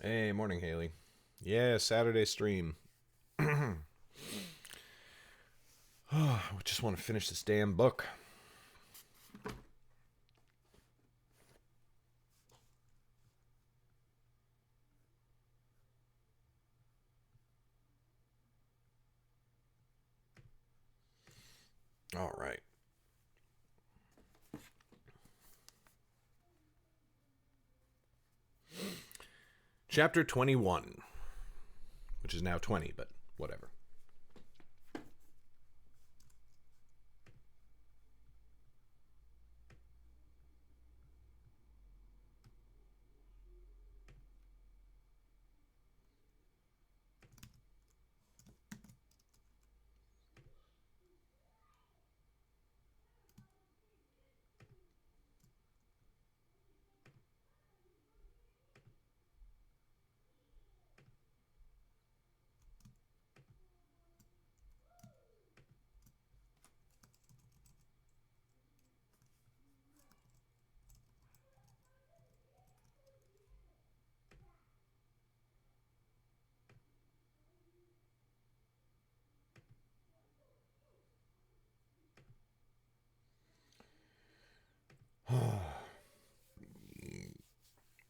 Hey, morning, Haley. Yeah, Saturday stream. I just want to finish this damn book. All right. Chapter 21, which is now 20, but whatever.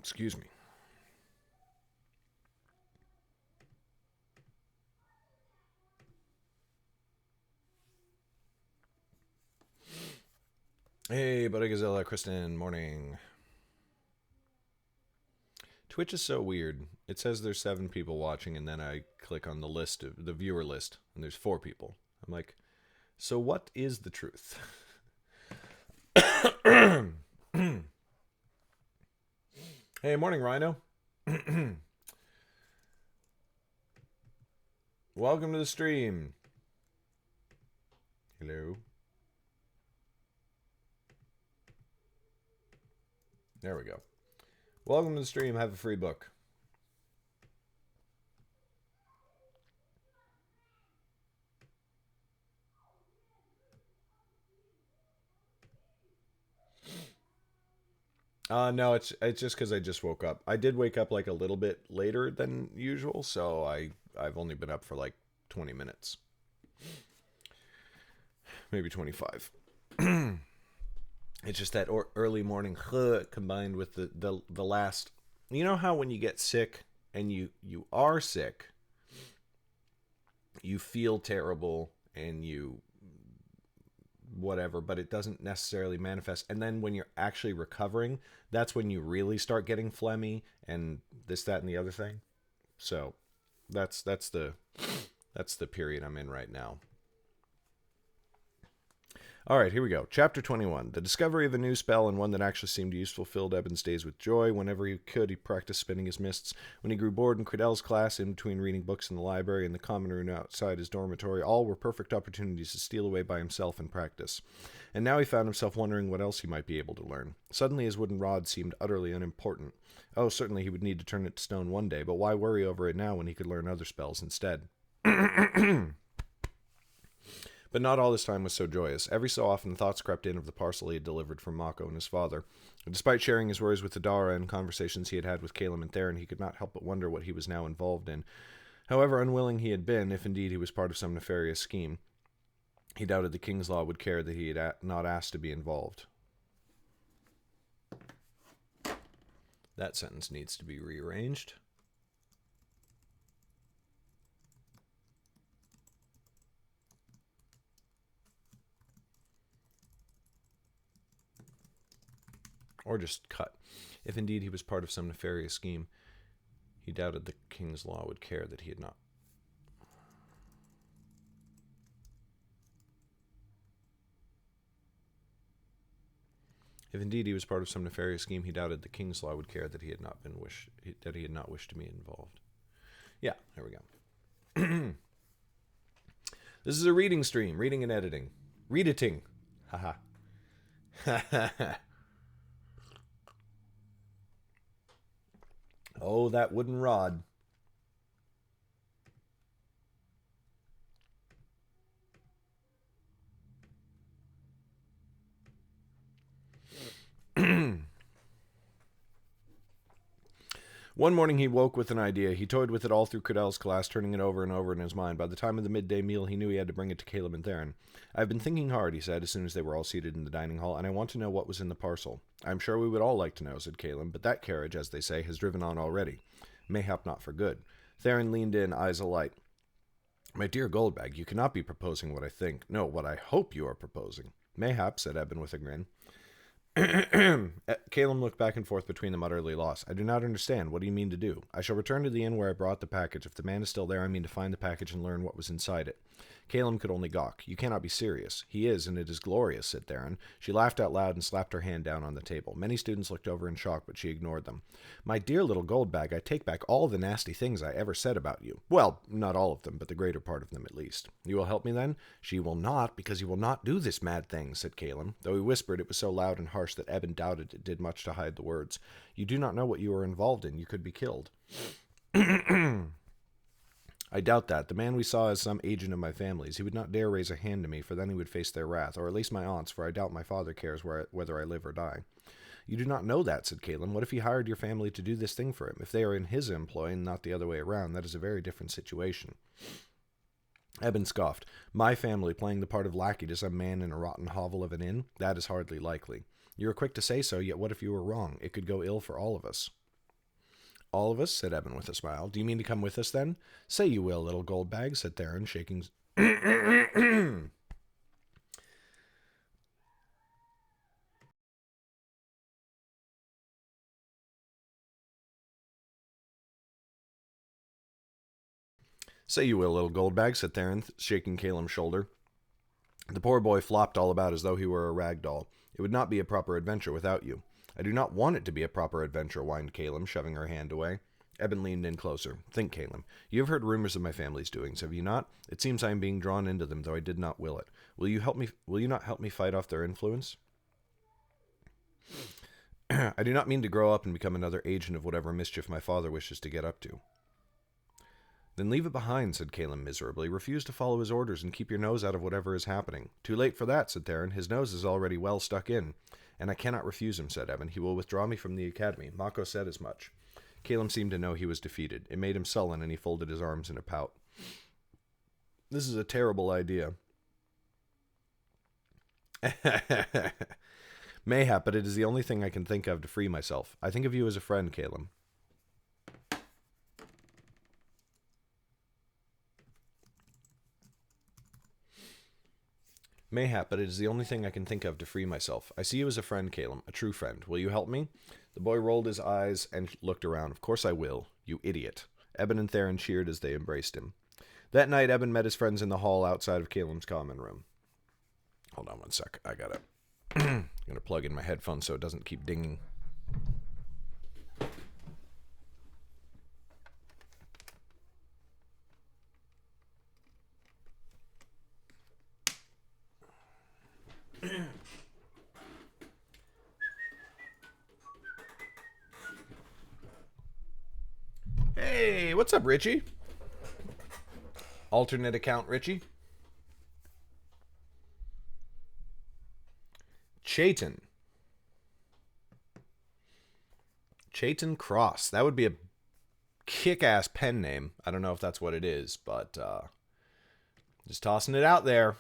Excuse me. Hey, Buddy Gazella, Kristen, morning. Twitch is so weird. It says there's 7 people watching, and then I click on the list of the viewer list, and there's 4 people. I'm like, so what is the truth? Hey, morning, Rhino. Welcome to the stream. Hello. There we go. Welcome to the stream. Have a free book. No, it's just because I just woke up. I did wake up like a little bit later than usual, so I've only been up for like 20 minutes, maybe 25. It's just that early morning combined with the last. You know how when you get sick and you are sick, you feel terrible and you whatever, but it doesn't necessarily manifest. And then when you're actually recovering, that's when you really start getting phlegmy and this, that, and the other thing. So that's the period I'm in right now. All right, here we go. Chapter 21. The discovery of a new spell, and one that actually seemed useful, filled Eben's days with joy. Whenever he could, he practiced spinning his mists. When he grew bored in Credel's class, in between reading books in the library and the common room outside his dormitory, all were perfect opportunities to steal away by himself and practice. And now he found himself wondering what else he might be able to learn. Suddenly his wooden rod seemed utterly unimportant. Oh, certainly he would need to turn it to stone one day, but why worry over it now when he could learn other spells instead? But not all this time was so joyous. Every so often thoughts crept in of the parcel he had delivered from Mako and his father. Despite sharing his worries with Adara and conversations he had had with Caleb and Theron, he could not help but wonder what he was now involved in. However unwilling he had been, if indeed he was part of some nefarious scheme, he doubted the King's Law would care that he had not asked to be involved. That sentence needs to be rearranged. Or just cut. If indeed he was part of some nefarious scheme, he doubted the King's Law would care that he had not. If indeed he was part of some nefarious scheme, he doubted the King's Law would care that he had not wished to be involved. Yeah, there we go. This is a reading stream, reading and editing. Reediting. Haha. Oh, that wooden rod. One morning he woke with an idea. He toyed with it all through Credell's class, turning it over and over in his mind. By the time of the midday meal, he knew he had to bring it to Caleb and Theron. "I've been thinking hard," he said, as soon as they were all seated in the dining hall, "and I want to know what was in the parcel." "I'm sure we would all like to know," said Caleb, "but that carriage, as they say, has driven on already. Mayhap not for good." Theron leaned in, eyes alight. "My dear Goldbag, you cannot be proposing what I think. No, what I hope you are proposing." "Mayhap," said Eben with a grin. Caleb looked back and forth between them, utterly lost. "I do not understand. What do you mean to do?" "I shall return to the inn where I brought the package. If the man is still there, I mean to find the package and learn what was inside it." Caleb could only gawk. "You cannot be serious." "He is, and it is glorious," said Theron. She laughed out loud and slapped her hand down on the table. Many students looked over in shock, but she ignored them. "My dear little Goldbag, I take back all the nasty things I ever said about you. Well, not all of them, but the greater part of them at least." "You will help me then?" "She will not, because you will not do this mad thing," said Caleb. Though he whispered, it was so loud and harsh that Eben doubted it did much to hide the words. "You do not know what you are involved in. You could be killed." "I doubt that. The man we saw is some agent of my family's. He would not dare raise a hand to me, for then he would face their wrath, or at least my aunt's, for I doubt my father cares whether I live or die." "You do not know that," said Caleb. "What if he hired your family to do this thing for him? If they are in his employ and not the other way around, that is a very different situation." Eben scoffed. "My family playing the part of lackey to some man in a rotten hovel of an inn? That is hardly likely." "You are quick to say so, yet what if you were wrong? It could go ill for all of us." "All of us?" said Eben with a smile. "Do you mean to come with us, then?" "Say you will, little Goldbag," said Theron, shaking... "Say you will, little Goldbag," said Theron, shaking Caleb's shoulder. The poor boy flopped all about as though he were a rag doll. "It would not be a proper adventure without you." "I do not want it to be a proper adventure," whined Caleb, shoving her hand away. Eben leaned in closer. "Think, Caleb. You have heard rumors of my family's doings, have you not? It seems I am being drawn into them, though I did not will it. Will you not help me fight off their influence?" "I do not mean to grow up and become another agent of whatever mischief my father wishes to get up to." "Then leave it behind," said Caleb miserably. "Refuse to follow his orders and keep your nose out of whatever is happening." "Too late for that," said Theron. "His nose is already well stuck in." "And I cannot refuse him," said Eben. "He will withdraw me from the academy. Mako said as much." Caleb seemed to know he was defeated. It made him sullen, and he folded his arms in a pout. "This is a terrible idea." "Mayhap, but it is the only thing I can think of to free myself. I think of you as a friend, Caleb." "Mayhap, but it is the only thing I can think of to free myself. I see you as a friend, Caleb, a true friend. Will you help me?" The boy rolled his eyes and looked around. "Of course I will, you idiot." Eben and Theron cheered as they embraced him. That night, Eben met his friends in the hall outside of Caleb's common room. Hold on one sec. I gotta plug in my headphones so it doesn't keep dinging. Hey, what's up, Richie? Alternate account, Richie. Chayton. Chayton Cross. That would be a kick-ass pen name. I don't know if that's what it is, but just tossing it out there.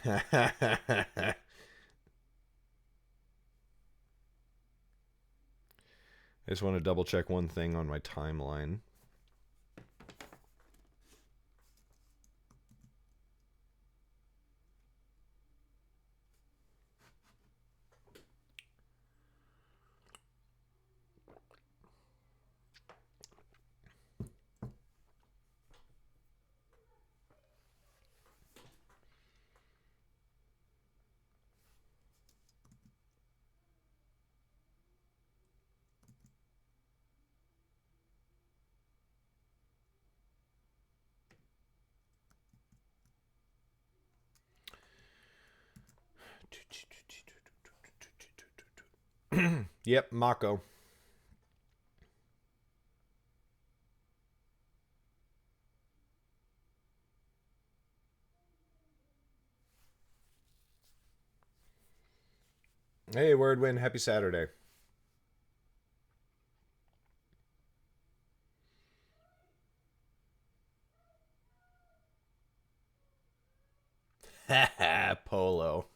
I just want to double check one thing on my timeline. Yep, Mako. Hey, Wordwin, happy Saturday. Ha ha, Polo.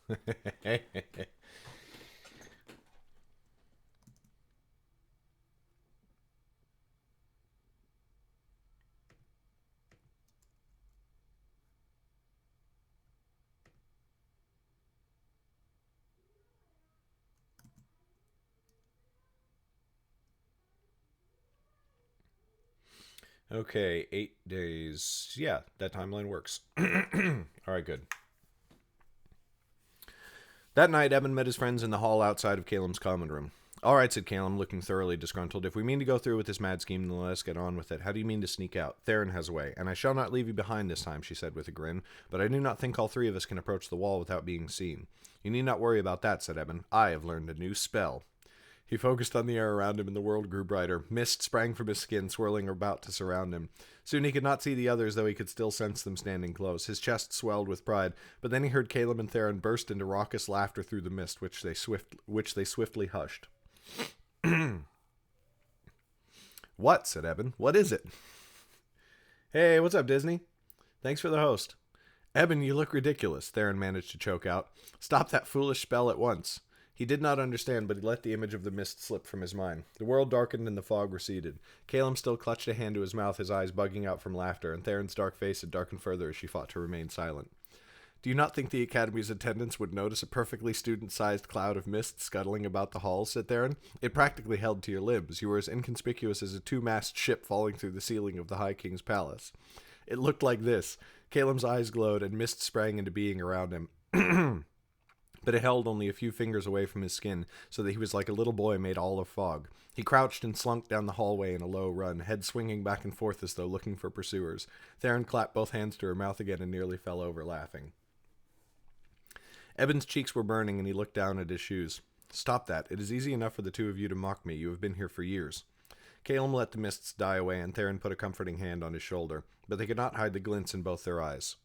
Okay, 8 days. Yeah, that timeline works. All right, good. That night, Evan met his friends in the hall outside of Caleb's common room. All right, said Caleb, looking thoroughly disgruntled. If we mean to go through with this mad scheme, then let us get on with it. How do you mean to sneak out? Theron has a way, and I shall not leave you behind this time, she said with a grin. But I do not think all three of us can approach the wall without being seen. You need not worry about that, said Evan. I have learned a new spell. He focused on the air around him, and the world grew brighter. Mist sprang from his skin, swirling about to surround him. Soon he could not see the others, though he could still sense them standing close. His chest swelled with pride, but then he heard Caleb and Theron burst into raucous laughter through the mist, which they swiftly hushed. What? Said Eben. What is it? Hey, what's up, Disney? Thanks for the host. Eben, you look ridiculous, Theron managed to choke out. Stop that foolish spell at once. He did not understand, but he let the image of the mist slip from his mind. The world darkened and the fog receded. Caleb still clutched a hand to his mouth, his eyes bugging out from laughter, and Theron's dark face had darkened further as she fought to remain silent. Do you not think the Academy's attendants would notice a perfectly student-sized cloud of mist scuttling about the halls, said Theron. It practically held to your limbs. You were as inconspicuous as a two-mast ship falling through the ceiling of the High King's palace. It looked like this. Caleb's eyes glowed, and mist sprang into being around him. But it held only a few fingers away from his skin, so that he was like a little boy made all of fog. He crouched and slunk down the hallway in a low run, head swinging back and forth as though looking for pursuers. Theron clapped both hands to her mouth again and nearly fell over, laughing. Eben's cheeks were burning, and he looked down at his shoes. Stop that. It is easy enough for the two of you to mock me. You have been here for years. Caleb let the mists die away, and Theron put a comforting hand on his shoulder, but they could not hide the glints in both their eyes.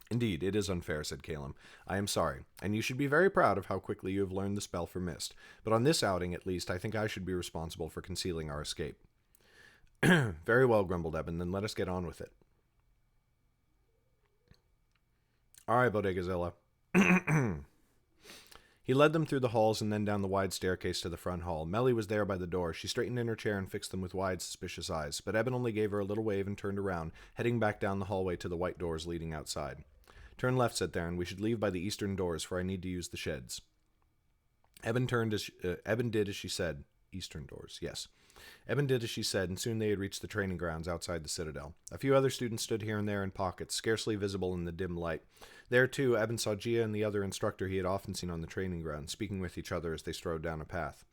Indeed, it is unfair, said Caleb. I am sorry, and you should be very proud of how quickly you have learned the spell for mist. But on this outing, at least, I think I should be responsible for concealing our escape. Very well, grumbled Eben, then let us get on with it. All right, Bodegazilla. He led them through the halls and then down the wide staircase to the front hall. Melly was there by the door. She straightened in her chair and fixed them with wide, suspicious eyes, but Eben only gave her a little wave and turned around, heading back down the hallway to the white doors leading outside. Turn left, said Theron. We should leave by the eastern doors, for I need to use the sheds. Eben did as she said. Eastern doors, yes. Eben did as she said, and soon they had reached the training grounds outside the citadel. A few other students stood here and there in pockets, scarcely visible in the dim light. There, too, Eben saw Gia and the other instructor he had often seen on the training ground, speaking with each other as they strode down a path.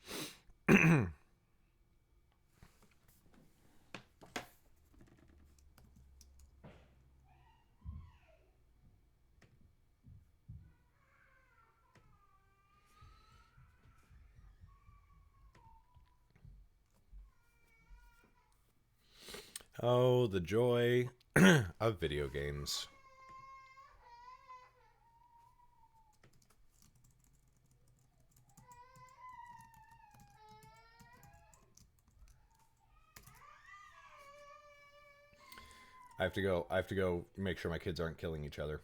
Oh, the joy of video games. I have to go make sure my kids aren't killing each other.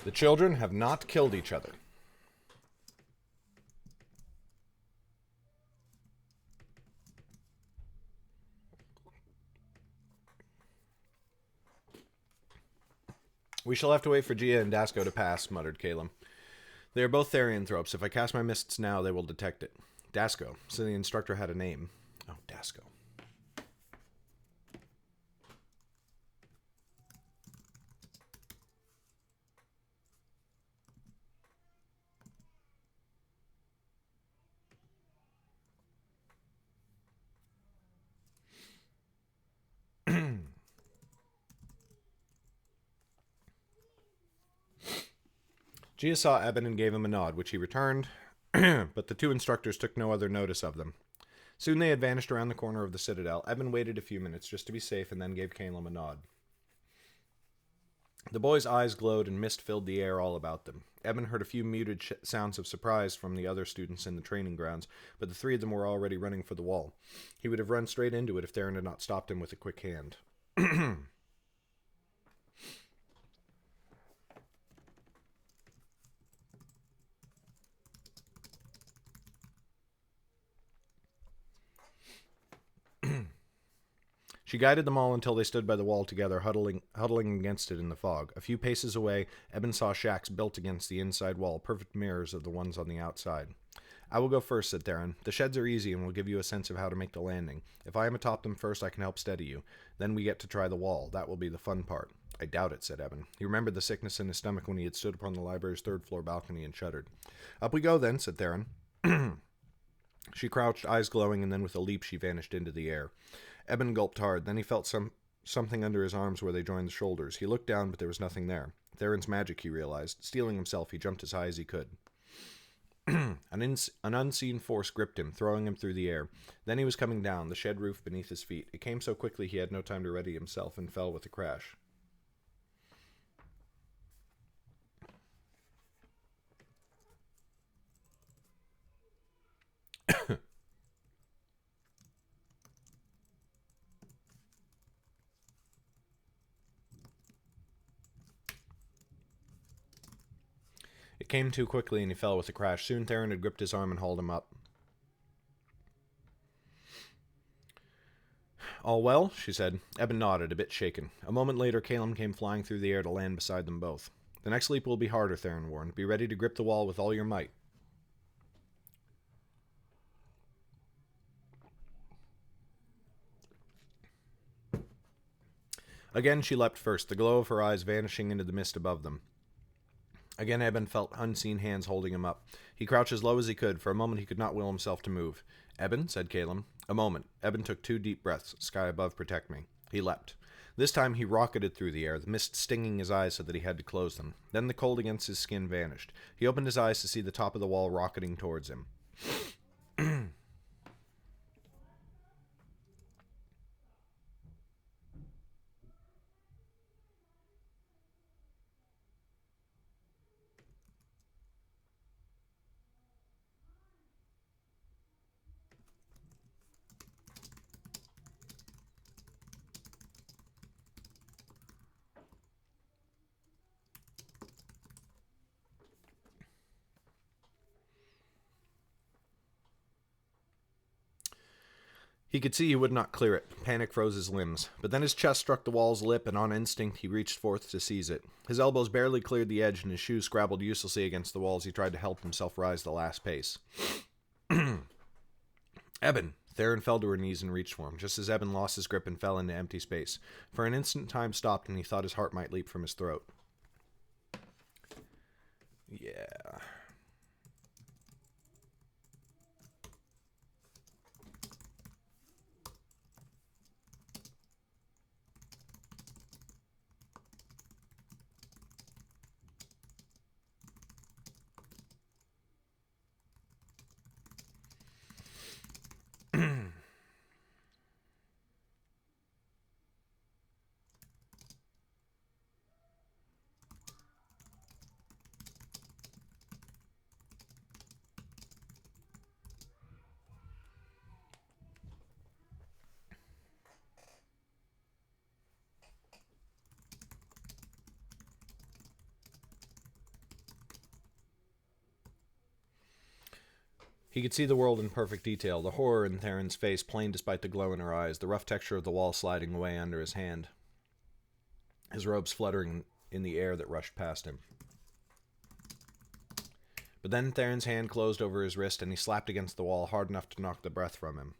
The children have not killed each other. We shall have to wait for Gia and Dasko to pass, muttered Caleb. They are both therianthropes. If I cast my mists now, they will detect it. Dasko. So the instructor had a name. Oh, Dasko. Gia saw Eben and gave him a nod, which he returned, but the two instructors took no other notice of them. Soon they had vanished around the corner of the citadel. Eben waited a few minutes just to be safe and then gave Caleb a nod. The boys' eyes glowed and mist filled the air all about them. Eben heard a few muted sounds of surprise from the other students in the training grounds, but the three of them were already running for the wall. He would have run straight into it if Theron had not stopped him with a quick hand. She guided them all until they stood by the wall together, huddling against it in the fog. A few paces away, Eben saw shacks built against the inside wall, perfect mirrors of the ones on the outside. I will go first, said Theron. The sheds are easy and will give you a sense of how to make the landing. If I am atop them first, I can help steady you. Then we get to try the wall. That will be the fun part. I doubt it, said Eben. He remembered the sickness in his stomach when he had stood upon the library's third-floor balcony and shuddered. Up we go, then, said Theron. She crouched, eyes glowing, and then with a leap she vanished into the air. Eben gulped hard. Then he felt something under his arms where they joined the shoulders. He looked down, but there was nothing there. Theron's magic, he realized. Steeling himself, he jumped as high as he could. An unseen force gripped him, throwing him through the air. Then he was coming down, the shed roof beneath his feet. It came so quickly he had no time to ready himself and fell with a crash. It came too quickly and he fell with a crash. Soon Theron had gripped his arm and hauled him up. All well? She said. Eben nodded, a bit shaken. A moment later, Caleb came flying through the air to land beside them both. The next leap will be harder, Theron warned. Be ready to grip the wall with all your might. Again she leapt first, the glow of her eyes vanishing into the mist above them. Again Eben felt unseen hands holding him up. He crouched as low as he could. For a moment he could not will himself to move. Eben, said Caleb. A moment. Eben took 2 deep breaths. Sky above, protect me. He leapt. This time he rocketed through the air, the mist stinging his eyes so that he had to close them. Then the cold against his skin vanished. He opened his eyes to see the top of the wall rocketing towards him. He could see he would not clear it. Panic froze his limbs. But then his chest struck the wall's lip, and on instinct he reached forth to seize it. His elbows barely cleared the edge, and his shoes scrabbled uselessly against the wall as he tried to help himself rise the last pace. Eben! Theron fell to her knees and reached for him, just as Eben lost his grip and fell into empty space. For an instant time stopped, and he thought his heart might leap from his throat. Yeah... He could see the world in perfect detail, the horror in Theron's face plain despite the glow in her eyes, the rough texture of the wall sliding away under his hand, his robes fluttering in the air that rushed past him. But then Theron's hand closed over his wrist, and he slapped against the wall hard enough to knock the breath from him.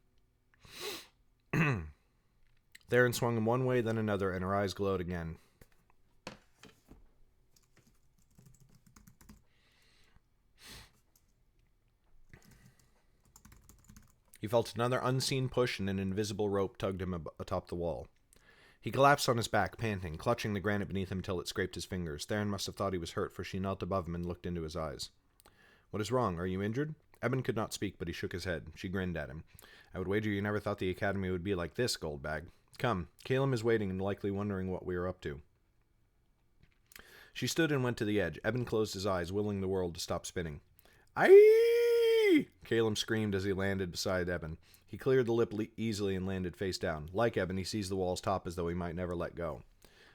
Theron swung him one way, then another, and her eyes glowed again. He felt another unseen push, and an invisible rope tugged him atop the wall. He collapsed on his back, panting, clutching the granite beneath him till it scraped his fingers. Theron must have thought he was hurt, for she knelt above him and looked into his eyes. "What is wrong? Are you injured?" Eben could not speak, but he shook his head. She grinned at him. "I would wager you never thought the academy would be like this, Goldbag. Come, Calum is waiting and likely wondering what we are up to." She stood and went to the edge. Eben closed his eyes, willing the world to stop spinning. "Aye!" Calum screamed as he landed beside Eben. He cleared the lip easily and landed face down. Like Eben, he seized the wall's top as though he might never let go.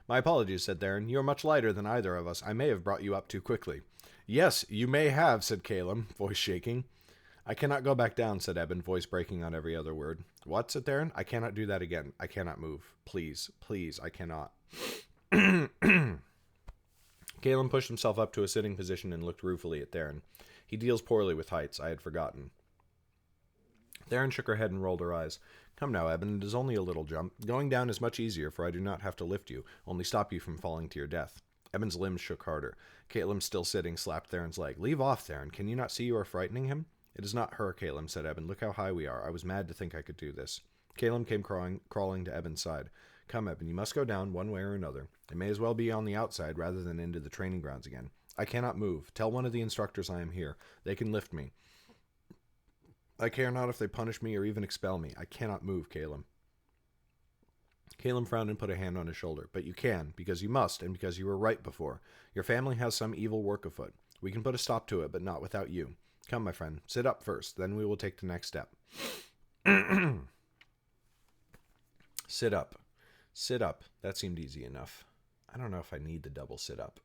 "My apologies," said Theron. "You are much lighter than either of us. I may have brought you up too quickly." "Yes, you may have," said Calum, voice shaking. "I cannot go back down," said Eben, voice breaking on every other word. "What?" said Theron. "I cannot do that again. I cannot move. Please, please, I cannot." Calum pushed himself up to a sitting position and looked ruefully at Theron. "He deals poorly with heights. I had forgotten." Theron shook her head and rolled her eyes. "Come now, Eben, it is only a little jump. Going down is much easier, for I do not have to lift you, only stop you from falling to your death." Eben's limbs shook harder. Calum, still sitting, slapped Theron's leg. "Leave off, Theron. Can you not see you are frightening him?" "It is not her, Calum," said Eben. "Look how high we are. I was mad to think I could do this." Calum came crawling to Eben's side. "Come, Eben, you must go down one way or another. It may as well be on the outside rather than into the training grounds again. I cannot move. Tell one of the instructors I am here. They can lift me. I care not if they punish me or even expel me. I cannot move, Calum." Calum frowned and put a hand on his shoulder. "But you can, because you must, and because you were right before. Your family has some evil work afoot. We can put a stop to it, but not without you. Come, my friend, sit up first, then we will take the next step." Sit up. Sit up. That seemed easy enough. I don't know if I need the double sit up.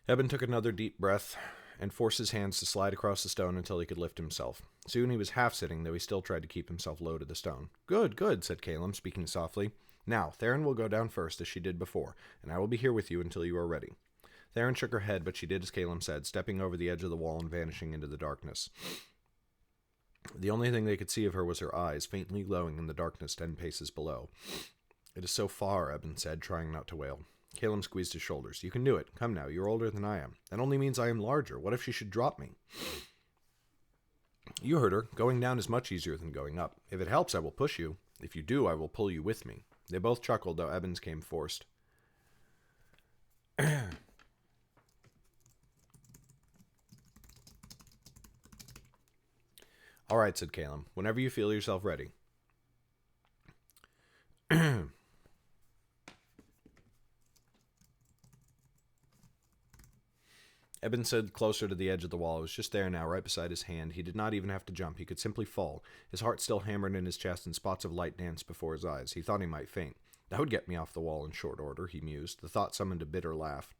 Eben took another deep breath and forced his hands to slide across the stone until he could lift himself. Soon he was half-sitting, though he still tried to keep himself low to the stone. "Good, good," said Calum, speaking softly. "Now, Theron will go down first, as she did before, and I will be here with you until you are ready." Theron shook her head, but she did as Calum said, stepping over the edge of the wall and vanishing into the darkness. The only thing they could see of her was her eyes, faintly glowing in the darkness 10 paces below. "It is so far," Eben said, trying not to wail. Calum squeezed his shoulders. "You can do it. Come now, you're older than I am. That only means I am larger. What if she should drop me?" "You heard her. Going down is much easier than going up. If it helps, I will push you. If you do, I will pull you with me." They both chuckled, though Eben's came forced. "All right," said Calum. "Whenever you feel yourself ready." Eben stood closer to the edge of the wall. It was just there now, right beside his hand. He did not even have to jump. He could simply fall. His heart still hammered in his chest, and spots of light danced before his eyes. He thought he might faint. That would get me off the wall in short order, he mused. The thought summoned a bitter laugh.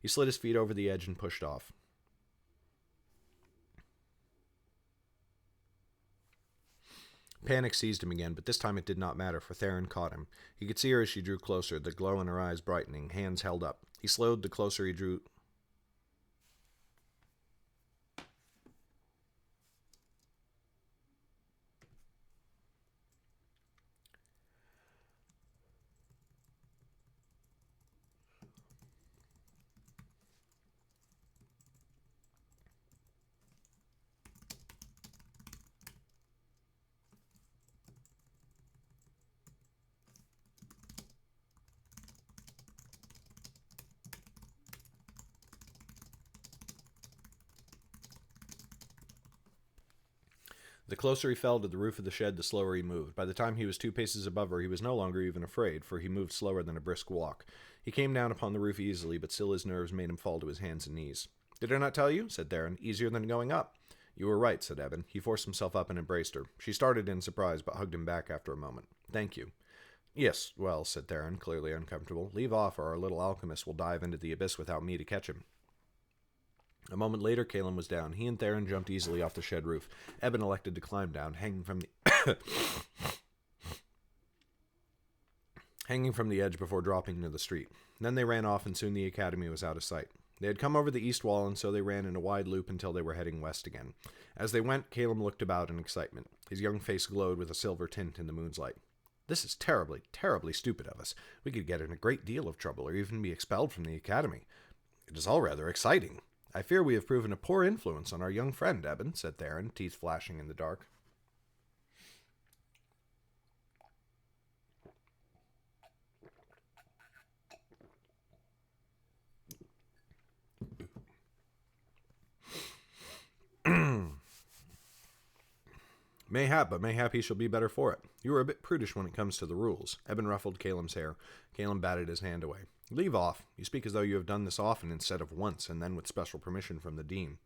He slid his feet over the edge and pushed off. Panic seized him again, but this time it did not matter, for Theron caught him. He could see her as she drew closer, the glow in her eyes brightening, hands held up. He slowed the closer he drew. The closer he fell to the roof of the shed, the slower he moved. By the time he was 2 paces above her, he was no longer even afraid, for he moved slower than a brisk walk. He came down upon the roof easily, but still his nerves made him fall to his hands and knees. "Did I not tell you?" said Theron. "Easier than going up." You were right, said Eben. He forced himself up and embraced her. She started in surprise, but hugged him back after a moment. Thank you. Yes, well, said Theron, clearly uncomfortable. Leave off, or our little alchemist will dive into the abyss without me to catch him. A moment later, Caleb was down. He and Theron jumped easily off the shed roof. Eben elected to climb down, hanging from the edge before dropping into the street. Then they ran off, and soon the academy was out of sight. They had come over the east wall, and so they ran in a wide loop until they were heading west again. As they went, Caleb looked about in excitement. His young face glowed with a silver tint in the moon's light. This is terribly, terribly stupid of us. We could get in a great deal of trouble, or even be expelled from the academy. It is all rather exciting. I fear we have proven a poor influence on our young friend, Eben, said Theron, teeth flashing in the dark. Mayhap he shall be better for it. You are a bit prudish when it comes to the rules. Eben ruffled Caleb's hair. Caleb batted his hand away. Leave off. You speak as though you have done this often instead of once, and then with special permission from the dean.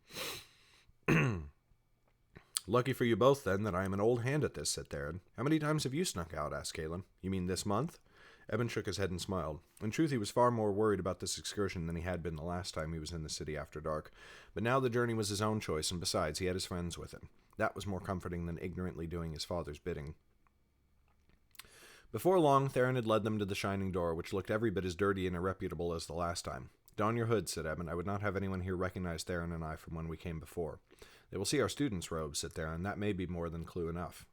Lucky for you both, then, that I am an old hand at this, said Theron. How many times have you snuck out? Asked Caleb. You mean this month? Eben shook his head and smiled. In truth, he was far more worried about this excursion than he had been the last time he was in the city after dark. But now the journey was his own choice, and besides, he had his friends with him. That was more comforting than ignorantly doing his father's bidding. Before long, Theron had led them to the shining door, which looked every bit as dirty and irreputable as the last time. Don your hood, said Eben. I would not have anyone here recognize Theron and I from when we came before. They will see our students' robes, said Theron. That may be more than clue enough.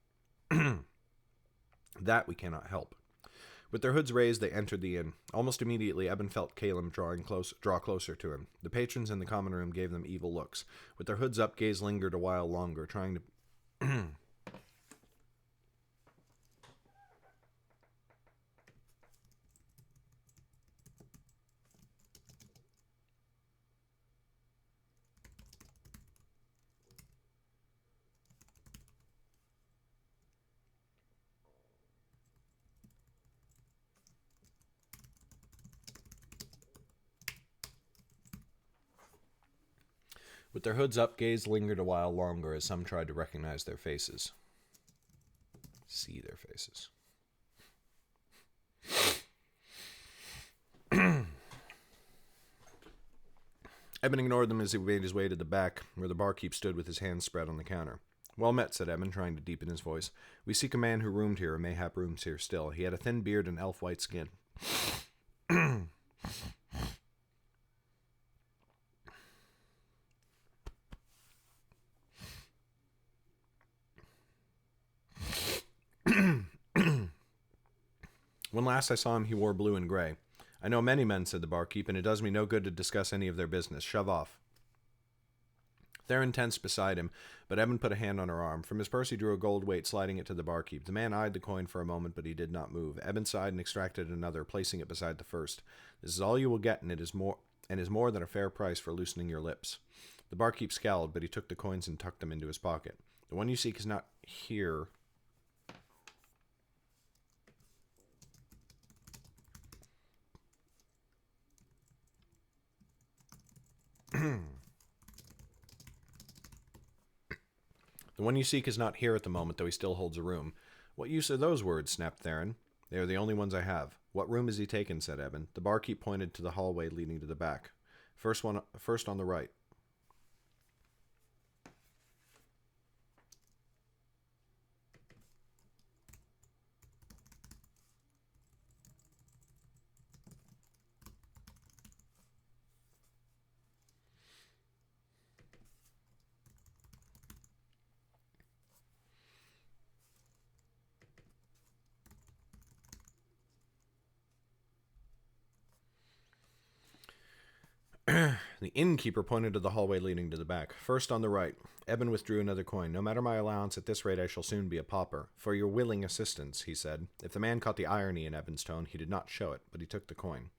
That we cannot help. With their hoods raised, they entered the inn. Almost immediately, Eben felt Caleb draw closer to him. The patrons in the common room gave them evil looks. With their hoods up, gaze lingered a while longer, trying to... With their hoods up, gaze lingered a while longer as some tried to recognize their faces. See their faces. Eben ignored them as he made his way to the back, where the barkeep stood with his hands spread on the counter. Well met, said Eben, trying to deepen his voice. We seek a man who roomed here, or mayhap rooms here still. He had a thin beard and elf-white skin. When last I saw him, he wore blue and gray. I know many men, said the barkeep, and it does me no good to discuss any of their business. Shove off. Theron tensed beside him, but Eben put a hand on her arm. From his purse he drew a gold weight, sliding it to the barkeep. The man eyed the coin for a moment, but he did not move. Eben sighed and extracted another, placing it beside the first. This is all you will get, and it is more than a fair price for loosening your lips. The barkeep scowled, but he took the coins and tucked them into his pocket. The one you seek is not here. The one you seek is not here at the moment, though he still holds a room. What use are those words? Snapped Theron. They are the only ones I have. What room has he taken? Said Eben. The barkeep pointed to the hallway leading to the back. First on the right. The innkeeper pointed to the hallway leading to the back. First on the right. Eben withdrew another coin. No matter my allowance, at this rate I shall soon be a pauper. For your willing assistance, he said. If the man caught the irony in Eben's tone, he did not show it, but he took the coin.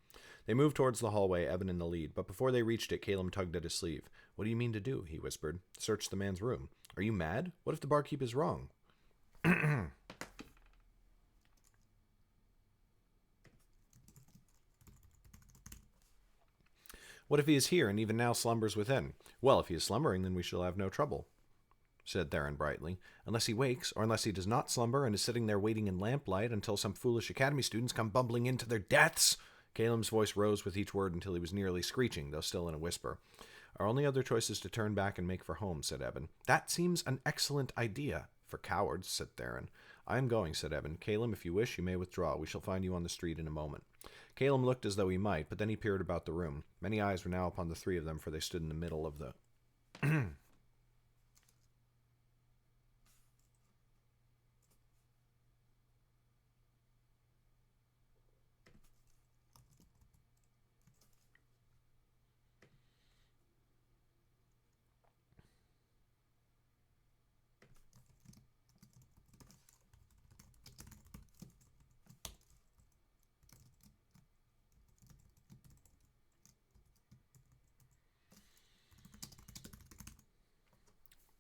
They moved towards the hallway, Eben in the lead, but before they reached it, Caleb tugged at his sleeve. What do you mean to do? He whispered. Search the man's room. Are you mad? What if the barkeep is wrong? What if he is here and even now slumbers within? Well, if he is slumbering, then we shall have no trouble. said Theron brightly. "Unless he wakes, or unless he does not slumber and is sitting there waiting in lamplight until some foolish academy students come bumbling into their deaths." Calem's voice rose with each word until he was nearly screeching, though still in a whisper. "Our only other choice is to turn back and make for home," said Eben. "That seems an excellent idea." "For cowards," said Theron. "I am going," said Eben. "Calem, if you wish, you may withdraw. We shall find you on the street in a moment." Calem looked as though he might, but then he peered about the room. Many eyes were now upon the three of them, for they stood in the middle of the...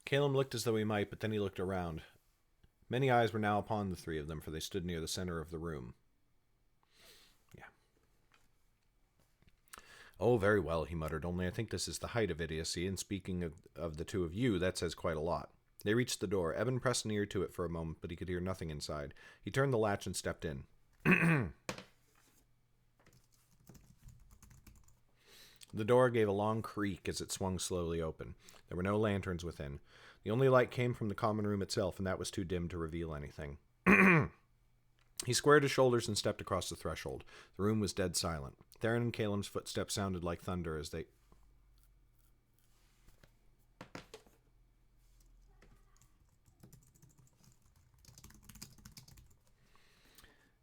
Calem looked as though he might, but then he looked around. Many eyes were now upon the three of them, for they stood near the center of the room. Yeah. "Oh, very well," he muttered, "only I think this is the height of idiocy, and speaking of the two of you, that says quite a lot." They reached the door. Eben pressed an ear to it for a moment, but he could hear nothing inside. He turned the latch and stepped in. The door gave a long creak as it swung slowly open. There were no lanterns within. The only light came from the common room itself, and that was too dim to reveal anything. He squared his shoulders and stepped across the threshold. The room was dead silent. Theron and Calem's footsteps sounded like thunder as they...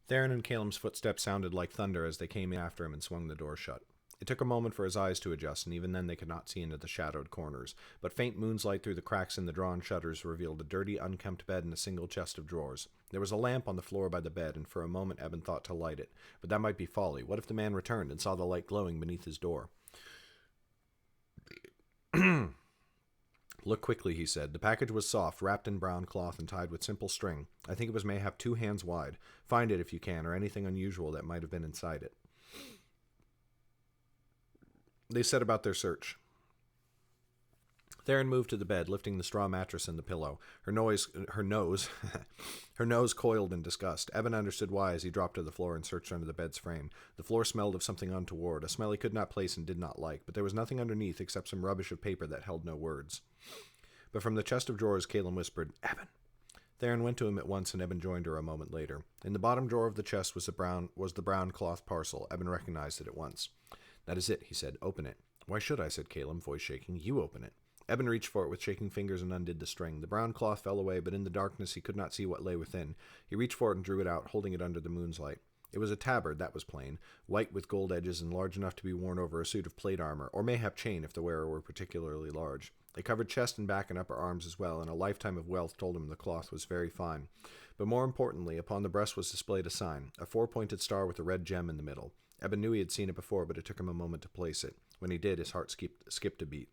Theron and Calem's footsteps sounded like thunder as they came after him and swung the door shut. It took a moment for his eyes to adjust, and even then they could not see into the shadowed corners, but faint moonlight through the cracks in the drawn shutters revealed a dirty, unkempt bed and a single chest of drawers. There was a lamp on the floor by the bed, and for a moment Eben thought to light it, but that might be folly. What if the man returned and saw the light glowing beneath his door? "Look quickly," he said. The package was soft, wrapped in brown cloth and tied with simple string. I think it was mayhap 2 hands wide. Find it if you can, or anything unusual that might have been inside it. They set about their search. Theron moved to the bed, lifting the straw mattress and the pillow. Her nose coiled in disgust. Eben understood why as he dropped to the floor and searched under the bed's frame. The floor smelled of something untoward, a smell he could not place and did not like, but there was nothing underneath except some rubbish of paper that held no words. But from the chest of drawers, Calem whispered, "Eben." Theron went to him at once, and Eben joined her a moment later. In the bottom drawer of the chest was the brown cloth parcel. Eben recognized it at once. "That is it," he said. "Open it." "Why should I?" said Calem, voice shaking. "You open it." Eben reached for it with shaking fingers and undid the string. The brown cloth fell away, but in the darkness he could not see what lay within. He reached for it and drew it out, holding it under the moon's light. It was a tabard, that was plain, white with gold edges and large enough to be worn over a suit of plate armor, or mayhap chain if the wearer were particularly large. It covered chest and back and upper arms as well, and a lifetime of wealth told him the cloth was very fine. But more importantly, upon the breast was displayed a sign, a 4-pointed star with a red gem in the middle. Eben knew he had seen it before, but it took him a moment to place it. When he did, his heart skipped a beat.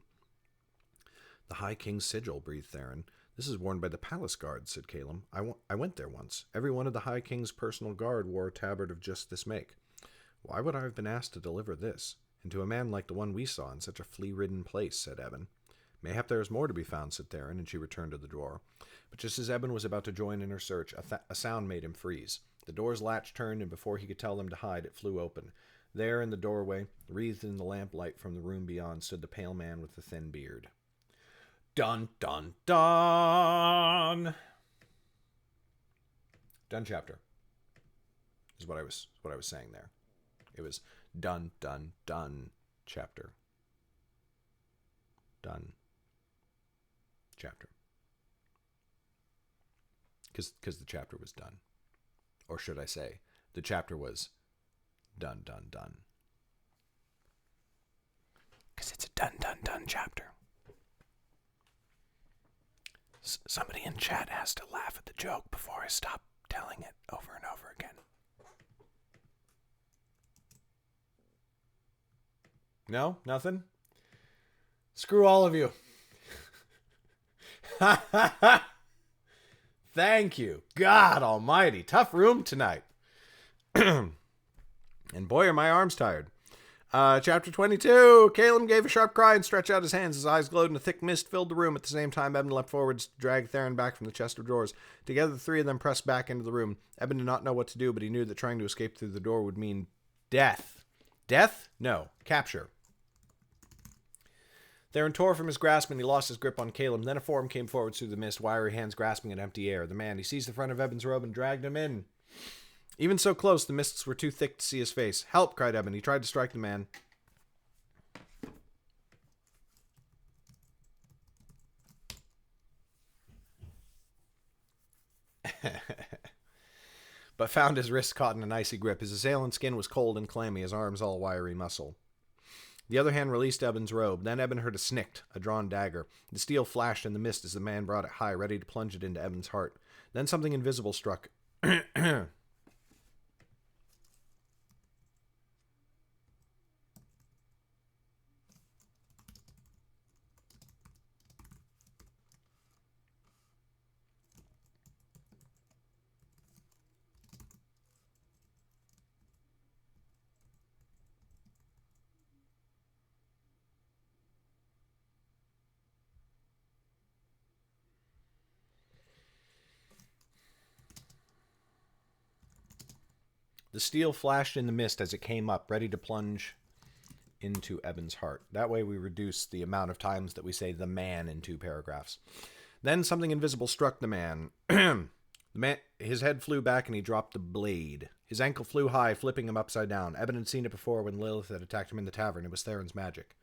"The High King's sigil," breathed Theron. "This is worn by the palace guards," said Calem. I went there once. Every one of the High King's personal guard wore a tabard of just this make. Why would I have been asked to deliver this? And to a man like the one we saw in such a flea-ridden place, said Eben. "Mayhap there is more to be found," said Theron, and she returned to the drawer. But just as Eben was about to join in her search, a sound made him freeze. The door's latch turned, and before he could tell them to hide, it flew open. There in the doorway, wreathed in the lamplight from the room beyond, stood the pale man with the thin beard. Dun, dun, dun! Done chapter. Is what I was saying there. It was dun, dun, dun chapter. Done chapter. Because the chapter was done. Or should I say, the chapter was done, done, done. Because it's a done, done, done chapter. Somebody in chat has to laugh at the joke before I stop telling it over and over again. No? Nothing? Screw all of you. Thank you. God almighty. Tough room tonight. And boy, are my arms tired. Chapter 22. Caleb gave a sharp cry and stretched out his hands. His eyes glowed and a thick mist filled the room. At the same time, Eben leapt forwards to drag Theron back from the chest of drawers. Together, the three of them pressed back into the room. Eben did not know what to do, but he knew that trying to escape through the door would mean death. Death? No. Capture. Theron tore from his grasp and he lost his grip on Caleb. Then a form came forward through the mist, wiry hands grasping at empty air. The man, he seized the front of Eben's robe and dragged him in. Even so close, the mists were too thick to see his face. Help, cried Eben. He tried to strike the man. But found his wrist caught in an icy grip. His assailant's skin was cold and clammy, his arms all wiry muscle. The other hand released Eben's robe. Then Eben heard a snick, a drawn dagger. The steel flashed in the mist as the man brought it high, ready to plunge it into Eben's heart. Then something invisible struck. The steel flashed in the mist as it came up, ready to plunge into Eben's heart. That way we reduce the amount of times that we say the man in 2 paragraphs. Then something invisible struck the man. His head flew back and he dropped the blade. His ankle flew high, flipping him upside down. Eben had seen it before when Lilith had attacked him in the tavern. It was Theron's magic.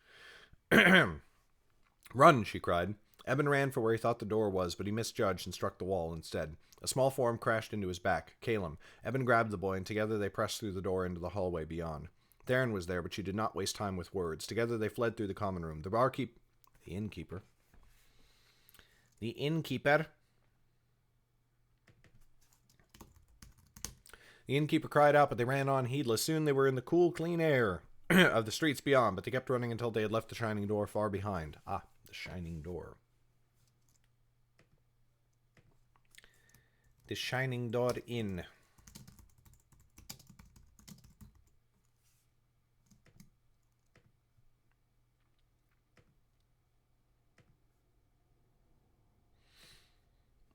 Run, she cried. Eben ran for where he thought the door was, but he misjudged and struck the wall instead. A small form crashed into his back. Caleb. Eben grabbed the boy, and together they pressed through the door into the hallway beyond. Theron was there, but she did not waste time with words. Together they fled through the common room. The innkeeper. The innkeeper cried out, but they ran on heedless. Soon they were in the cool, clean air of the streets beyond, but they kept running until they had left the shining door far behind. Ah, the shining door. The shining door in.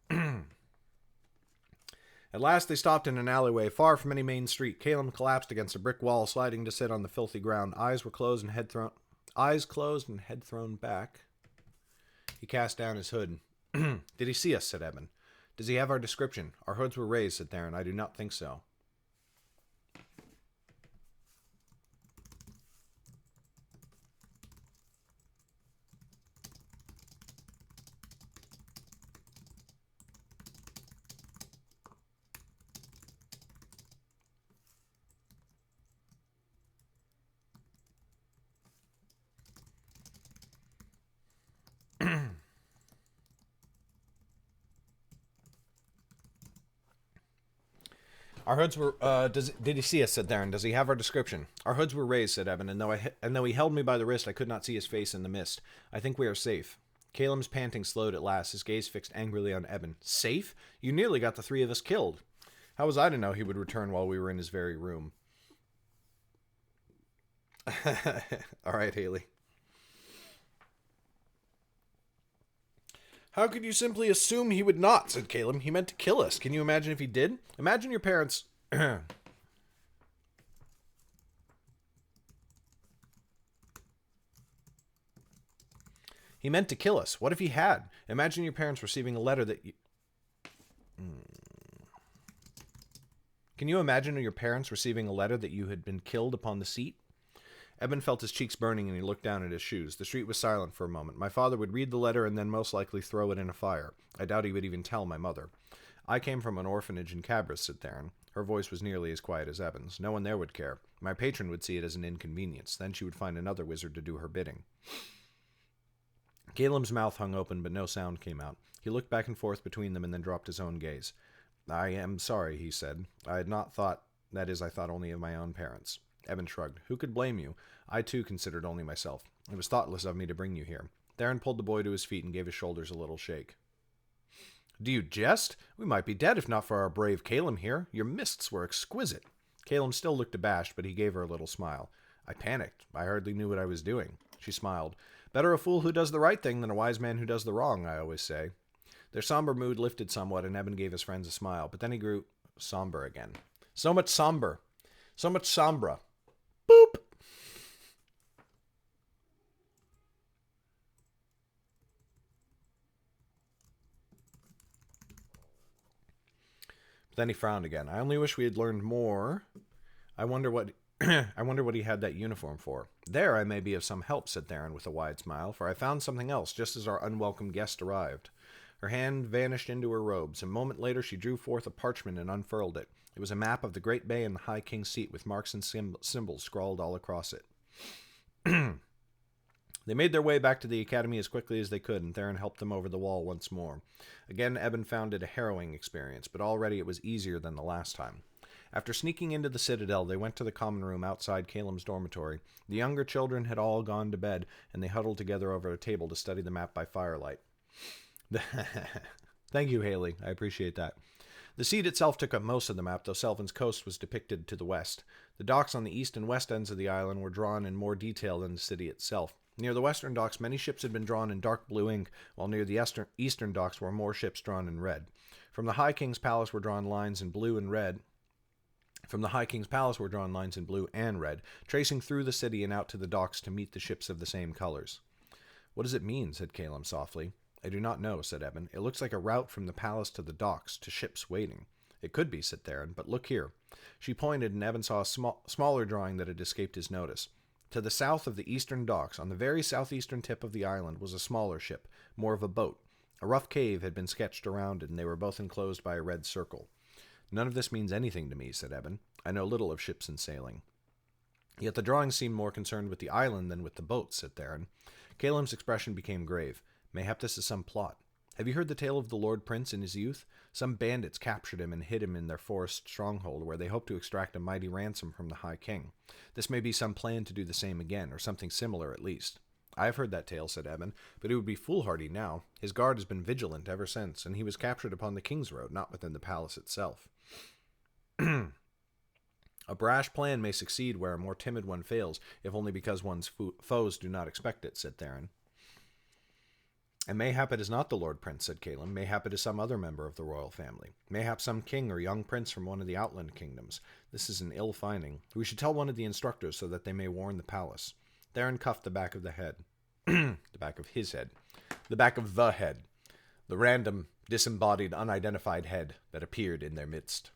At last they stopped in an alleyway, far from any main street. Caleb collapsed against a brick wall, sliding to sit on the filthy ground. Eyes closed and head thrown back. He cast down his hood. Did he see us? Said Eben. Does he have our description? Our hoods were raised, said Theron. I do not think so. Our hoods were, did he see us, said Theron. Does he have our description? Our hoods were raised, said Eben, and though he held me by the wrist, I could not see his face in the mist. I think we are safe. Caleb's panting slowed at last, his gaze fixed angrily on Eben. Safe? You nearly got the 3 of us killed. How was I to know he would return while we were in his very room? All right, Haley. How could you simply assume he would not, said Caleb. He meant to kill us. Can you imagine if he did? Imagine your parents... He meant to kill us. What if he had? Imagine your parents receiving a letter that you... Can you imagine your parents receiving a letter that you had been killed upon the seat? Eben felt his cheeks burning and he looked down at his shoes. The street was silent for a moment. My father would read the letter and then most likely throw it in a fire. I doubt he would even tell my mother. I came from an orphanage in Cabras, said Theron. Her voice was nearly as quiet as Eben's. No one there would care. My patron would see it as an inconvenience. Then she would find another wizard to do her bidding. Caleb's mouth hung open, but no sound came out. He looked back and forth between them and then dropped his own gaze. I am sorry, he said. I had not thought... That is, I thought only of my own parents. Eben shrugged. Who could blame you? I, too, considered only myself. It was thoughtless of me to bring you here. Theron pulled the boy to his feet and gave his shoulders a little shake. Do you jest? We might be dead if not for our brave Caleb here. Your mists were exquisite. Caleb still looked abashed, but he gave her a little smile. I panicked. I hardly knew what I was doing. She smiled. Better a fool who does the right thing than a wise man who does the wrong, I always say. Their somber mood lifted somewhat, and Eben gave his friends a smile, but then he grew somber again. So much somber. So much sombra. Boop! Then he frowned again. I only wish we had learned more. I wonder what he had that uniform for. There I may be of some help, said Theron with a wide smile, for I found something else just as our unwelcome guest arrived. Her hand vanished into her robes. A moment later she drew forth a parchment and unfurled it. It was a map of the Great Bay and the High King's seat with marks and symbols scrawled all across it. They made their way back to the academy as quickly as they could, and Theron helped them over the wall once more. Again, Eben found it a harrowing experience, but already it was easier than the last time. After sneaking into the citadel, they went to the common room outside Caelim's dormitory. The younger children had all gone to bed, and they huddled together over a table to study the map by firelight. Thank you, Haley. I appreciate that. The seat itself took up most of the map, though Selvin's coast was depicted to the west. The docks on the east and west ends of the island were drawn in more detail than the city itself. Near the western docks, many ships had been drawn in dark blue ink, while near the eastern docks were more ships drawn in red. From the High King's palace were drawn lines in blue and red. Tracing through the city and out to the docks to meet the ships of the same colors. What does it mean? Said Caelim softly. I do not know, said Eben. It looks like a route from the palace to the docks, to ships waiting. It could be, said Theron, but look here. She pointed, and Eben saw a smaller drawing that had escaped his notice. To the south of the eastern docks, on the very southeastern tip of the island, was a smaller ship, more of a boat. A rough cave had been sketched around it, and they were both enclosed by a red circle. None of this means anything to me, said Eben. I know little of ships and sailing. Yet the drawing seemed more concerned with the island than with the boat, said Theron. Caelim's expression became grave. Mayhap this is some plot. Have you heard the tale of the Lord Prince in his youth? Some bandits captured him and hid him in their forest stronghold, where they hoped to extract a mighty ransom from the High King. This may be some plan to do the same again, or something similar at least. I have heard that tale, said Eben, but it would be foolhardy now. His guard has been vigilant ever since, and he was captured upon the King's Road, not within the palace itself. A brash plan may succeed where a more timid one fails, if only because one's foes do not expect it, said Theron. And mayhap it is not the Lord Prince, said Caelim. Mayhap it is some other member of the royal family. Mayhap some king or young prince from one of the outland kingdoms. This is an ill finding. We should tell one of the instructors so that they may warn the palace. Theron cuffed the back of the head. The back of his head. The back of the head. The random, disembodied, unidentified head that appeared in their midst.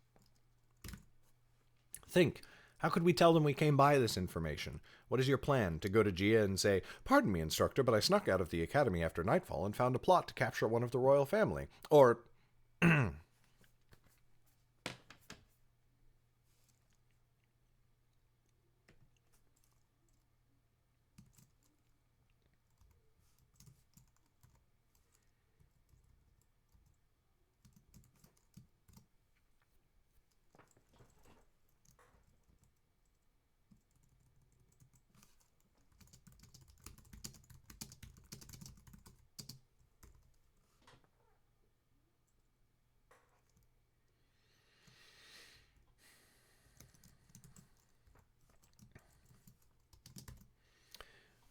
Think. How could we tell them we came by this information? What is your plan? To go to Gia and say, Pardon me, instructor, but I snuck out of the academy after nightfall and found a plot to capture one of the royal family. Or...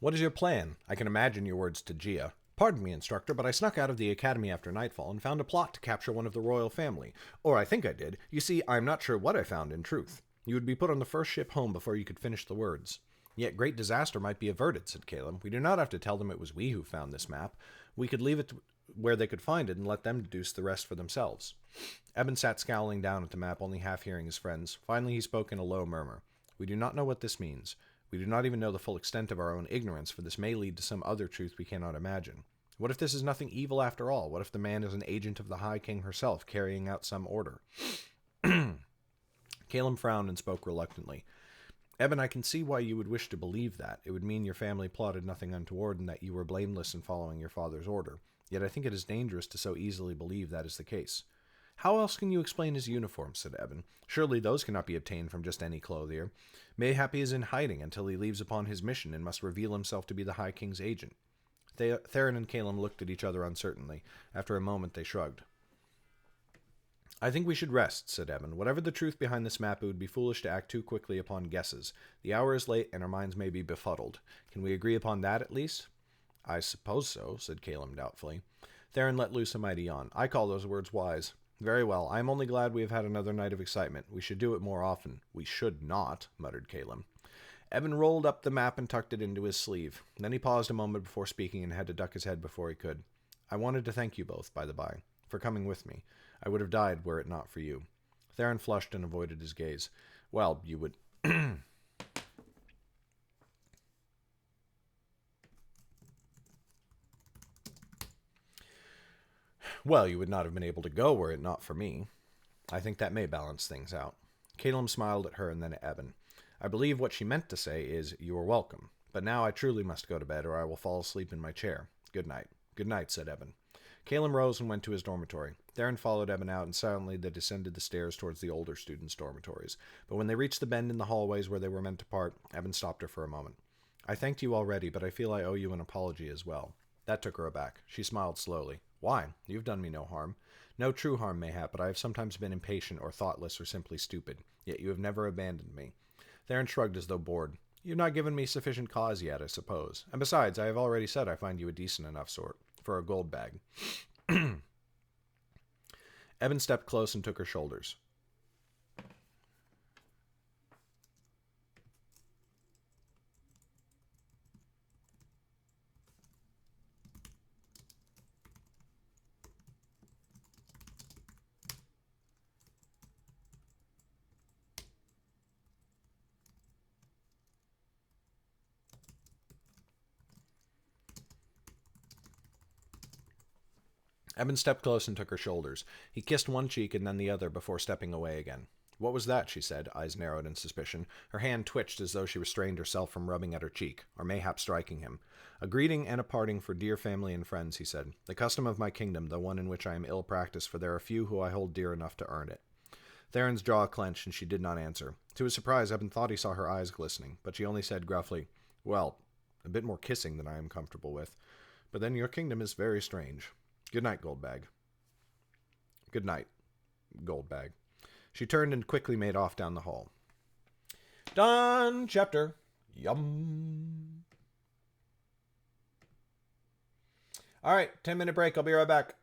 What is your plan? I can imagine your words to Gia. Pardon me, instructor, but I snuck out of the academy after nightfall and found a plot to capture one of the royal family. Or I think I did. You see, I am not sure what I found in truth. You would be put on the first ship home before you could finish the words. Yet great disaster might be averted, said Caelim. We do not have to tell them it was we who found this map. We could leave it where they could find it and let them deduce the rest for themselves. Eben sat scowling down at the map, only half hearing his friends. Finally he spoke in a low murmur. We do not know what this means. We do not even know the full extent of our own ignorance, for this may lead to some other truth we cannot imagine. What if this is nothing evil after all? What if the man is an agent of the High King herself, carrying out some order? Caelim frowned and spoke reluctantly. Eben, I can see why you would wish to believe that. It would mean your family plotted nothing untoward and that you were blameless in following your father's order. Yet I think it is dangerous to so easily believe that is the case. How else can you explain his uniform, said Eben. Surely those cannot be obtained from just any clothier. Mayhap he is in hiding until he leaves upon his mission and must reveal himself to be the High King's agent. Theron and Caelim looked at each other uncertainly. After a moment they shrugged. I think we should rest, said Evan. Whatever the truth behind this map, it would be foolish to act too quickly upon guesses. The hour is late, and our minds may be befuddled. Can we agree upon that, at least? I suppose so, said Caleb doubtfully. Theron let loose a mighty yawn. I call those words wise. Very well. I am only glad we have had another night of excitement. We should do it more often. We should not, muttered Caleb. Evan rolled up the map and tucked it into his sleeve. Then he paused a moment before speaking and had to duck his head before he could. I wanted to thank you both, by the by, for coming with me. I would have died were it not for you. Theron flushed and avoided his gaze. Well, you would... Well, you would not have been able to go were it not for me. I think that may balance things out. Caleb smiled at her and then at Evan. I believe what she meant to say is, you are welcome. But now I truly must go to bed, or I will fall asleep in my chair. Good night. Good night, said Evan. Caleb rose and went to his dormitory. Theron followed Evan out, and silently they descended the stairs towards the older students' dormitories. But when they reached the bend in the hallways where they were meant to part, Evan stopped her for a moment. I thanked you already, but I feel I owe you an apology as well. That took her aback. She smiled slowly. Why? You've done me no harm. No true harm, mayhap, but I have sometimes been impatient or thoughtless or simply stupid. Yet you have never abandoned me. Theron shrugged as though bored. You've not given me sufficient cause yet, I suppose. And besides, I have already said I find you a decent enough sort. For a gold bag. Evan stepped close and took her shoulders. Evan stepped close and took her shoulders. He kissed one cheek and then the other before stepping away again. What was that? She said, eyes narrowed in suspicion. Her hand twitched as though she restrained herself from rubbing at her cheek, or mayhap striking him. A greeting and a parting for dear family and friends, he said. The custom of my kingdom, the one in which I am ill practiced, for there are few who I hold dear enough to earn it. Theron's jaw clenched, and she did not answer. To his surprise, Evan thought he saw her eyes glistening, but she only said gruffly, Well, a bit more kissing than I am comfortable with. But then your kingdom is very strange. Good night, Goldbag. Good night, Goldbag. She turned and quickly made off down the hall. Done chapter. Yum. All right, 10-minute break. I'll be right back.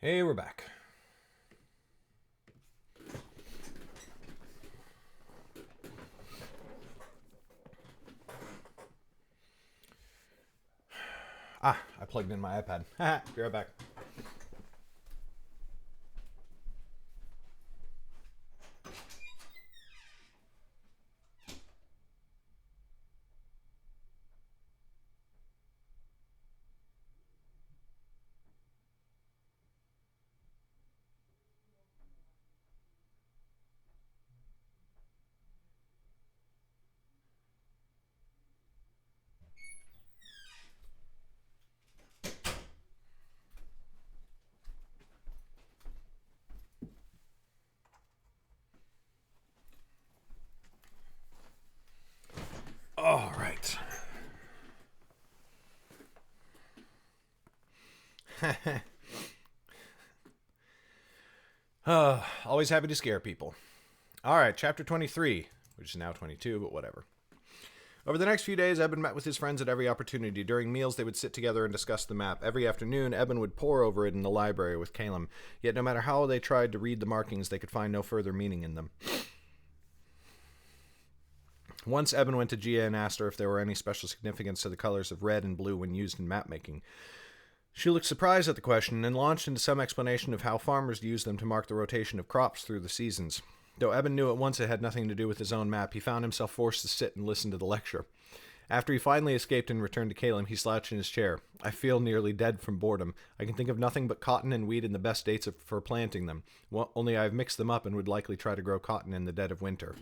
Hey, we're back. I plugged in my iPad. Be right back. All right. Always happy to scare people. All right, chapter 23, which is now 22, but whatever. Over the next few days, Eben met with his friends at every opportunity. During meals, they would sit together and discuss the map. Every afternoon, Eben would pore over it in the library with Caleb. Yet no matter how they tried to read the markings, they could find no further meaning in them. Once, Eben went to Gia and asked her if there were any special significance to the colors of red and blue when used in map making. She looked surprised at the question and launched into some explanation of how farmers use them to mark the rotation of crops through the seasons. Though Eben knew at once it had nothing to do with his own map, he found himself forced to sit and listen to the lecture. After he finally escaped and returned to Caleb, he slouched in his chair. I feel nearly dead from boredom. I can think of nothing but cotton and wheat and the best dates for planting them. Well, only I have mixed them up and would likely try to grow cotton in the dead of winter.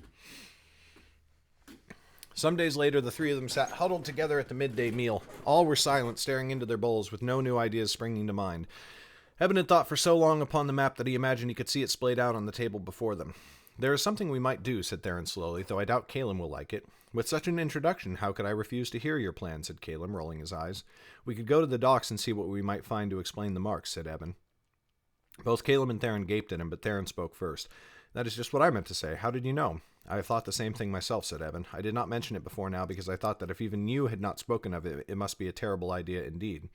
Some days later, the three of them sat huddled together at the midday meal. All were silent, staring into their bowls, with no new ideas springing to mind. Eben had thought for so long upon the map that he imagined he could see it splayed out on the table before them. There is something we might do, said Theron slowly, though I doubt Caleb will like it. With such an introduction, how could I refuse to hear your plan, said Caleb, rolling his eyes. We could go to the docks and see what we might find to explain the marks, said Eben. Both Caleb and Theron gaped at him, but Theron spoke first. That is just what I meant to say. How did you know? I have thought the same thing myself, said Eben. I did not mention it before now because I thought that if even you had not spoken of it, it must be a terrible idea indeed.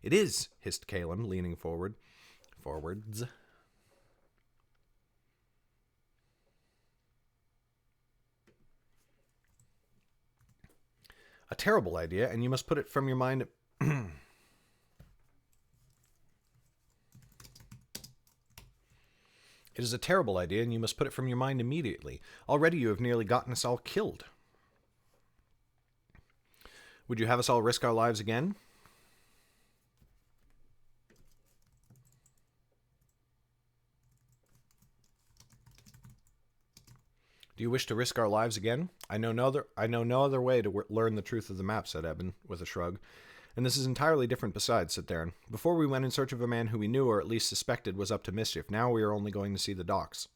It is, hissed Caleb, leaning forwards. A terrible idea, and you must put it from your mind. It is a terrible idea, and you must put it from your mind immediately. Already you have nearly gotten us all killed. Would you have us all risk our lives again? Do you wish to risk our lives again? I know no other way to learn the truth of the map, said Eben, with a shrug. And this is entirely different besides, said Theron. Before we went in search of a man who we knew or at least suspected was up to mischief. Now we are only going to see the docks.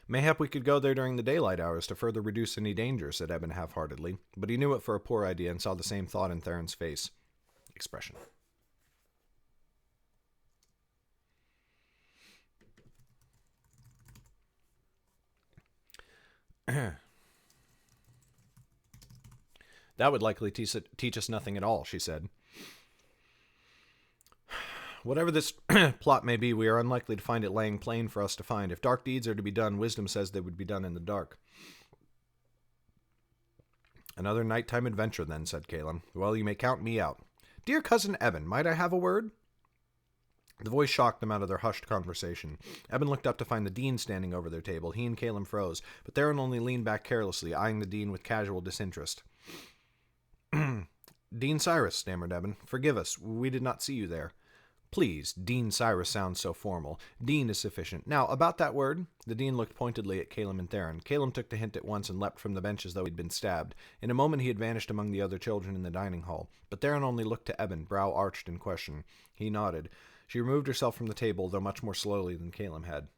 Mayhap we could go there during the daylight hours to further reduce any danger, said Eben half-heartedly. But he knew it for a poor idea and saw the same thought in Theron's face. Expression. That would likely teach us nothing at all, she said. Whatever this plot may be, we are unlikely to find it laying plain for us to find. If dark deeds are to be done, wisdom says they would be done in the dark. Another nighttime adventure, then, said Caleb. Well, you may count me out. Dear cousin Eben, might I have a word? The voice shocked them out of their hushed conversation. Eben looked up to find the dean standing over their table. He and Caleb froze, but Theron only leaned back carelessly, eyeing the dean with casual disinterest. Dean Cyrus, stammered Eben. Forgive us. We did not see you there. Please, Dean Cyrus sounds so formal. Dean is sufficient. Now, about that word. The dean looked pointedly at Caleb and Theron. Caleb took the hint at once and leapt from the bench as though he'd been stabbed. In a moment he had vanished among the other children in the dining hall. But Theron only looked to Eben, brow arched in question. He nodded. She removed herself from the table, though much more slowly than Caleb had.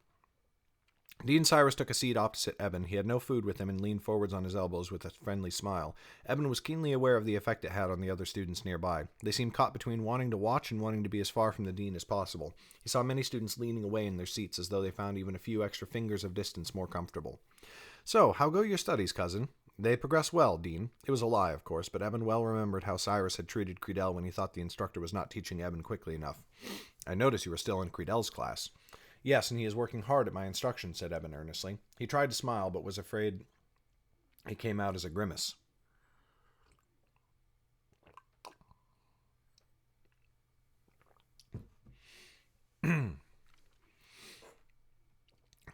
Dean Cyrus took a seat opposite Eben. He had no food with him and leaned forwards on his elbows with a friendly smile. Eben was keenly aware of the effect it had on the other students nearby. They seemed caught between wanting to watch and wanting to be as far from the dean as possible. He saw many students leaning away in their seats as though they found even a few extra fingers of distance more comfortable. So, how go your studies, cousin? They progress well, Dean. It was a lie, of course, but Eben well remembered how Cyrus had treated Credell when he thought the instructor was not teaching Eben quickly enough. I notice you are still in Credel's class. Yes, and he is working hard at my instruction, said Eben earnestly. He tried to smile, but was afraid it came out as a grimace.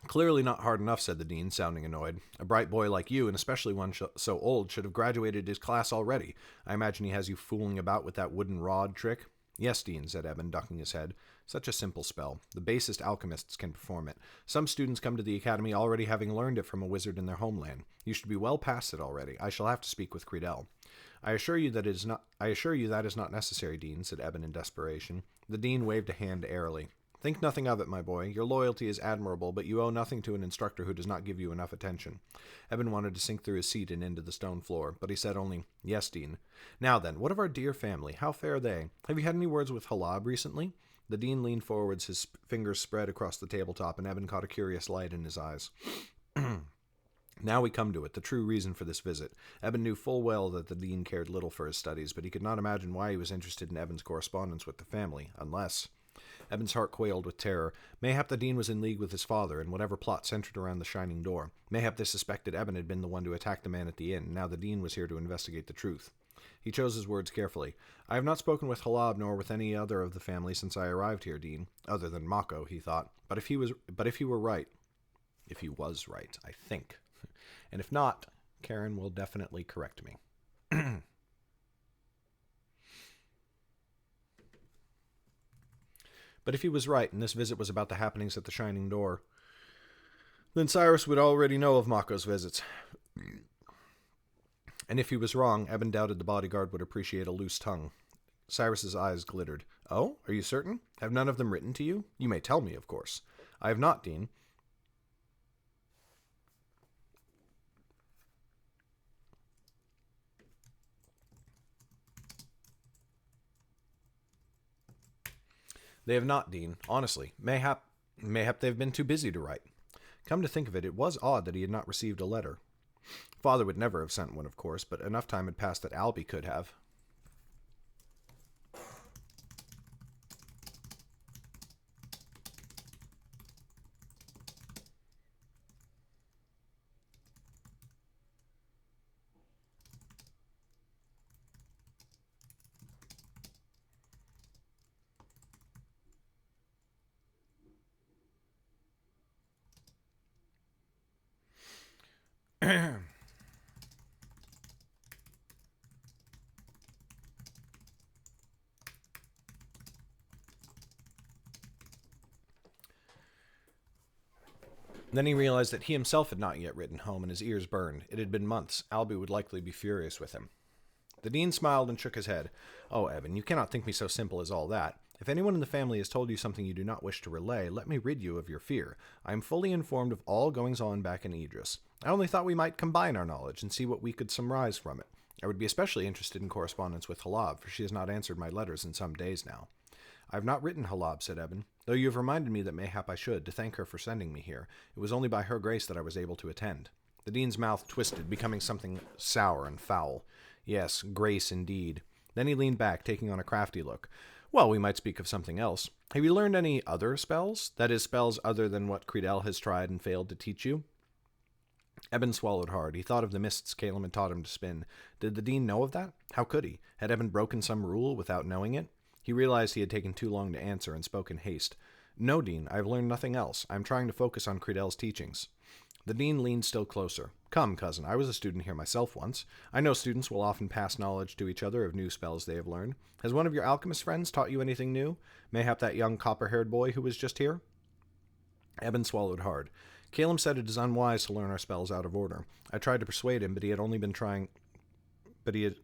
Clearly not hard enough, said the dean, sounding annoyed. A bright boy like you, and especially one so old, should have graduated his class already. I imagine he has you fooling about with that wooden rod trick. Yes, Dean, said Eben, ducking his head. Such a simple spell. The basest alchemists can perform it. Some students come to the academy already having learned it from a wizard in their homeland. You should be well past it already. I shall have to speak with Credel. I assure you that is not necessary, Dean, said Eben in desperation. The dean waved a hand airily. Think nothing of it, my boy. Your loyalty is admirable, but you owe nothing to an instructor who does not give you enough attention. Eben wanted to sink through his seat and into the stone floor, but he said only, Yes, Dean. Now then, what of our dear family? How fare they? Have you had any words with Halab recently? The dean leaned forwards, his fingers spread across the tabletop, and Eben caught a curious light in his eyes. Now we come to it, the true reason for this visit. Eben knew full well that the dean cared little for his studies, but he could not imagine why he was interested in Eben's correspondence with the family, unless... Eben's heart quailed with terror. Mayhap the dean was in league with his father, and whatever plot centered around the shining door. Mayhap they suspected Eben had been the one to attack the man at the inn, and now the dean was here to investigate the truth. He chose his words carefully. I have not spoken with Halab nor with any other of the family since I arrived here, Dean. Other than Mako, he thought. But if he was right, I think. And if not, Karen will definitely correct me. But if he was right, and this visit was about the happenings at the Shining Door, then Cyrus would already know of Mako's visits. And if he was wrong, Eben doubted the bodyguard would appreciate a loose tongue. Cyrus's eyes glittered. Oh, are you certain? Have none of them written to you? You may tell me, of course. I have not, Dean. They have not, Dean. Honestly. Mayhap they've been too busy to write. Come to think of it, it was odd that he had not received a letter. Father would never have sent one, of course, but enough time had passed that Albie could have. Then he realized that he himself had not yet written home, and his ears burned. It had been months. Albie would likely be furious with him. The dean smiled and shook his head. Oh, Evan, you cannot think me so simple as all that. If anyone in the family has told you something you do not wish to relay, let me rid you of your fear. I am fully informed of all goings-on back in Idris. I only thought we might combine our knowledge and see what we could surmise from it. I would be especially interested in correspondence with Halab, for she has not answered my letters in some days now. I have not written Halab, said Eben, though you have reminded me that mayhap I should, to thank her for sending me here. It was only by her grace that I was able to attend. The dean's mouth twisted, becoming something sour and foul. Yes, grace indeed. Then he leaned back, taking on a crafty look. Well, we might speak of something else. Have you learned any other spells? That is, spells other than what Credel has tried and failed to teach you? Eben swallowed hard. He thought of the mists Calum had taught him to spin. Did the dean know of that? How could he? Had Eben broken some rule without knowing it? He realized he had taken too long to answer and spoke in haste. No, Dean, I have learned nothing else. I am trying to focus on Credel's teachings. The dean leaned still closer. Come, cousin, I was a student here myself once. I know students will often pass knowledge to each other of new spells they have learned. Has one of your alchemist friends taught you anything new? Mayhap that young copper-haired boy who was just here? Eben swallowed hard. Calum said it is unwise to learn our spells out of order. I tried to persuade him, but he has only been trying. But he has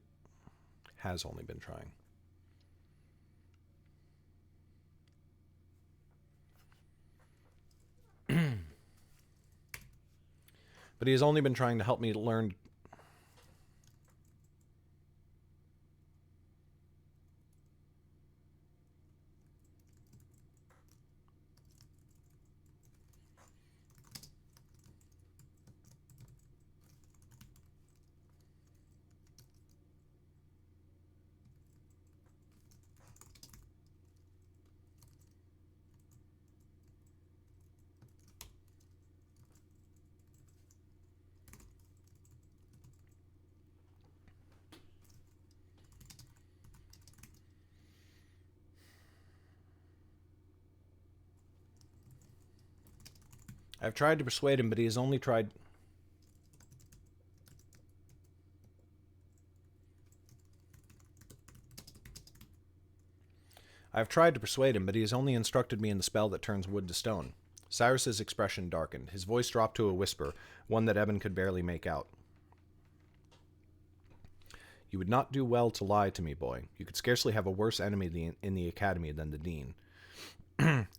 only been trying to help me learn. I've tried to persuade him, but he has only tried... I've tried to persuade him, but he has only instructed me in the spell that turns wood to stone. Cyrus's expression darkened. His voice dropped to a whisper, one that Eben could barely make out. You would not do well to lie to me, boy. You could scarcely have a worse enemy in the academy than the dean.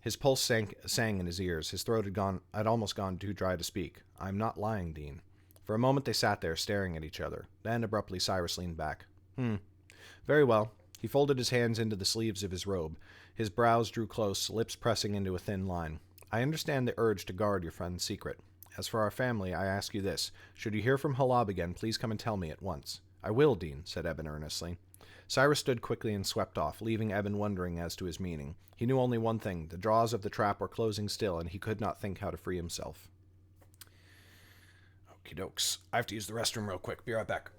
His pulse sang in his ears. His throat had almost gone too dry to speak. I'm not lying, Dean. For a moment they sat there, staring at each other. Then, abruptly, Cyrus leaned back. Very well. He folded his hands into the sleeves of his robe. His brows drew close, lips pressing into a thin line. I understand the urge to guard your friend's secret. As for our family, I ask you this. Should you hear from Halab again, please come and tell me at once. I will, Dean, said Eben earnestly. Cyrus stood quickly and swept off, leaving Eben wondering as to his meaning. He knew only one thing. The jaws of the trap were closing still, and he could not think how to free himself. Okie dokes. I have to use the restroom real quick. Be right back.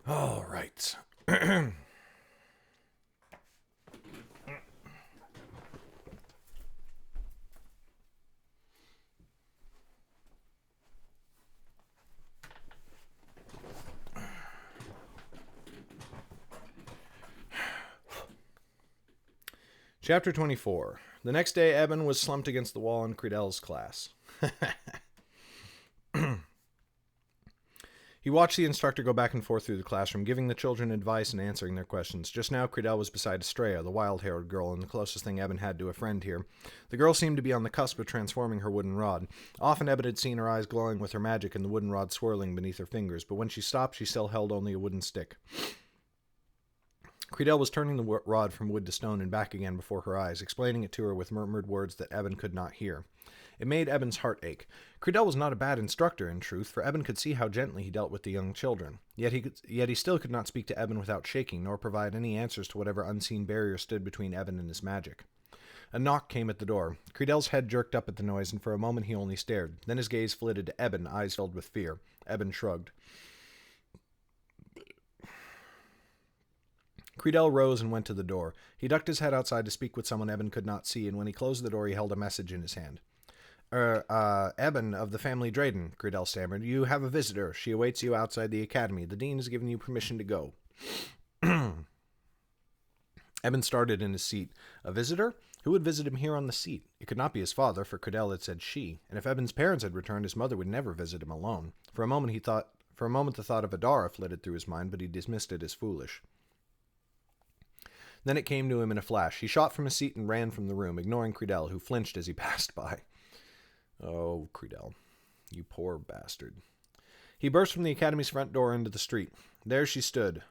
All right. Chapter 24. The next day, Eben was slumped against the wall in Credel's class. He watched the instructor go back and forth through the classroom, giving the children advice and answering their questions. Just now, Credel was beside Estrella, the wild-haired girl, and the closest thing Eben had to a friend here. The girl seemed to be on the cusp of transforming her wooden rod. Often Eben had seen her eyes glowing with her magic and the wooden rod swirling beneath her fingers, but when she stopped, she still held only a wooden stick. Credel was turning the rod from wood to stone and back again before her eyes, explaining it to her with murmured words that Eben could not hear. It made Eben's heart ache. Credel was not a bad instructor, in truth, for Eben could see how gently he dealt with the young children. Yet he still could not speak to Eben without shaking, nor provide any answers to whatever unseen barrier stood between Eben and his magic. A knock came at the door. Credel's head jerked up at the noise, and for a moment he only stared. Then his gaze flitted to Eben, eyes filled with fear. Eben shrugged. Credel rose and went to the door. He ducked his head outside to speak with someone Eben could not see, and when he closed the door, he held a message in his hand. Eben of the family Drayden, Credel stammered. You have a visitor. She awaits you outside the academy. The dean has given you permission to go. Eben started in his seat. A visitor? Who would visit him here on the seat? It could not be his father, for Credel had said she, and if Eben's parents had returned, his mother would never visit him alone. For a moment the thought of Adara flitted through his mind, but he dismissed it as foolish. Then it came to him in a flash. He shot from his seat and ran from the room, ignoring Credel, who flinched as he passed by. Oh, Credel, you poor bastard. He burst from the academy's front door into the street. There she stood,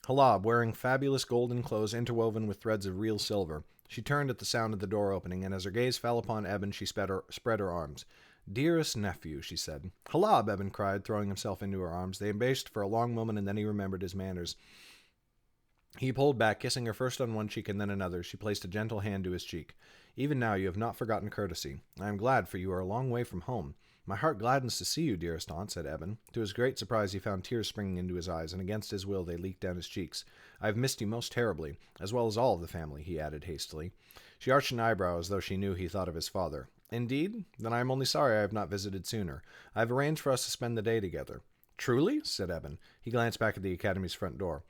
Halab, wearing fabulous golden clothes interwoven with threads of real silver. She turned at the sound of the door opening, and as her gaze fell upon Eben, she spread her arms. Dearest nephew, she said. Halab, Eben cried, throwing himself into her arms. They embraced for a long moment, and then he remembered his manners. He pulled back, kissing her first on one cheek and then another. She placed a gentle hand to his cheek. Even now you have not forgotten courtesy. I am glad, for you are a long way from home. My heart gladdens to see you, dearest aunt, said Eben. To his great surprise, he found tears springing into his eyes, and against his will they leaked down his cheeks. I have missed you most terribly, as well as all of the family, he added hastily. She arched an eyebrow as though she knew he thought of his father. Indeed? Then I am only sorry I have not visited sooner. I have arranged for us to spend the day together. Truly? Said Eben. He glanced back at the academy's front door.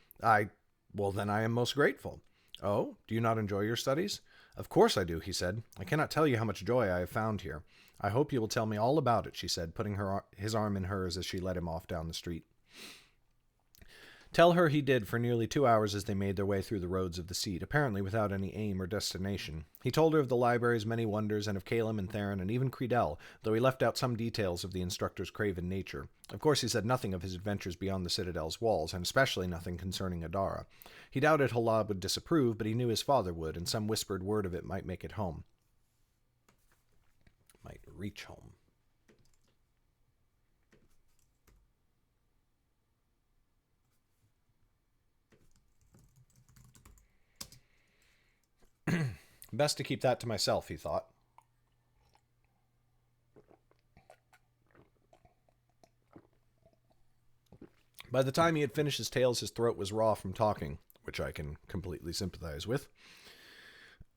Well, then I am most grateful. Oh, do you not enjoy your studies? Of course I do, he said. I cannot tell you how much joy I have found here. I hope you will tell me all about it, she said, putting his arm in hers as she led him off down the street. Tell her he did for nearly 2 hours as they made their way through the roads of the seat, apparently without any aim or destination. He told her of the library's many wonders and of Calum and Theron and even Credel, though he left out some details of the instructor's craven nature. Of course he said nothing of his adventures beyond the Citadel's walls, and especially nothing concerning Adara. He doubted Halab would disapprove, but he knew his father would, and some whispered word of it might make it home. Might reach home. Best to keep that to myself, he thought. By the time he had finished his tales, his throat was raw from talking, which I can completely sympathize with.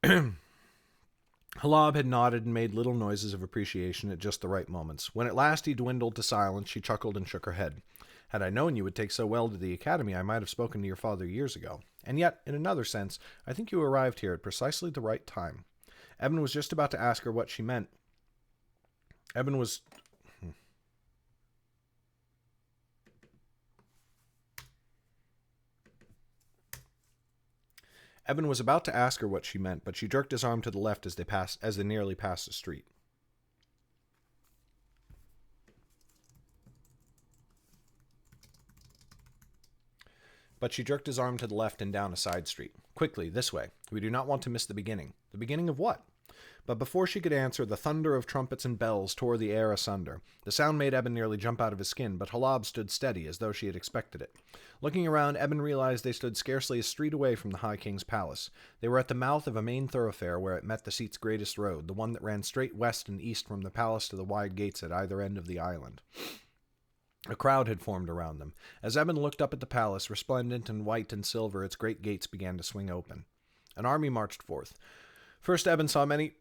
Halab had nodded and made little noises of appreciation at just the right moments. When at last he dwindled to silence, she chuckled and shook her head. Had I known you would take so well to the academy, I might have spoken to your father years ago. And yet, in another sense, I think you arrived here at precisely the right time. Eben was just about to ask her what she meant. Eben was about to ask her what she meant, but she jerked his arm to the left as they nearly passed the street. But she jerked his arm to the left and down a side street. Quickly, this way. We do not want to miss the beginning. The beginning of what? But before she could answer, the thunder of trumpets and bells tore the air asunder. The sound made Eben nearly jump out of his skin, but Halab stood steady, as though she had expected it. Looking around, Eben realized they stood scarcely a street away from the High King's palace. They were at the mouth of a main thoroughfare where it met the seat's greatest road, the one that ran straight west and east from the palace to the wide gates at either end of the island. A crowd had formed around them. As Eben looked up at the palace, resplendent in white and silver, its great gates began to swing open. An army marched forth. First, Eben saw many,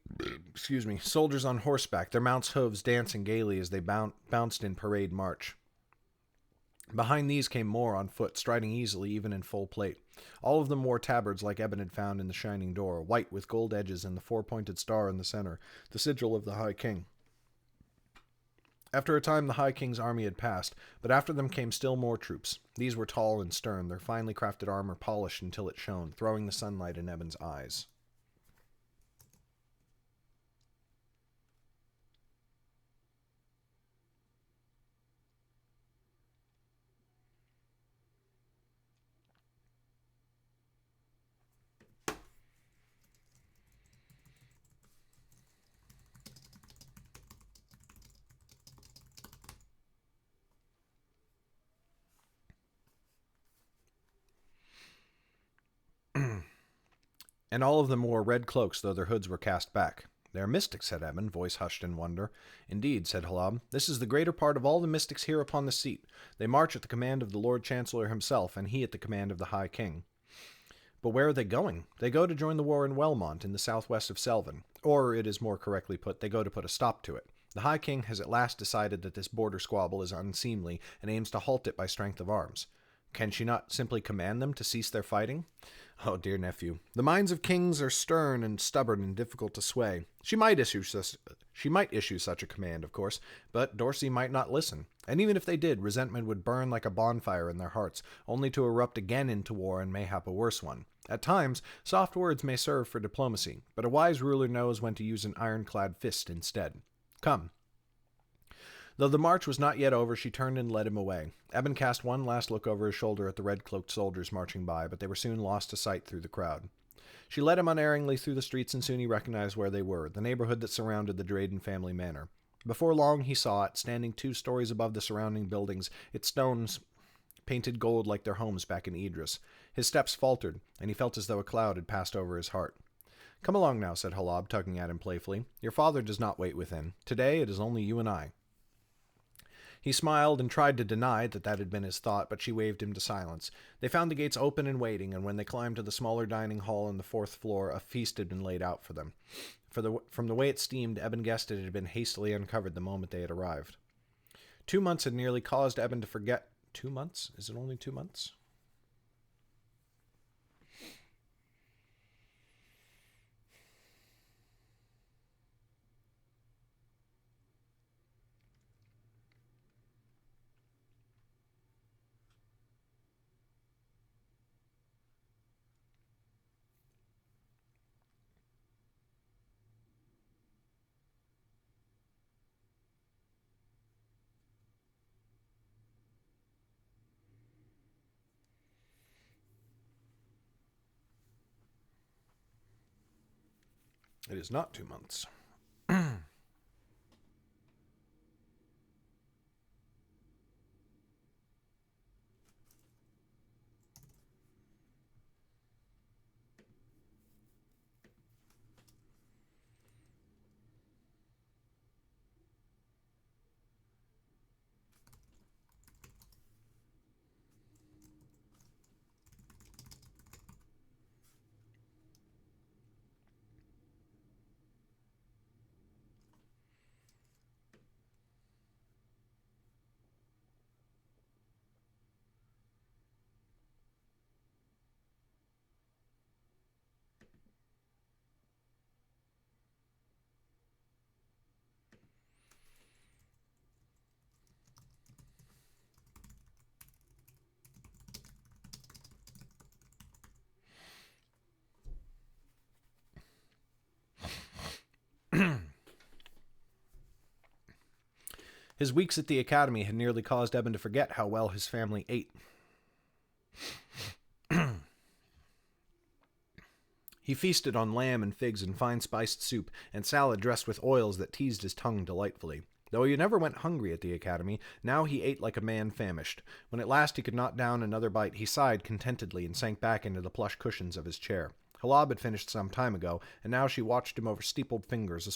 soldiers on horseback, their mounts' hooves dancing gaily as they bounced in parade march. Behind these came more on foot, striding easily even in full plate. All of them wore tabards like Eben had found in the shining door, white with gold edges and the four-pointed star in the center, the sigil of the High King. After a time, the High King's army had passed, but after them came still more troops. These were tall and stern, their finely crafted armor polished until it shone, throwing the sunlight in Eben's eyes. And all of them wore red cloaks, though their hoods were cast back. "They are mystics," said Eben, voice hushed in wonder. "Indeed," said Halab, "this is the greater part of all the mystics here upon the seat. They march at the command of the Lord Chancellor himself, and he at the command of the High King." "But where are they going?" "They go to join the war in Welmont, in the southwest of Selvin. Or, it is more correctly put, they go to put a stop to it. The High King has at last decided that this border squabble is unseemly, and aims to halt it by strength of arms. Can she not simply command them to cease their fighting?" "Oh, dear nephew, the minds of kings are stern and stubborn and difficult to sway. She might issue such a command, of course, but Dorsey might not listen. And even if they did, resentment would burn like a bonfire in their hearts, only to erupt again into war and mayhap a worse one. At times, soft words may serve for diplomacy, but a wise ruler knows when to use an ironclad fist instead. Come." Though the march was not yet over, she turned and led him away. Eben cast one last look over his shoulder at the red-cloaked soldiers marching by, but they were soon lost to sight through the crowd. She led him unerringly through the streets, and soon he recognized where they were, the neighborhood that surrounded the Drayden family manor. Before long he saw it, standing 2 stories above the surrounding buildings, its stones painted gold like their homes back in Idris. His steps faltered, and he felt as though a cloud had passed over his heart. "Come along now," said Halab, tugging at him playfully. "Your father does not wait within. Today it is only you and I." He smiled and tried to deny that had been his thought, but she waved him to silence. They found the gates open and waiting, and when they climbed to the smaller dining hall on the 4th floor, a feast had been laid out for them. From the way it steamed, Eben guessed it had been hastily uncovered the moment they had arrived. 2 months had nearly caused Eben to forget... 2 months? Is it only 2 months? It is not 2 months. His weeks at the academy had nearly caused Eben to forget how well his family ate. He feasted on lamb and figs and fine spiced soup, and salad dressed with oils that teased his tongue delightfully. Though he never went hungry at the academy, now he ate like a man famished. When at last he could knock down another bite, he sighed contentedly and sank back into the plush cushions of his chair. Halab had finished some time ago, and now she watched him over steepled fingers, a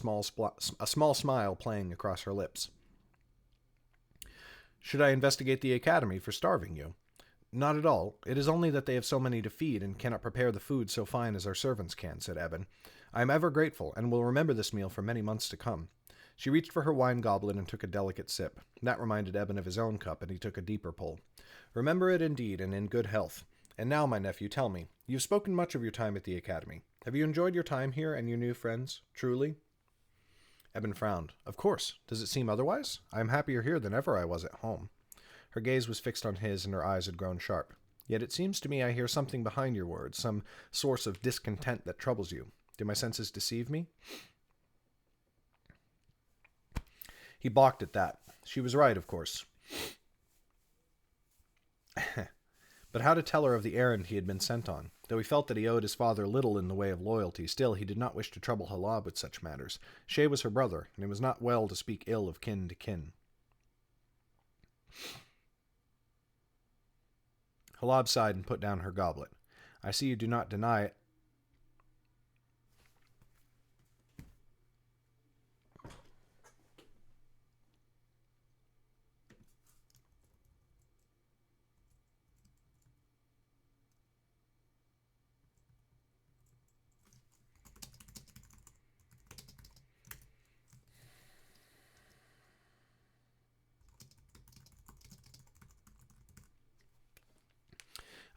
small smile playing across her lips. Should I investigate the academy for starving you? Not at all. It is only that they have so many to feed and cannot prepare the food so fine as our servants can, said Eben. I am ever grateful, and will remember this meal for many months to come. She reached for her wine goblet and took a delicate sip. That reminded Eben of his own cup, and he took a deeper pull. Remember it indeed, and in good health. And now, my nephew, tell me, you have spoken much of your time at the academy. Have you enjoyed your time here and your new friends, truly? Eben frowned. Of course. Does it seem otherwise? I am happier here than ever I was at home. Her gaze was fixed on his, and her eyes had grown sharp. Yet it seems to me I hear something behind your words, some source of discontent that troubles you. Do my senses deceive me? He balked at that. She was right, of course. But how to tell her of the errand he had been sent on? Though he felt that he owed his father little in the way of loyalty, still he did not wish to trouble Halab with such matters. Shay was her brother, and it was not well to speak ill of kin to kin. Halab sighed and put down her goblet. I see you do not deny it.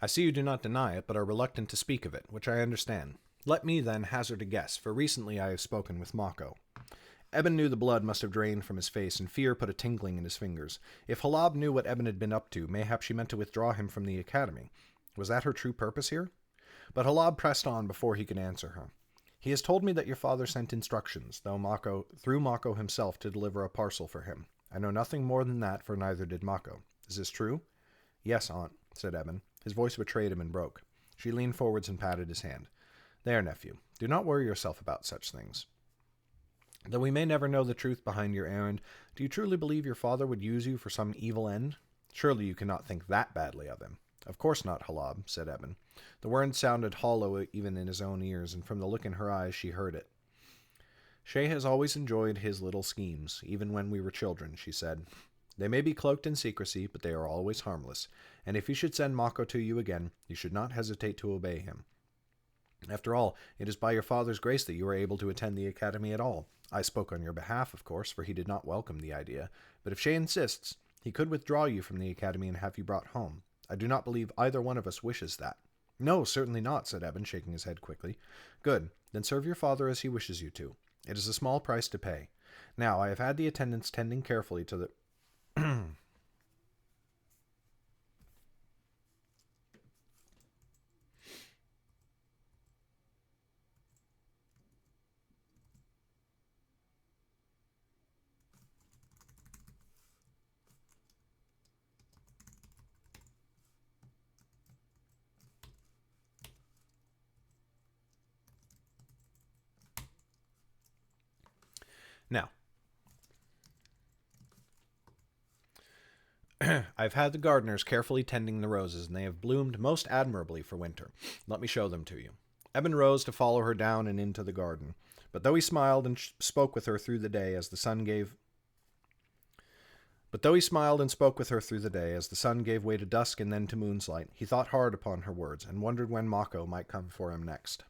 I see you do not deny it, but are reluctant to speak of it, which I understand. Let me, then, hazard a guess, for recently I have spoken with Mako. Eben knew the blood must have drained from his face, and fear put a tingling in his fingers. If Halab knew what Eben had been up to, mayhap she meant to withdraw him from the academy. Was that her true purpose here? But Halab pressed on before he could answer her. He has told me that your father sent instructions, through Mako himself, to deliver a parcel for him. I know nothing more than that, for neither did Mako. Is this true? Yes, aunt, said Eben. His voice betrayed him and broke. She leaned forwards and patted his hand. There, nephew, do not worry yourself about such things. Though we may never know the truth behind your errand, do you truly believe your father would use you for some evil end? Surely you cannot think that badly of him. Of course not, Halab, said Eben. The words sounded hollow even in his own ears, and from the look in her eyes she heard it. Shay has always enjoyed his little schemes, even when we were children, she said. They may be cloaked in secrecy, but they are always harmless, and if he should send Mako to you again, you should not hesitate to obey him. After all, it is by your father's grace that you are able to attend the academy at all. I spoke on your behalf, of course, for he did not welcome the idea, but if Shay insists, he could withdraw you from the academy and have you brought home. I do not believe either one of us wishes that. No, certainly not, said Eben, shaking his head quickly. Good, then serve your father as he wishes you to. It is a small price to pay. Now, I have had the attendants tending carefully to the... Now, I've had the gardeners carefully tending the roses, and they have bloomed most admirably for winter. Let me show them to you. Eben rose to follow her down and into the garden, but though he smiled and spoke with her through the day as the sun gave way to dusk and then to moon's light, he thought hard upon her words and wondered when Mako might come for him next.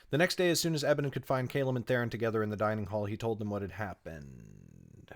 The next day, as soon as Eben could find Caleb and Theron together in the dining hall, he told them what had happened.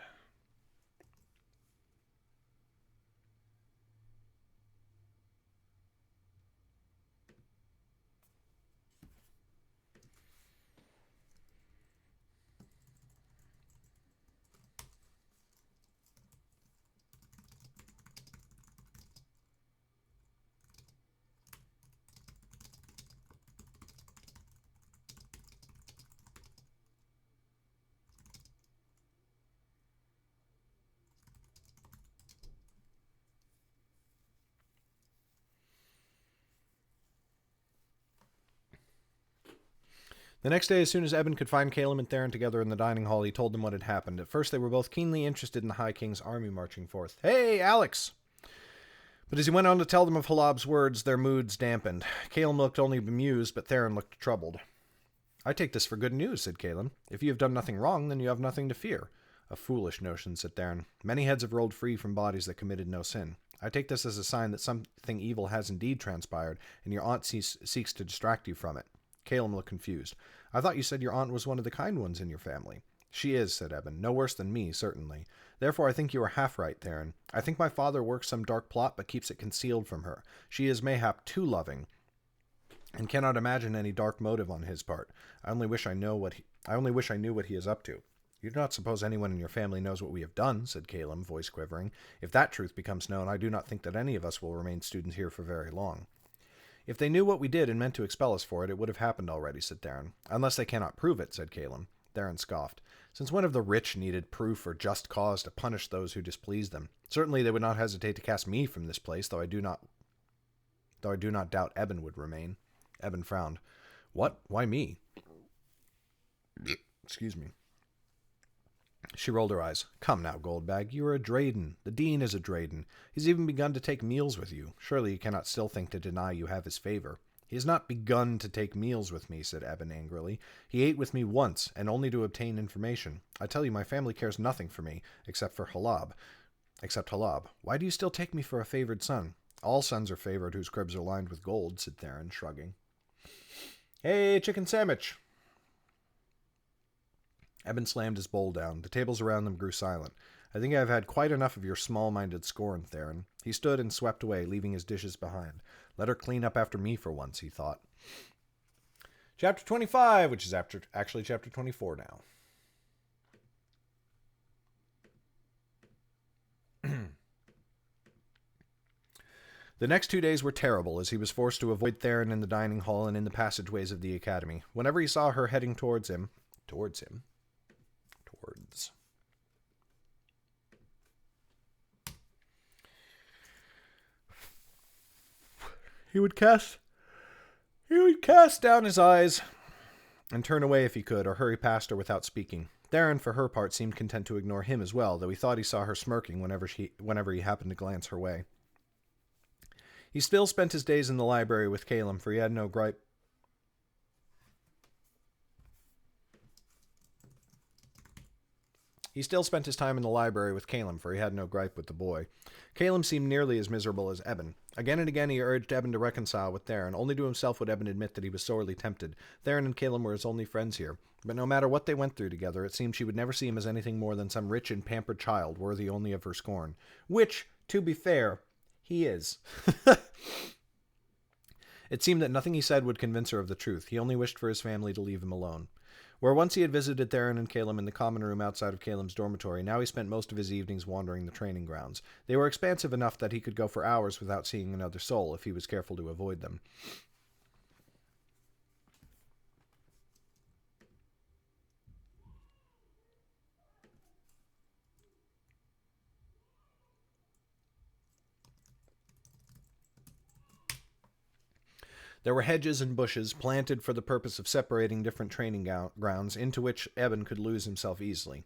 The next day, as soon as Eben could find Caleb and Theron together in the dining hall, he told them what had happened. At first, they were both keenly interested in the High King's army marching forth. Hey, Alex! But as he went on to tell them of Halab's words, their moods dampened. Caleb looked only bemused, but Theron looked troubled. I take this for good news, said Caleb. If you have done nothing wrong, then you have nothing to fear. A foolish notion, said Theron. Many heads have rolled free from bodies that committed no sin. I take this as a sign that something evil has indeed transpired, and your aunt seeks to distract you from it. Caleb looked confused. I thought you said your aunt was one of the kind ones in your family. She is, said Eben. No worse than me, certainly. Therefore I think you are half right, Theron. I think my father works some dark plot, but keeps it concealed from her. She is mayhap too loving, and cannot imagine any dark motive on his part. I only wish I knew what he is up to. You do not suppose anyone in your family knows what we have done, said Caleb, voice quivering. If that truth becomes known, I do not think that any of us will remain students here for very long. If they knew what we did and meant to expel us for it, it would have happened already, said Theron. Unless they cannot prove it, said Caleb. Theron scoffed. Since when have the rich needed proof or just cause to punish those who displeased them? Certainly they would not hesitate to cast me from this place, though I do not doubt Eben would remain. Eben frowned. What? Why me? Excuse me. She rolled her eyes. Come now, Goldbag, you are a Drayden. The Dean is a Drayden. He's even begun to take meals with you. Surely you cannot still think to deny you have his favor. He has not begun to take meals with me, said Eben angrily. He ate with me once, and only to obtain information. I tell you, my family cares nothing for me, except Halab. Why do you still take me for a favored son? All sons are favored whose cribs are lined with gold, said Theron, shrugging. Hey, chicken sandwich! Eben slammed his bowl down. The tables around them grew silent. I think I have had quite enough of your small-minded scorn, Theron. He stood and swept away, leaving his dishes behind. Let her clean up after me for once, he thought. Chapter 25, which is actually chapter 24 now. The next 2 days were terrible, as he was forced to avoid Theron in the dining hall and in the passageways of the academy. Whenever he saw her heading towards he would cast down his eyes and turn away if he could, or hurry past her without speaking. Theron, for her part, seemed content to ignore him as well, though he thought he saw her smirking whenever he happened to glance her way. He still spent his days in the library with Caleb, for he had no gripe. He still spent his time in the library with Caleb, for he had no gripe with the boy. Caleb seemed nearly as miserable as Eben. Again and again he urged Eben to reconcile with Theron. Only to himself would Eben admit that he was sorely tempted. Theron and Caleb were his only friends here. But no matter what they went through together, it seemed she would never see him as anything more than some rich and pampered child, worthy only of her scorn. Which, to be fair, he is. It seemed that nothing he said would convince her of the truth. He only wished for his family to leave him alone. Where once he had visited Theron and Caleb in the common room outside of Caleb's dormitory, now he spent most of his evenings wandering the training grounds. They were expansive enough that he could go for hours without seeing another soul, if he was careful to avoid them. There were hedges and bushes planted for the purpose of separating different training grounds, into which Eben could lose himself easily.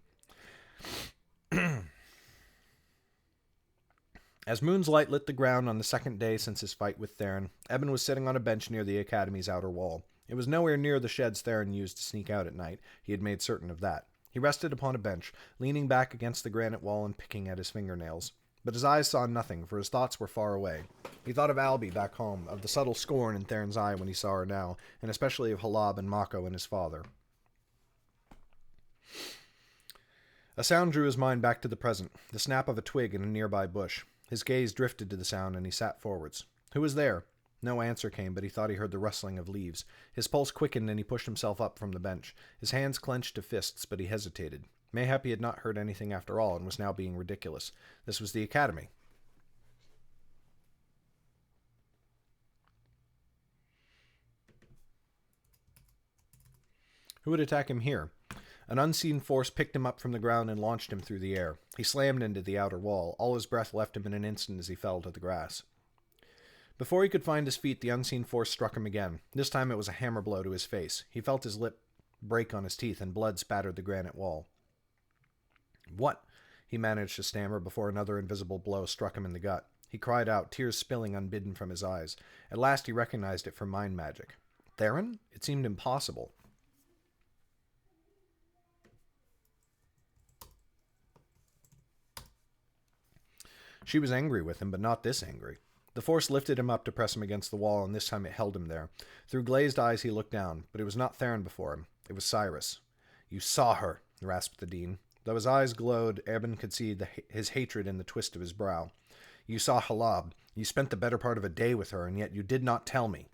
As moon's light lit the ground on the second day since his fight with Theron, Eben was sitting on a bench near the academy's outer wall. It was nowhere near the sheds Theron used to sneak out at night. He had made certain of that. He rested upon a bench, leaning back against the granite wall and picking at his fingernails. But his eyes saw nothing, for his thoughts were far away. He thought of Albie back home, of the subtle scorn in Theron's eye when he saw her now, and especially of Halab and Mako and his father. A sound drew his mind back to the present, the snap of a twig in a nearby bush. His gaze drifted to the sound, and he sat forwards. Who was there? No answer came, but he thought he heard the rustling of leaves. His pulse quickened, and he pushed himself up from the bench. His hands clenched to fists, but he hesitated. Mayhap he had not heard anything after all, and was now being ridiculous. This was the academy. Who would attack him here? An unseen force picked him up from the ground and launched him through the air. He slammed into the outer wall. All his breath left him in an instant as he fell to the grass. Before he could find his feet, the unseen force struck him again. This time it was a hammer blow to his face. He felt his lip break on his teeth, and blood spattered the granite wall. What? He managed to stammer before another invisible blow struck him in the gut. He cried out, tears spilling unbidden from his eyes. At last he recognized it for mind magic. Theron? It seemed impossible. She was angry with him, but not this angry. The force lifted him up to press him against the wall, and this time it held him there. Through glazed eyes he looked down, but it was not Theron before him. It was Cyrus. "You saw her," rasped the dean. Though his eyes glowed, Eben could see his hatred in the twist of his brow. "You saw Halab. You spent the better part of a day with her, and yet you did not tell me."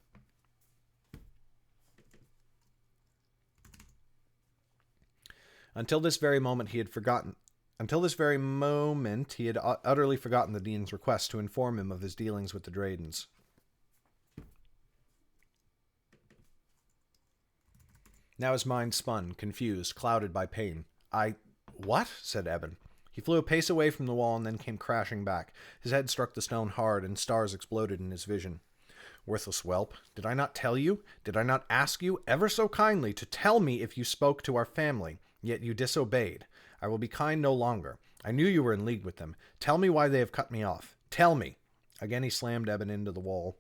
Until this very moment, he had utterly forgotten the dean's request to inform him of his dealings with the Dradens. Now his mind spun, confused, clouded by pain. What?" said Eben. He flew a pace away from the wall and then came crashing back. His head struck the stone hard, and stars exploded in his vision. "Worthless whelp, did I not tell you? Did I not ask you, ever so kindly, to tell me if you spoke to our family? Yet you disobeyed. I will be kind no longer. I knew you were in league with them. Tell me why they have cut me off. Tell me." Again he slammed Eben into the wall.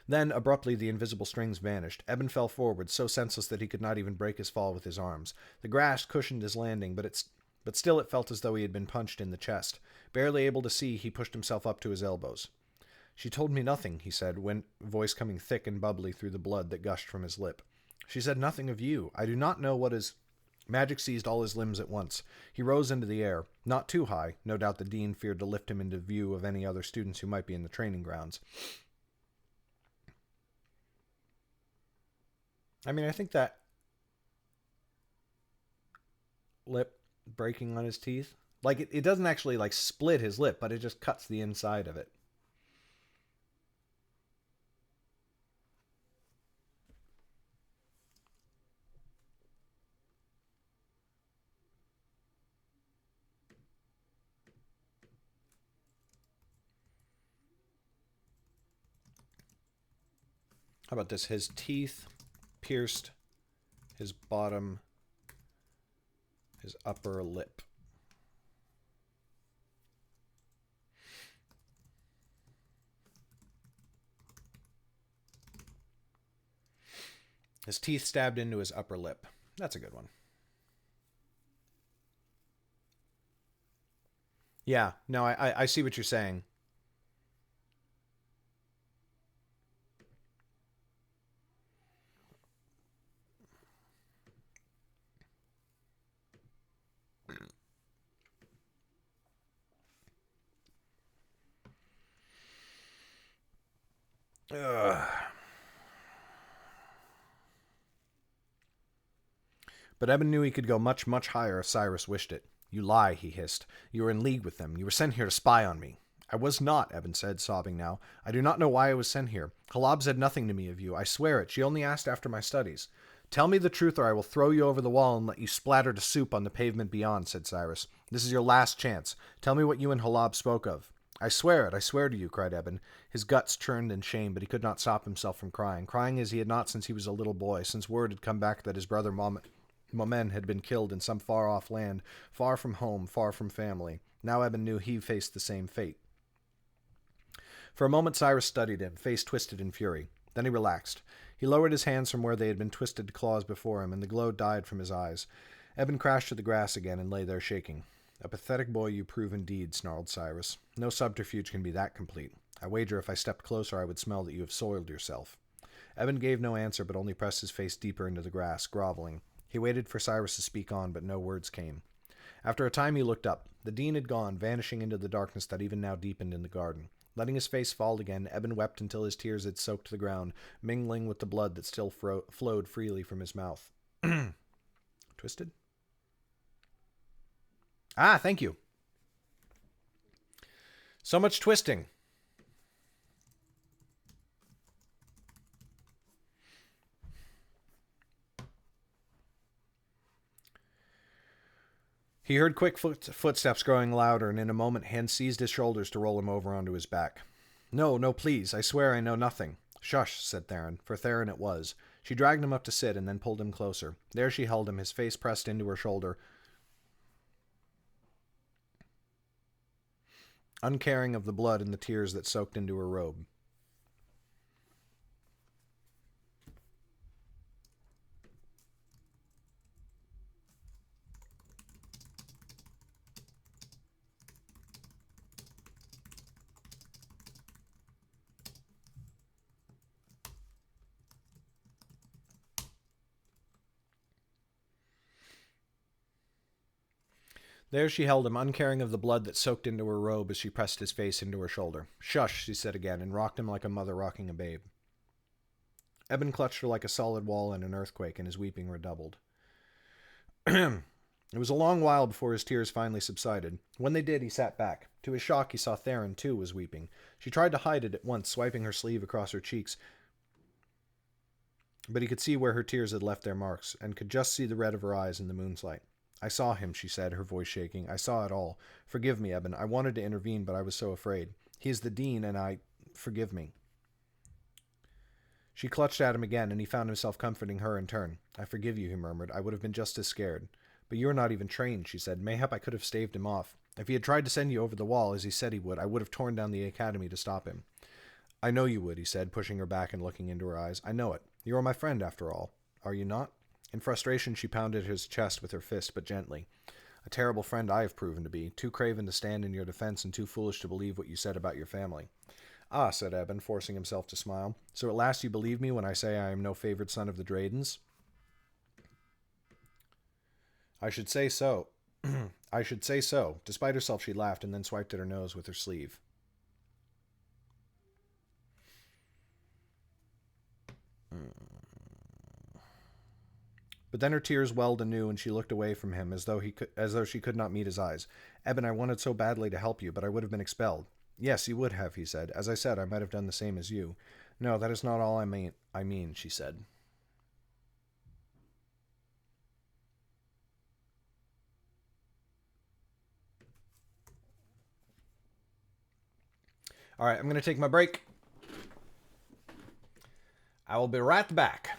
Then, abruptly, the invisible strings vanished. Eben fell forward, so senseless that he could not even break his fall with his arms. The grass cushioned his landing, but still it felt as though he had been punched in the chest. Barely able to see, he pushed himself up to his elbows. "She told me nothing," he said, voice coming thick and bubbly through the blood that gushed from his lip. "She said nothing of you. I do not know what is—" Magic seized all his limbs at once. He rose into the air, not too high. No doubt the dean feared to lift him into view of any other students who might be in the training grounds. I think that lip breaking on his teeth, it doesn't actually split his lip, but it just cuts the inside of it. How about this? His teeth pierced his upper lip. His teeth stabbed into his upper lip. That's a good one. Yeah, no, I see what you're saying. Ugh. But Eben knew he could go much, much higher if Cyrus wished it. "You lie," he hissed. "You were in league with them. You were sent here to spy on me." "I was not," Eben said, sobbing now. "I do not know why I was sent here. Halab said nothing to me of you. I swear it. She only asked after my studies." "Tell me the truth, or I will throw you over the wall and let you splatter to soup on the pavement beyond," said Cyrus. "This is your last chance. Tell me what you and Halab spoke of." "I swear it. I swear to you," cried Eben. His guts churned in shame, but he could not stop himself from crying as he had not since he was a little boy, since word had come back that his brother Momen had been killed in some far-off land, far from home, far from family. Now Eben knew he faced the same fate. For a moment Cyrus studied him, face twisted in fury. Then he relaxed. He lowered his hands from where they had been twisted to claws before him, and the glow died from his eyes. Eben crashed to the grass again and lay there shaking. "A pathetic boy you prove indeed," snarled Cyrus. "No subterfuge can be that complete. I wager if I stepped closer I would smell that you have soiled yourself." Eben gave no answer, but only pressed his face deeper into the grass, groveling. He waited for Cyrus to speak on, but no words came. After a time he looked up. The dean had gone, vanishing into the darkness that even now deepened in the garden. Letting his face fall again, Eben wept until his tears had soaked the ground, mingling with the blood that still flowed freely from his mouth. Twisted? Ah, thank you. So much twisting. He heard quick footsteps growing louder, and in a moment Hans seized his shoulders to roll him over onto his back. "No, no, please. I swear I know nothing." "Shush," said Theron, for Theron it was. She dragged him up to sit and then pulled him closer. There she held him, his face pressed into her shoulder, uncaring of the blood and the tears that soaked into her robe. There she held him, uncaring of the blood that soaked into her robe as she pressed his face into her shoulder. "Shush," she said again, and rocked him like a mother rocking a babe. Eben clutched her like a solid wall in an earthquake, and his weeping redoubled. It was a long while before his tears finally subsided. When they did, he sat back. To his shock, he saw Theron, too, was weeping. She tried to hide it at once, swiping her sleeve across her cheeks, but he could see where her tears had left their marks, and could just see the red of her eyes in the moonlight. "I saw him," she said, her voice shaking. "I saw it all. Forgive me, Eben. I wanted to intervene, but I was so afraid. He is the dean, and I... Forgive me." She clutched at him again, and he found himself comforting her in turn. "I forgive you," he murmured. "I would have been just as scared." "But you are not even trained," she said. "Mayhap I could have staved him off. If he had tried to send you over the wall, as he said he would, I would have torn down the academy to stop him." "I know you would," he said, pushing her back and looking into her eyes. "I know it. You are my friend, after all. Are you not?" In frustration, she pounded his chest with her fist, but gently. "A terrible friend I have proven to be, too craven to stand in your defense and too foolish to believe what you said about your family." "Ah," said Eben, forcing himself to smile. "So at last you believe me when I say I am no favored son of the Dradens?" "I should say so." "I should say so." Despite herself, she laughed and then swiped at her nose with her sleeve. But then her tears welled anew, and she looked away from him as though she could not meet his eyes. "Eben, I wanted so badly to help you, but I would have been expelled." "Yes, you would have," he said. "As I said, I might have done the same as you." "No, that is not all I mean," she said. All right, I'm going to take my break. I will be right back.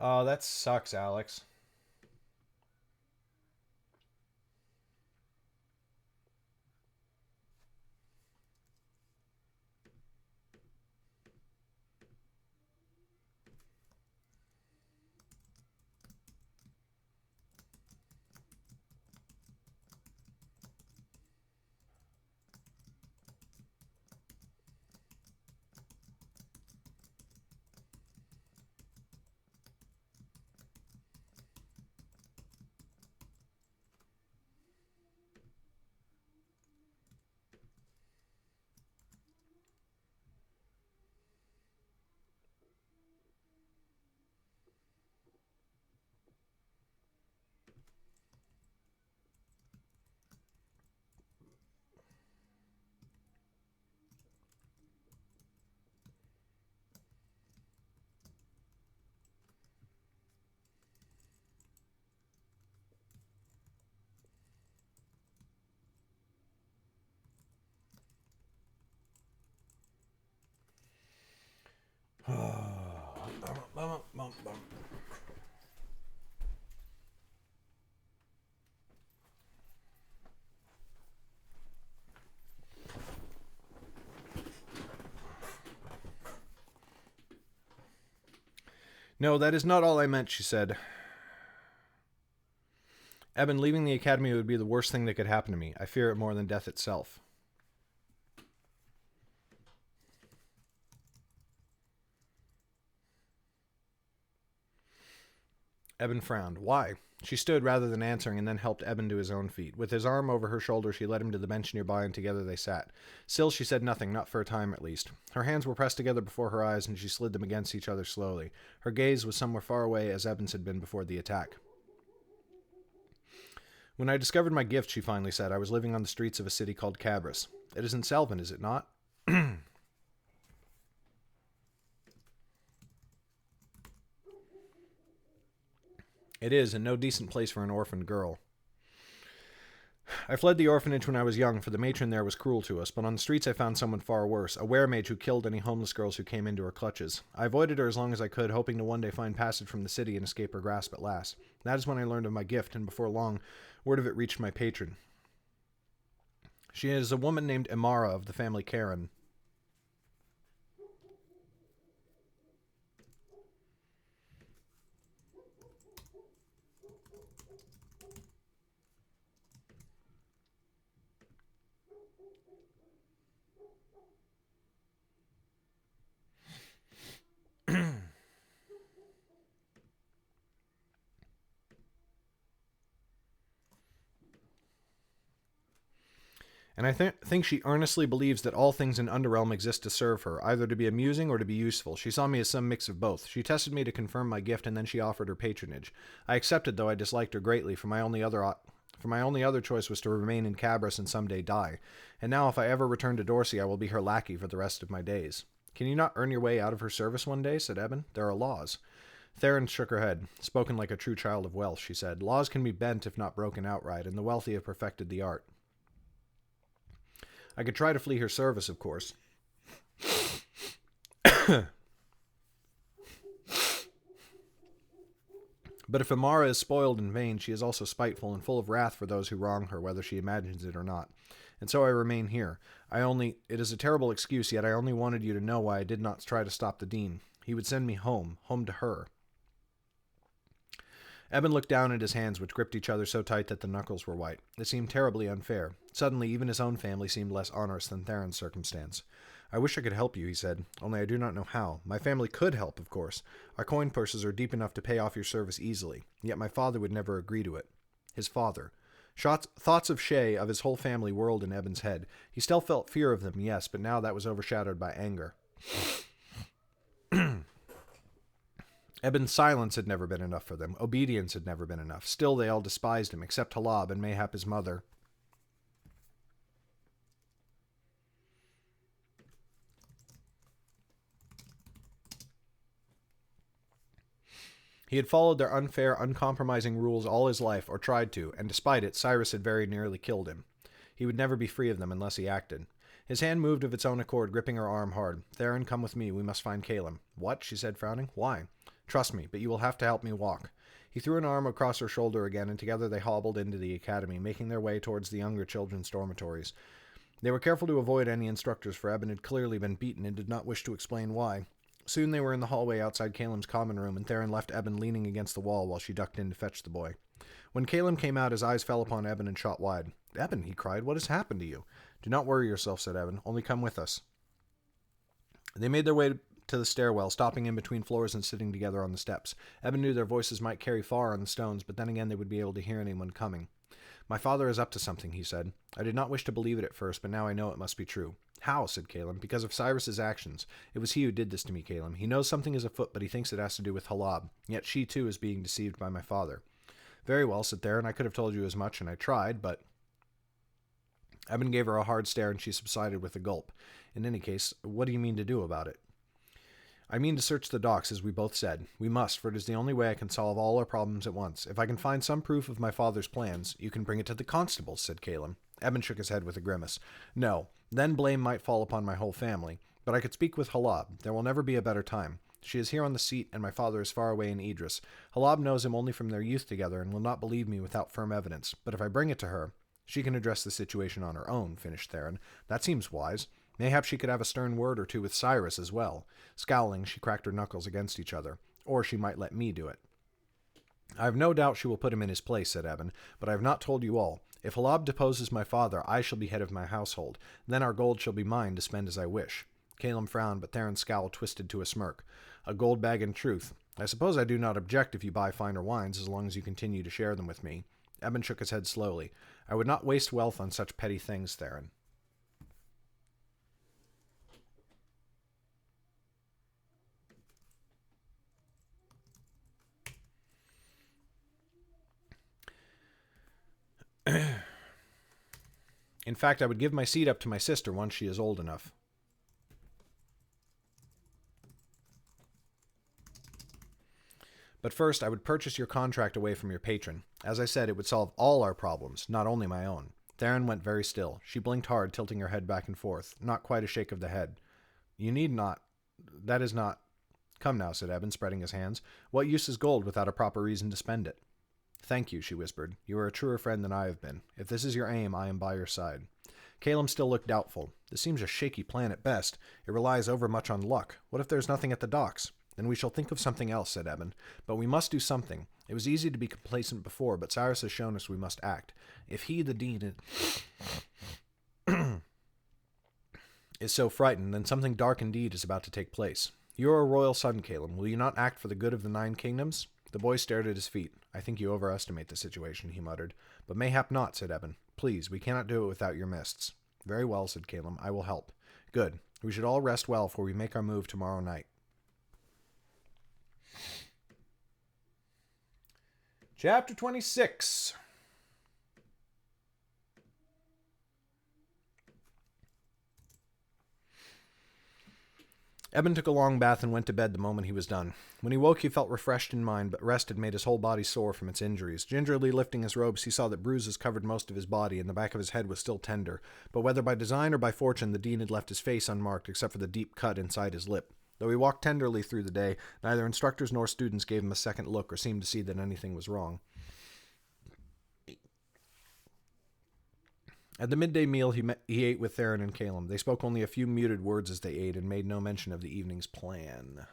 Oh, that sucks, Alex. No, that is not all I meant, she said. Eben, leaving the academy would be the worst thing that could happen to me. I fear it more than death itself. Eben frowned. Why? She stood rather than answering and then helped Eben to his own feet. With his arm over her shoulder, she led him to the bench nearby and together they sat. Still, she said nothing, not for a time at least. Her hands were pressed together before her eyes and she slid them against each other slowly. Her gaze was somewhere far away as Eben's had been before the attack. When I discovered my gift, she finally said, I was living on the streets of a city called Cabris. It is in Selvin, is it not? It is, and no decent place for an orphaned girl. I fled the orphanage when I was young, for the matron there was cruel to us, but on the streets I found someone far worse, a weremage who killed any homeless girls who came into her clutches. I avoided her as long as I could, hoping to one day find passage from the city and escape her grasp at last. That is when I learned of my gift, and before long, word of it reached my patron. She is a woman named Imara of the family Karen. And I think she earnestly believes that all things in Underrealm exist to serve her, either to be amusing or to be useful. She saw me as some mix of both. She tested me to confirm my gift, and then she offered her patronage. I accepted, though I disliked her greatly, for my only other choice was to remain in Cabris and someday die. And now, if I ever return to Dorsey, I will be her lackey for the rest of my days. Can you not earn your way out of her service one day? Said Eben. There are laws. Theron shook her head. Spoken like a true child of wealth, she said. Laws can be bent if not broken outright, and the wealthy have perfected the art. I could try to flee her service, of course. But if Imara is spoiled in vain, she is also spiteful and full of wrath for those who wrong her, whether she imagines it or not. And so I remain here. It is a terrible excuse, yet I only wanted you to know why I did not try to stop the Dean. He would send me home to her. Eben looked down at his hands, which gripped each other so tight that the knuckles were white. It seemed terribly unfair. Suddenly, even his own family seemed less onerous than Theron's circumstance. I wish I could help you, he said, only I do not know how. My family could help, of course. Our coin purses are deep enough to pay off your service easily, yet my father would never agree to it. His father. Thoughts of Shay, of his whole family, whirled in Eben's head. He still felt fear of them, yes, but now that was overshadowed by anger. Eben's silence had never been enough for them. Obedience had never been enough. Still, they all despised him, except Halab and mayhap his mother. He had followed their unfair, uncompromising rules all his life, or tried to, and despite it, Cyrus had very nearly killed him. He would never be free of them unless he acted. His hand moved of its own accord, gripping her arm hard. Theron, come with me. We must find Caleb. What? She said, frowning. Why? Trust me, but you will have to help me walk. He threw an arm across her shoulder again, and together they hobbled into the academy, making their way towards the younger children's dormitories. They were careful to avoid any instructors, for Eben had clearly been beaten and did not wish to explain why. Soon they were in the hallway outside Caleb's common room, and Theron left Eben leaning against the wall while she ducked in to fetch the boy. When Caleb came out, his eyes fell upon Eben and shot wide. Eben, he cried, what has happened to you? Do not worry yourself, said Eben. Only come with us. They made their way to the stairwell, stopping in between floors and sitting together on the steps. Eben knew their voices might carry far on the stones, but then again they would be able to hear anyone coming. My father is up to something, he said. I did not wish to believe it at first, but now I know it must be true. How? Said Caleb. Because of Cyrus's actions. It was he who did this to me, Caleb. He knows something is afoot, but he thinks it has to do with Halab. Yet she, too, is being deceived by my father. Very well, said Theron. I could have told you as much, and I tried, but... Eben gave her a hard stare, and she subsided with a gulp. In any case, what do you mean to do about it? I mean to search the docks, as we both said. We must, for it is the only way I can solve all our problems at once. If I can find some proof of my father's plans, you can bring it to the constables, said Caleb. Eben shook his head with a grimace. No, then blame might fall upon my whole family. But I could speak with Halab. There will never be a better time. She is here on the seat, and my father is far away in Idris. Halab knows him only from their youth together, and will not believe me without firm evidence. But if I bring it to her, she can address the situation on her own, finished Theron. That seems wise. Mayhap she could have a stern word or two with Cyrus as well. Scowling, she cracked her knuckles against each other. Or she might let me do it. I have no doubt she will put him in his place, said Eben, but I have not told you all. If Halab deposes my father, I shall be head of my household. Then our gold shall be mine to spend as I wish. Caleb frowned, but Theron's scowl twisted to a smirk. A gold bag in truth. I suppose I do not object if you buy finer wines, as long as you continue to share them with me. Eben shook his head slowly. I would not waste wealth on such petty things, Theron. In fact, I would give my seat up to my sister once she is old enough. But first, I would purchase your contract away from your patron. As I said, it would solve all our problems, not only my own. Theron went very still. She blinked hard, tilting her head back and forth. Not quite a shake of the head. You need not. That is not... Come now, said Eben, spreading his hands. What use is gold without a proper reason to spend it? Thank you, she whispered. You are a truer friend than I have been. If this is your aim, I am by your side. Caleb still looked doubtful. This seems a shaky plan at best. It relies overmuch on luck. What if there's nothing at the docks? Then we shall think of something else, said Eben. But we must do something. It was easy to be complacent before, but Cyrus has shown us we must act. If he, the dean, is so frightened, then something dark indeed is about to take place. You are a royal son, Caleb. Will you not act for the good of the 9 kingdoms? The boy stared at his feet. I think you overestimate the situation, he muttered. But mayhap not, said Eben. Please, we cannot do it without your mists. Very well, said Caleb. I will help. Good. We should all rest well before we make our move tomorrow night. Chapter 26. Eben took a long bath and went to bed the moment he was done. When he woke, he felt refreshed in mind, but rest had made his whole body sore from its injuries. Gingerly lifting his robes, he saw that bruises covered most of his body, and the back of his head was still tender. But whether by design or by fortune, the dean had left his face unmarked, except for the deep cut inside his lip. Though he walked tenderly through the day, neither instructors nor students gave him a second look or seemed to see that anything was wrong. At the midday meal, he ate with Theron and Caleb. They spoke only a few muted words as they ate and made no mention of the evening's plan.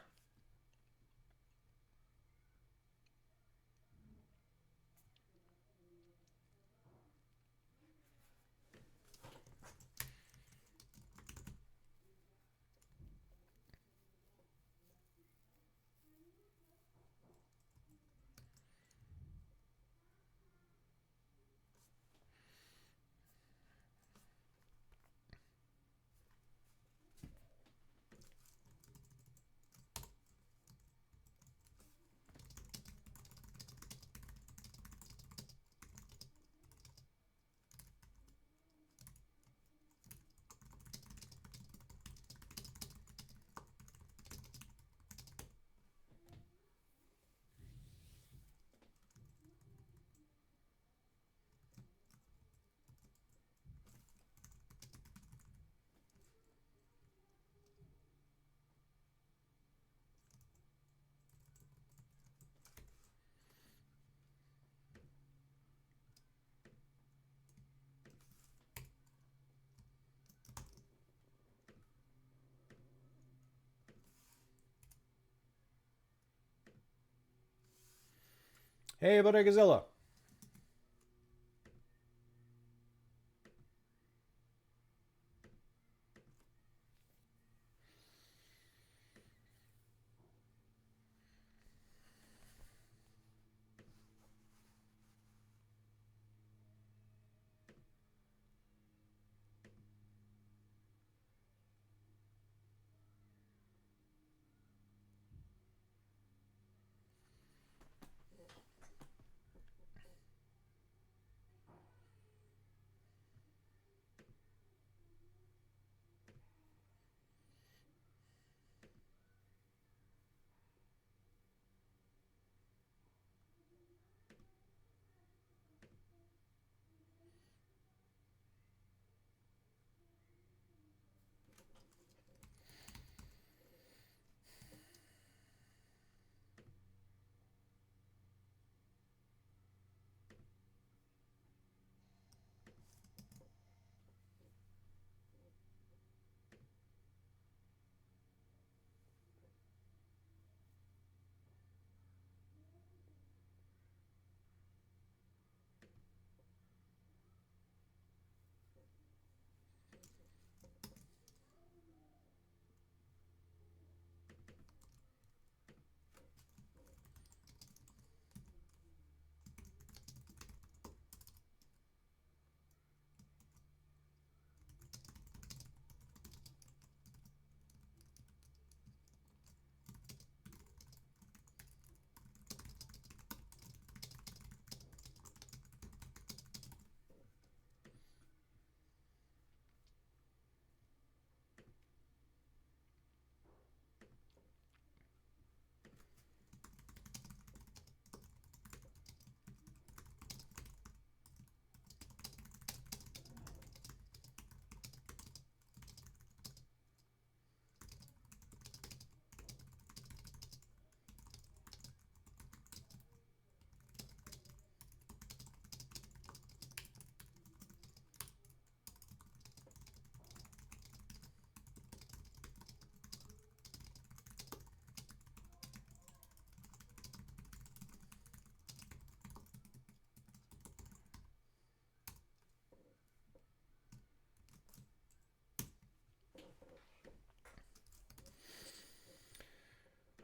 Hey, Bodegazilla.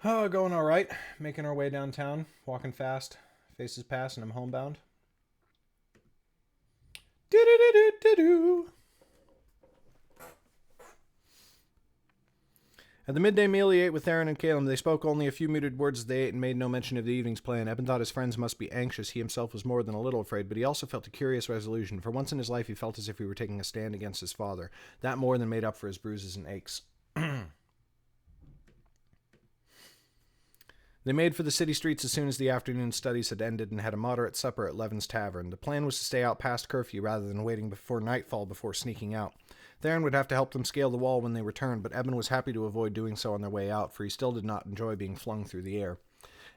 Oh, going all right. Making our way downtown, walking fast. Faces pass, and I'm homebound. Do-do-do-do-do-do. At the midday meal he ate with Theron and Caleb, they spoke only a few muted words as they ate and made no mention of the evening's plan. Eben thought his friends must be anxious. He himself was more than a little afraid, but he also felt a curious resolution. For once in his life he felt as if he were taking a stand against his father. That more than made up for his bruises and aches. They made for the city streets as soon as the afternoon studies had ended and had a moderate supper at Levin's Tavern. The plan was to stay out past curfew rather than waiting before nightfall before sneaking out. Theron would have to help them scale the wall when they returned, but Eben was happy to avoid doing so on their way out, for he still did not enjoy being flung through the air.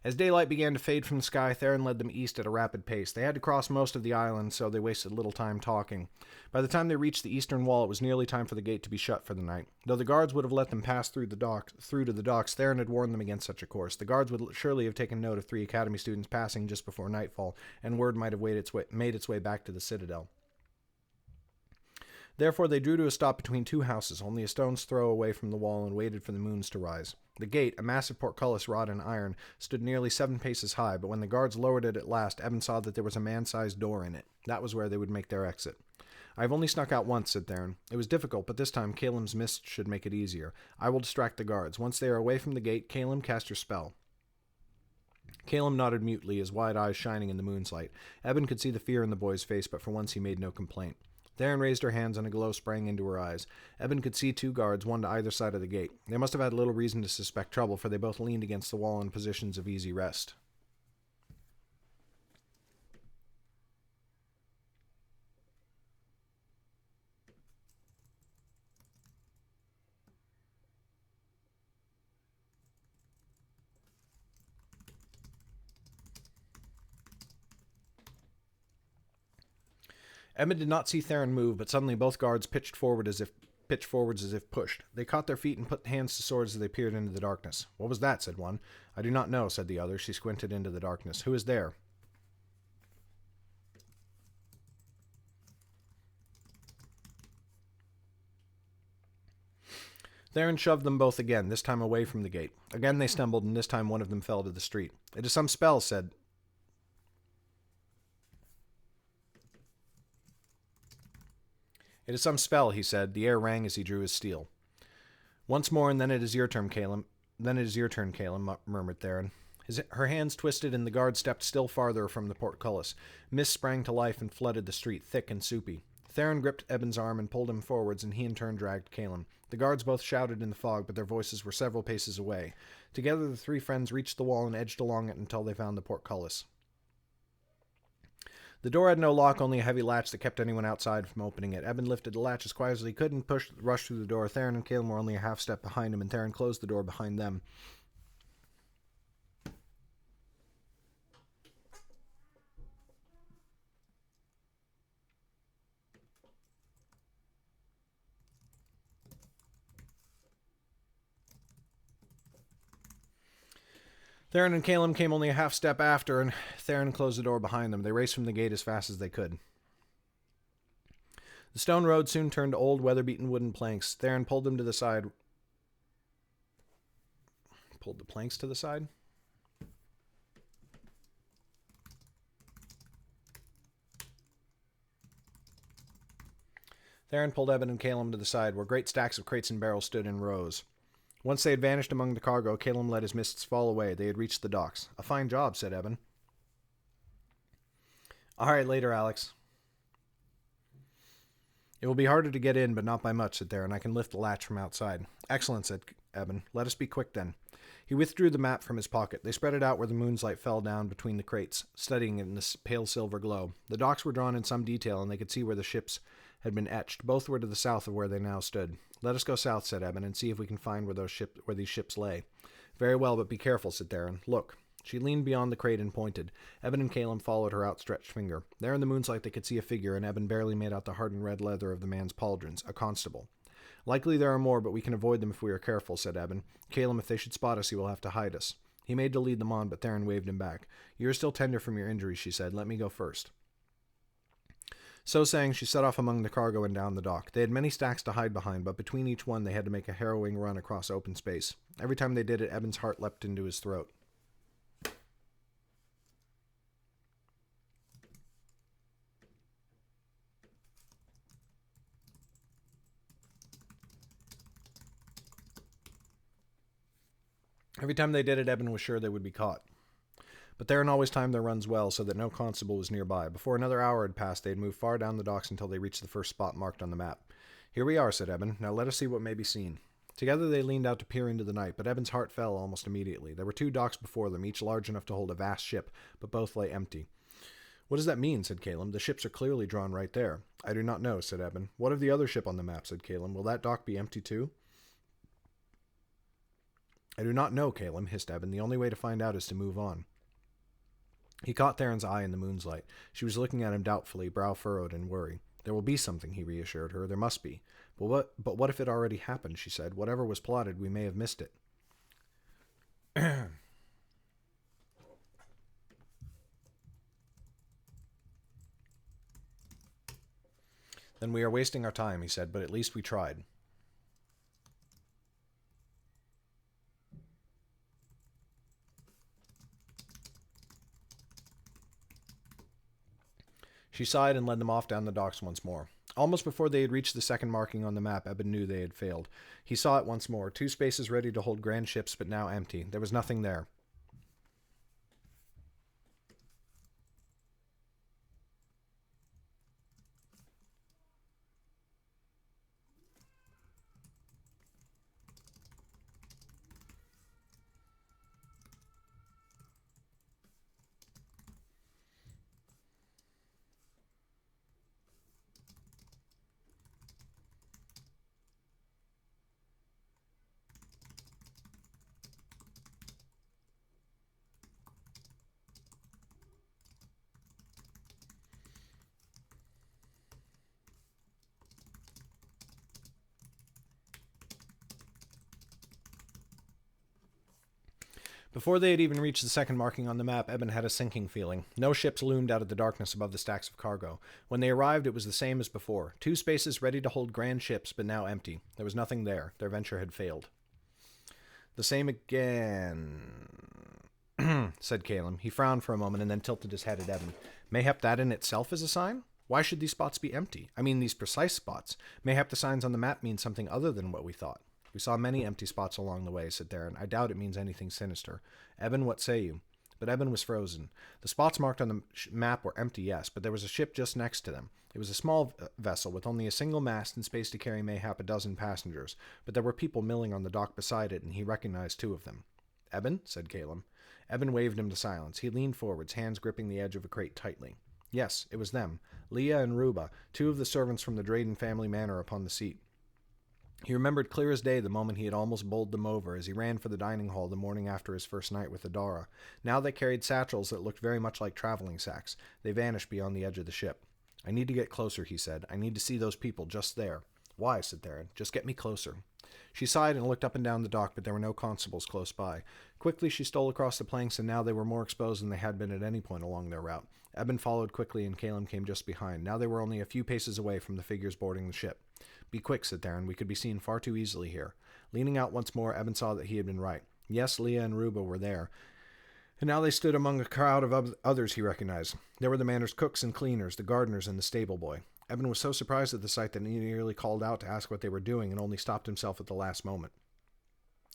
As daylight began to fade from the sky, Theron led them east at a rapid pace. They had to cross most of the island, so they wasted little time talking. By the time they reached the eastern wall, it was nearly time for the gate to be shut for the night. Though the guards would have let them pass through to the docks, Theron had warned them against such a course. The guards would surely have taken note of 3 academy students passing just before nightfall, and word might have made its way back to the citadel. Therefore they drew to a stop between 2 houses, only a stone's throw away from the wall, and waited for the moons to rise. The gate, a massive portcullis wrought in iron, stood nearly 7 paces high, but when the guards lowered it at last, Eben saw that there was a man-sized door in it. That was where they would make their exit. "I have only snuck out once," said Theron. "It was difficult, but this time Calem's mist should make it easier. I will distract the guards. Once they are away from the gate, Calem, cast your spell." Calem nodded mutely, his wide eyes shining in the moonlight. Eben could see the fear in the boy's face, but for once he made no complaint. Theron raised her hands, and a glow sprang into her eyes. Eben could see 2 guards, one to either side of the gate. They must have had little reason to suspect trouble, for they both leaned against the wall in positions of easy rest. Eben did not see Theron move, but suddenly both guards pitched forwards as if pushed. They caught their feet and put hands to swords as they peered into the darkness. "What was that?" said one. "I do not know," said the other. She squinted into the darkness. "Who is there?" Theron shoved them both again, this time away from the gate. Again they stumbled, and this time one of them fell to the street. It is some spell, said... It is some spell, he said. The air rang as he drew his steel. Once more, and then it is your turn, Caleb. Then it is your turn, Caleb, murmured Theron. Her hands twisted, and the guard stepped still farther from the portcullis. Mist sprang to life and flooded the street, thick and soupy. Theron gripped Eben's arm and pulled him forwards, and he in turn dragged Caleb. The guards both shouted in the fog, but their voices were several paces away. Together the three friends reached the wall and edged along it until they found the portcullis. The door had no lock, only a heavy latch that kept anyone outside from opening it. Eben lifted the latch as quiet as he could and rushed through the door. Theron and Caleb were only a half step behind him, and Theron closed the door behind them. Theron and Caleb came only a half step after, and Theron closed the door behind them. They raced from the gate as fast as they could. The stone road soon turned to old, weather-beaten wooden planks. Theron pulled them to the side. Pulled the planks to the side? Theron pulled Eben and Caleb to the side, where great stacks of crates and barrels stood in rows. Once they had vanished among the cargo, Caleb let his mists fall away. They had reached the docks. A fine job, said Eben. All right, later, Alex. It will be harder to get in, but not by much, said Theron. I can lift the latch from outside. Excellent, said Eben. Let us be quick, then. He withdrew the map from his pocket. They spread it out where the moonlight fell down between the crates, studying it in the pale silver glow. The docks were drawn in some detail, and they could see where the ships had been etched. Both were to the south of where they now stood. Let us go south, said Eben, and see if we can find where these ships lay. Very well, but be careful, said Theron. Look. She leaned beyond the crate and pointed. Eben and Caleb followed her outstretched finger. There in the moonlight they could see a figure, and Eben barely made out the hardened red leather of the man's pauldrons. A constable. Likely there are more, but we can avoid them if we are careful, said Eben. Caleb, if they should spot us, he will have to hide us. He made to lead them on, but Theron waved him back. You are still tender from your injuries, she said. Let me go first. So saying, she set off among the cargo and down the dock. They had many stacks to hide behind, but between each one they had to make a harrowing run across open space. Every time they did it, Eben's heart leapt into his throat. Every time they did it, Eben was sure they would be caught. But Theron always timed their runs well, so that no constable was nearby. Before another hour had passed, they had moved far down the docks until they reached the first spot marked on the map. Here we are, said Eben. Now let us see what may be seen. Together they leaned out to peer into the night, but Eben's heart fell almost immediately. There were 2 docks before them, each large enough to hold a vast ship, but both lay empty. What does that mean, said Caleb. The ships are clearly drawn right there. I do not know, said Eben. What of the other ship on the map, said Caleb. Will that dock be empty too? I do not know, Caleb, hissed Eben. The only way to find out is to move on. He caught Theron's eye in the moonlight. She was looking at him doubtfully, brow furrowed in worry. There will be something, he reassured her. There must be. But what if it already happened, she said. Whatever was plotted, we may have missed it. Then we are wasting our time, he said, but at least we tried. She sighed and led them off down the docks once more. Almost before they had reached the second marking on the map, Eben knew they had failed. He saw it once more. 2 spaces ready to hold grand ships, but now empty. There was nothing there. Before they had even reached the second marking on the map, Eben had a sinking feeling. No ships loomed out of the darkness above the stacks of cargo. When they arrived, it was the same as before. 2 spaces ready to hold grand ships, but now empty. There was nothing there. Their venture had failed. The same again, said Caleb. He frowned for a moment and then tilted his head at Eben. Mayhap that in itself is a sign? Why should these spots be empty? I mean, these precise spots. Mayhap the signs on the map mean something other than what we thought. We saw many empty spots along the way, said Theron. I doubt it means anything sinister. Eben, what say you? But Eben was frozen. The spots marked on the map were empty, yes, but there was a ship just next to them. It was a small vessel with only a single mast and space to carry mayhap a dozen passengers, but there were people milling on the dock beside it, and he recognized 2 of them. Eben, said Caleb. Eben waved him to silence. He leaned forwards, hands gripping the edge of a crate tightly. Yes, it was them. Leah and Ruba, 2 of the servants from the Drayden family manor upon the seat. He remembered clear as day the moment he had almost bowled them over as he ran for the dining hall the morning after his first night with Adara. Now they carried satchels that looked very much like traveling sacks. They vanished beyond the edge of the ship. I need to get closer, he said. I need to see those people just there. Why, said Theron. Just get me closer. She sighed and looked up and down the dock, but there were no constables close by. Quickly she stole across the planks, and now they were more exposed than they had been at any point along their route. Eben followed quickly, and Caleb came just behind. Now they were only a few paces away from the figures boarding the ship. Be quick, said Theron. We could be seen far too easily here. Leaning out once more, Eben saw that he had been right. Yes, Leah and Ruba were there, and now they stood among a crowd of others he recognized. There were the manor's cooks and cleaners, the gardeners, and the stable boy. Eben was so surprised at the sight that he nearly called out to ask what they were doing, and only stopped himself at the last moment.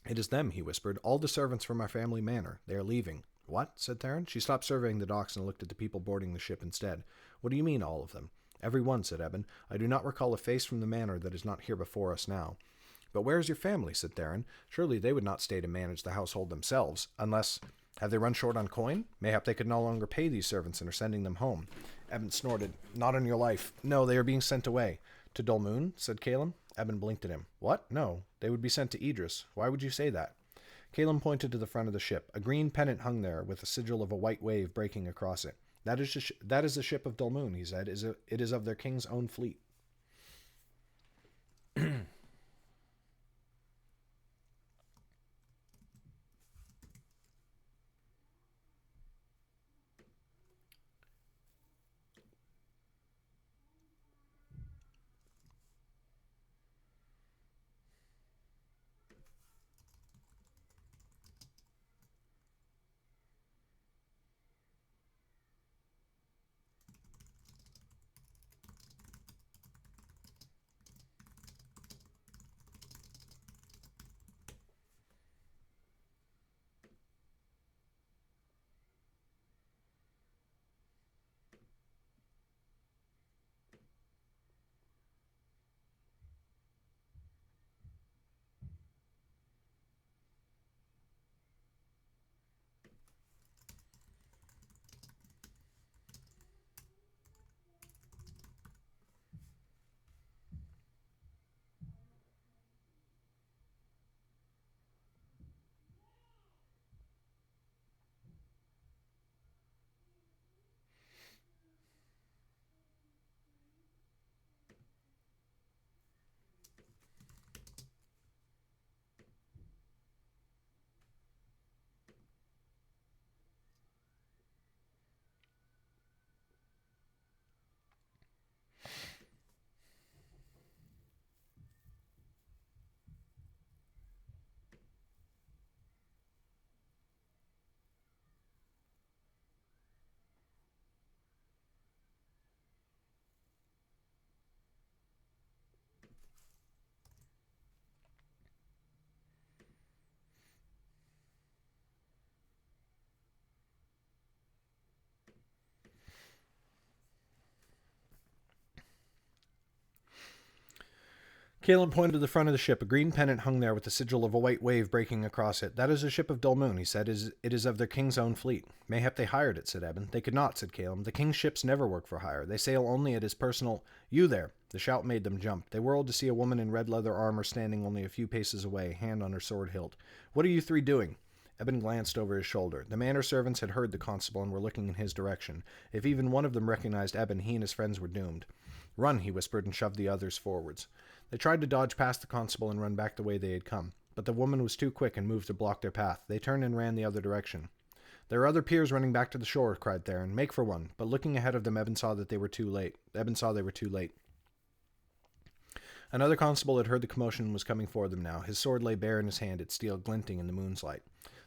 It is them, he whispered. All the servants from our family manor. They are leaving. What? Said Theron. She stopped surveying the docks and looked at the people boarding the ship instead. What do you mean, all of them? Every one, said Eben. I do not recall a face from the manor that is not here before us now. But where is your family? Said Theron. Surely they would not stay to manage the household themselves, unless... Have they run short on coin? Mayhap they could no longer pay these servants and are sending them home. Eben snorted. Not on your life. No, they are being sent away. To Dulmoon? Said Caleb. Eben blinked at him. What? No, they would be sent to Idris. Why would you say that? Caleb pointed to the front of the ship. A green pennant hung there, with the sigil of a white wave breaking across it. That is the ship of Dulmoon, he said. It is of their king's own fleet. Caleb pointed to the front of the ship. A green pennant hung there with the sigil of a white wave breaking across it. That is the ship of Dulmoon, he said. It is of their king's own fleet. Mayhap they hired it, said Eben. They could not, said Caleb. The king's ships never work for hire. They sail only at his personal... You there! The shout made them jump. They whirled to see a woman in red leather armor standing only a few paces away, hand on her sword hilt. What are you 3 doing? Eben glanced over his shoulder. The manor servants had heard the constable and were looking in his direction. If even one of them recognized Eben, he and his friends were doomed. Run, he whispered, and shoved the others forwards. They tried to dodge past the constable and run back the way they had come, but the woman was too quick and moved to block their path. They turned and ran the other direction. "There are other piers running back to the shore," cried Theron. "Make for one." But looking ahead of them, Eben saw they were too late. Another constable had heard the commotion and was coming for them now. His sword lay bare in his hand, its steel glinting in the moonlight.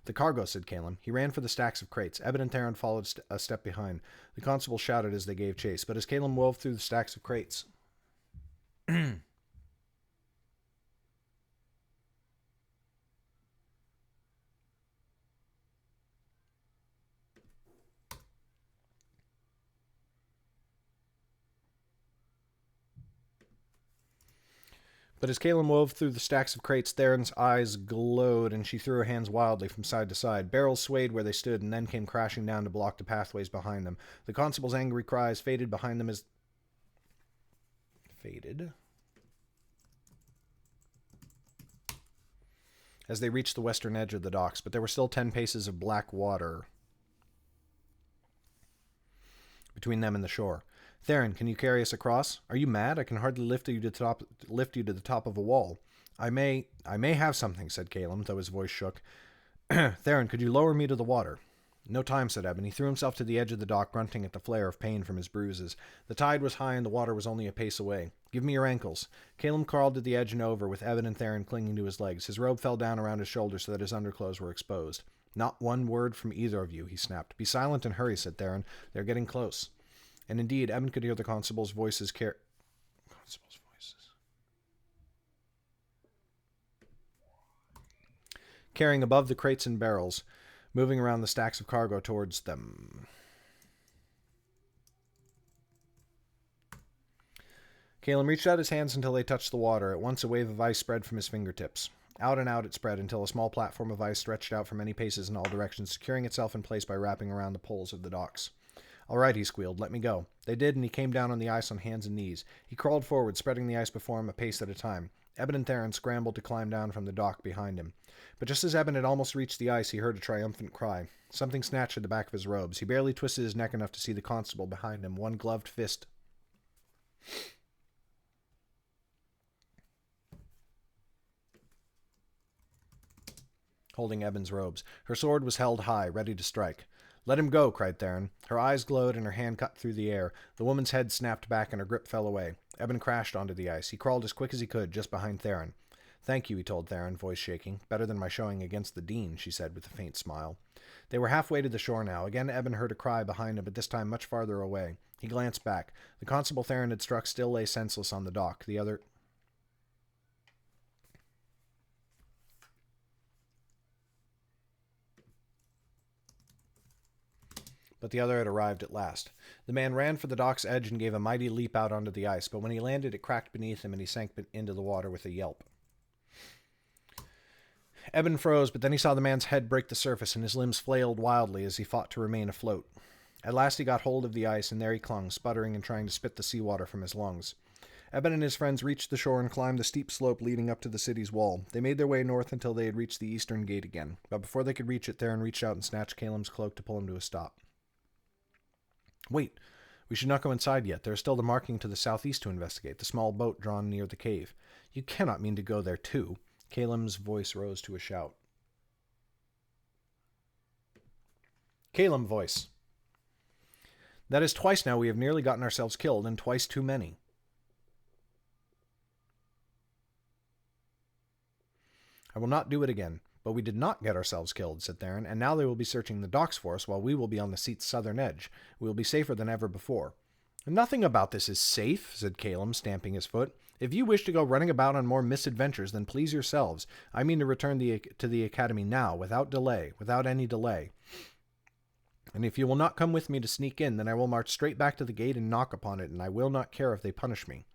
"The cargo," said Caleb. He ran for the stacks of crates. Eben and Theron followed a step behind. The constable shouted as they gave chase, but as Caleb wove through the stacks of crates... But as Caleb wove through the stacks of crates, Theron's eyes glowed, and she threw her hands wildly from side to side. Barrels swayed where they stood, and then came crashing down to block the pathways behind them. The constable's angry cries faded behind them as... as they reached the western edge of the docks, but there were still 10 paces of black water between them and the shore. "Theron, can you carry us across? Are you mad? I can hardly lift you to the top of a wall." I may have something," said Caleb, though his voice shook. "Theron, could you lower me to the water?" "No time," said Eben. He threw himself to the edge of the dock, grunting at the flare of pain from his bruises. The tide was high and the water was only a pace away. "Give me your ankles." Caleb crawled to the edge and over, with Eben and Theron clinging to his legs. His robe fell down around his shoulders so that his underclothes were exposed. "Not one word from either of you," he snapped. "Be silent and hurry," said Theron. "They're getting close." And indeed, Eben could hear the constable's voices carrying above the crates and barrels, moving around the stacks of cargo towards them. Caleb reached out his hands until they touched the water. At once a wave of ice spread from his fingertips. Out and out it spread until a small platform of ice stretched out for many paces in all directions, securing itself in place by wrapping around the poles of the docks. "All right," he squealed. "Let me go." They did, and he came down on the ice on hands and knees. He crawled forward, spreading the ice before him a pace at a time. Eben and Theron scrambled to climb down from the dock behind him. But just as Eben had almost reached the ice, he heard a triumphant cry. Something snatched at the back of his robes. He barely twisted his neck enough to see the constable behind him, one gloved fist holding Eben's robes. Her sword was held high, ready to strike. "Let him go," cried Theron. Her eyes glowed and her hand cut through the air. The woman's head snapped back and her grip fell away. Eben crashed onto the ice. He crawled as quick as he could, just behind Theron. "Thank you," he told Theron, voice shaking. "Better than my showing against the Dean," she said with a faint smile. They were halfway to the shore now. Again Eben heard a cry behind him, but this time much farther away. He glanced back. The constable Theron had struck still lay senseless on the dock. But the other had arrived at last. The man ran for the dock's edge and gave a mighty leap out onto the ice, but when he landed it cracked beneath him and he sank into the water with a yelp. Eben froze, but then he saw the man's head break the surface and his limbs flailed wildly as he fought to remain afloat. At last he got hold of the ice, and there he clung, sputtering and trying to spit the seawater from his lungs. Eben and his friends reached the shore and climbed the steep slope leading up to the city's wall. They made their way north until they had reached the eastern gate again, but before they could reach it, Theron reached out and snatched Caleb's cloak to pull him to a stop. "Wait, we should not go inside yet. There is still the marking to the southeast to investigate, the small boat drawn near the cave." "You cannot mean to go there, too." Caleb's voice rose to a shout. Caleb voice. "That is twice now we have nearly gotten ourselves killed, and twice too many." "I will not do it again. But we did not get ourselves killed," said Theron, "and now they will be searching the docks for us while we will be on the seat's southern edge. We will be safer than ever before." "Nothing about this is safe," said Caleb, stamping his foot. "If you wish to go running about on more misadventures, then please yourselves. I mean to return to the academy now, without any delay. And if you will not come with me to sneak in, then I will march straight back to the gate and knock upon it, and I will not care if they punish me."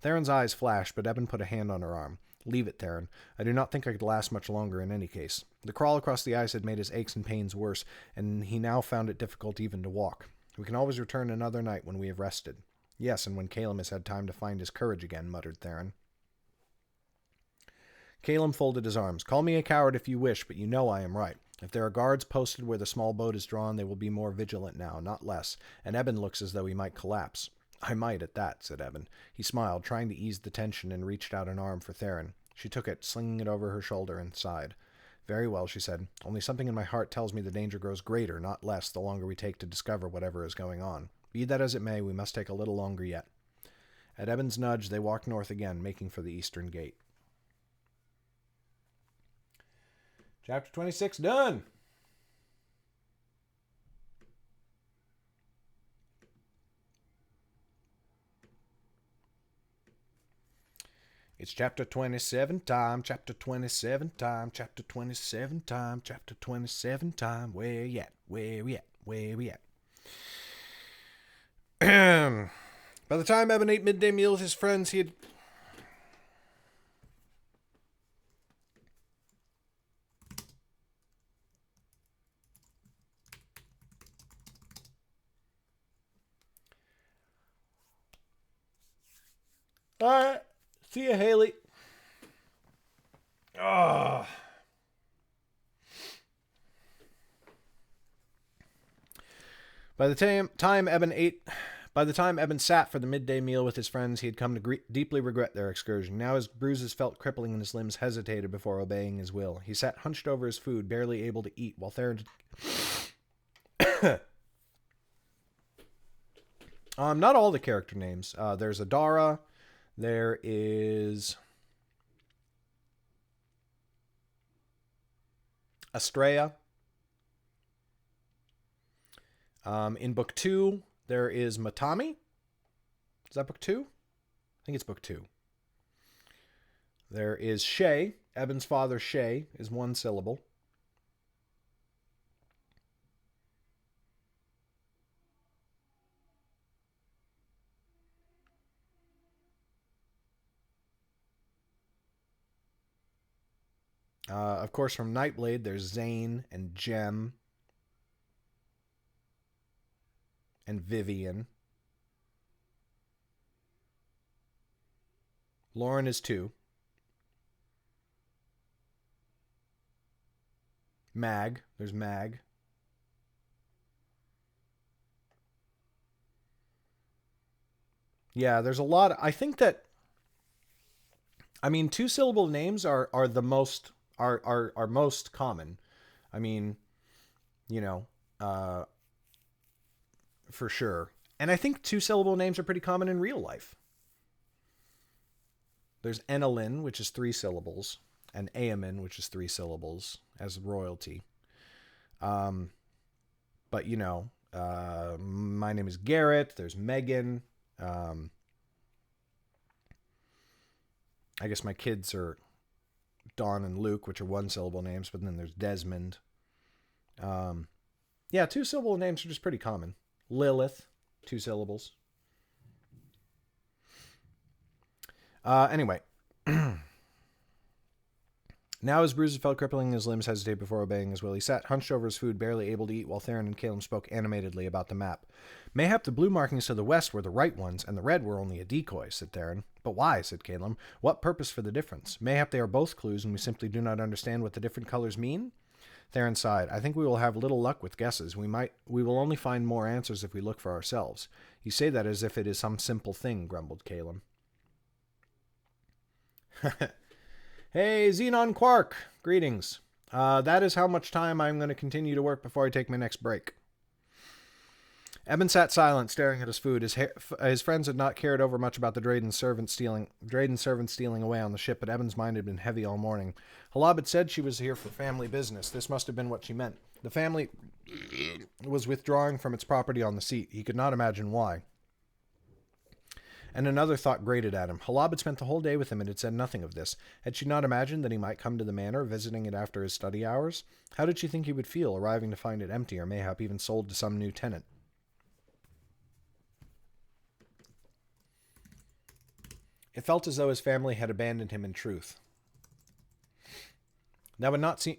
Theron's eyes flashed, but Eben put a hand on her arm. "Leave it, Theron. I do not think I could last much longer in any case." The crawl across the ice had made his aches and pains worse, and he now found it difficult even to walk. "We can always return another night when we have rested." "Yes, and when Caleb has had time to find his courage again," muttered Theron. Caleb folded his arms. "Call me a coward if you wish, but you know I am right. If there are guards posted where the small boat is drawn, they will be more vigilant now, not less, and Eben looks as though he might collapse." "I might at that," said Eben. He smiled, trying to ease the tension, and reached out an arm for Theron. She took it, slinging it over her shoulder, and sighed. Very well, she said. Only something in my heart tells me the danger grows greater, not less, the longer we take to discover whatever is going on. Be that as it may, we must take a little longer yet. At Eben's nudge, they walked north again, making for the eastern gate. Chapter 26 done! It's chapter 27 time, chapter 27 time, chapter 27 time, chapter 27 time. Where you at? Where we at? Where we at? By the time Eben ate midday meal with his friends, he had... Alright. See ya, Haley. Oh. By the time Eben sat for the midday meal with his friends, he had come to deeply regret their excursion. Now his bruises felt crippling and his limbs hesitated before obeying his will. He sat hunched over his food, barely able to eat, while Theron... not all the character names. There's Adara. There is... Estrella. In book 2, there is Matami. Is that book 2? I think it's book 2. There is Shay. Eben's father, Shay, is 1 syllable. Of course, from Nightblade, there's Zane and Jem and Vivian. Lauren is 2. Mag. There's Mag. Yeah, there's a lot. I think that... I mean, 2-syllable names are the most... Are most common. I mean, you know, for sure. And I think 2-syllable names are pretty common in real life. There's Enelin, which is 3 syllables, and Eamon, which is 3 syllables, as royalty. But, you know, my name is Garrett. There's Megan. I guess my kids are Dawn and Luke, which are 1-syllable names, but then there's Desmond. Yeah, 2-syllable names are just pretty common. Lilith, 2 syllables. Anyway. Now his bruises felt crippling, his limbs hesitated before obeying his will. He sat hunched over his food, barely able to eat, while Theron and Caleb spoke animatedly about the map. Mayhap the blue markings to the west were the right ones, and the red were only a decoy, said Theron. But why, said Caleb. What purpose for the difference? Mayhap they are both clues, and we simply do not understand what the different colors mean? Theron sighed. I think we will have little luck with guesses. We will only find more answers if we look for ourselves. You say that as if it is some simple thing, grumbled Caleb. Hey, Xenon Quark! Greetings. That is how much time I'm going to continue to work before I take my next break. Eben sat silent, staring at his food. His friends had not cared over much about the Drayden servants stealing away on the ship, but Eben's mind had been heavy all morning. Halab had said she was here for family business. This must have been what she meant. The family was withdrawing from its property on the seat. He could not imagine why. And another thought grated at him. Halab had spent the whole day with him and had said nothing of this. Had she not imagined that he might come to the manor, visiting it after his study hours? How did she think he would feel, arriving to find it empty, or mayhap even sold to some new tenant? It felt as though his family had abandoned him in truth. That would not seem...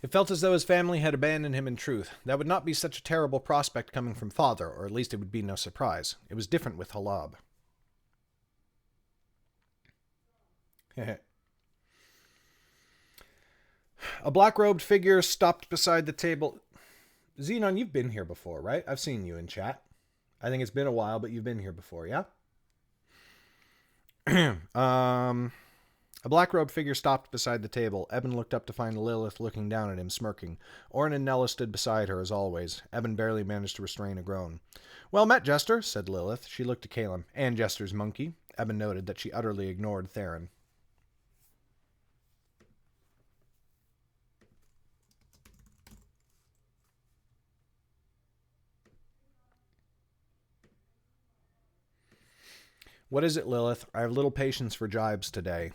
It felt as though his family had abandoned him in truth. That would not be such a terrible prospect coming from father, or at least it would be no surprise. It was different with Halab. A black-robed figure stopped beside the table. Xenon, you've been here before, right? I've seen you in chat. I think it's been a while, but you've been here before, yeah? A black-robed figure stopped beside the table. Eben looked up to find Lilith looking down at him, smirking. Orin and Nella stood beside her, as always. Eben barely managed to restrain a groan. Well met, Jester, said Lilith. She looked to Caleb. And Jester's monkey. Eben noted that she utterly ignored Theron. What is it, Lilith? I have little patience for jibes today.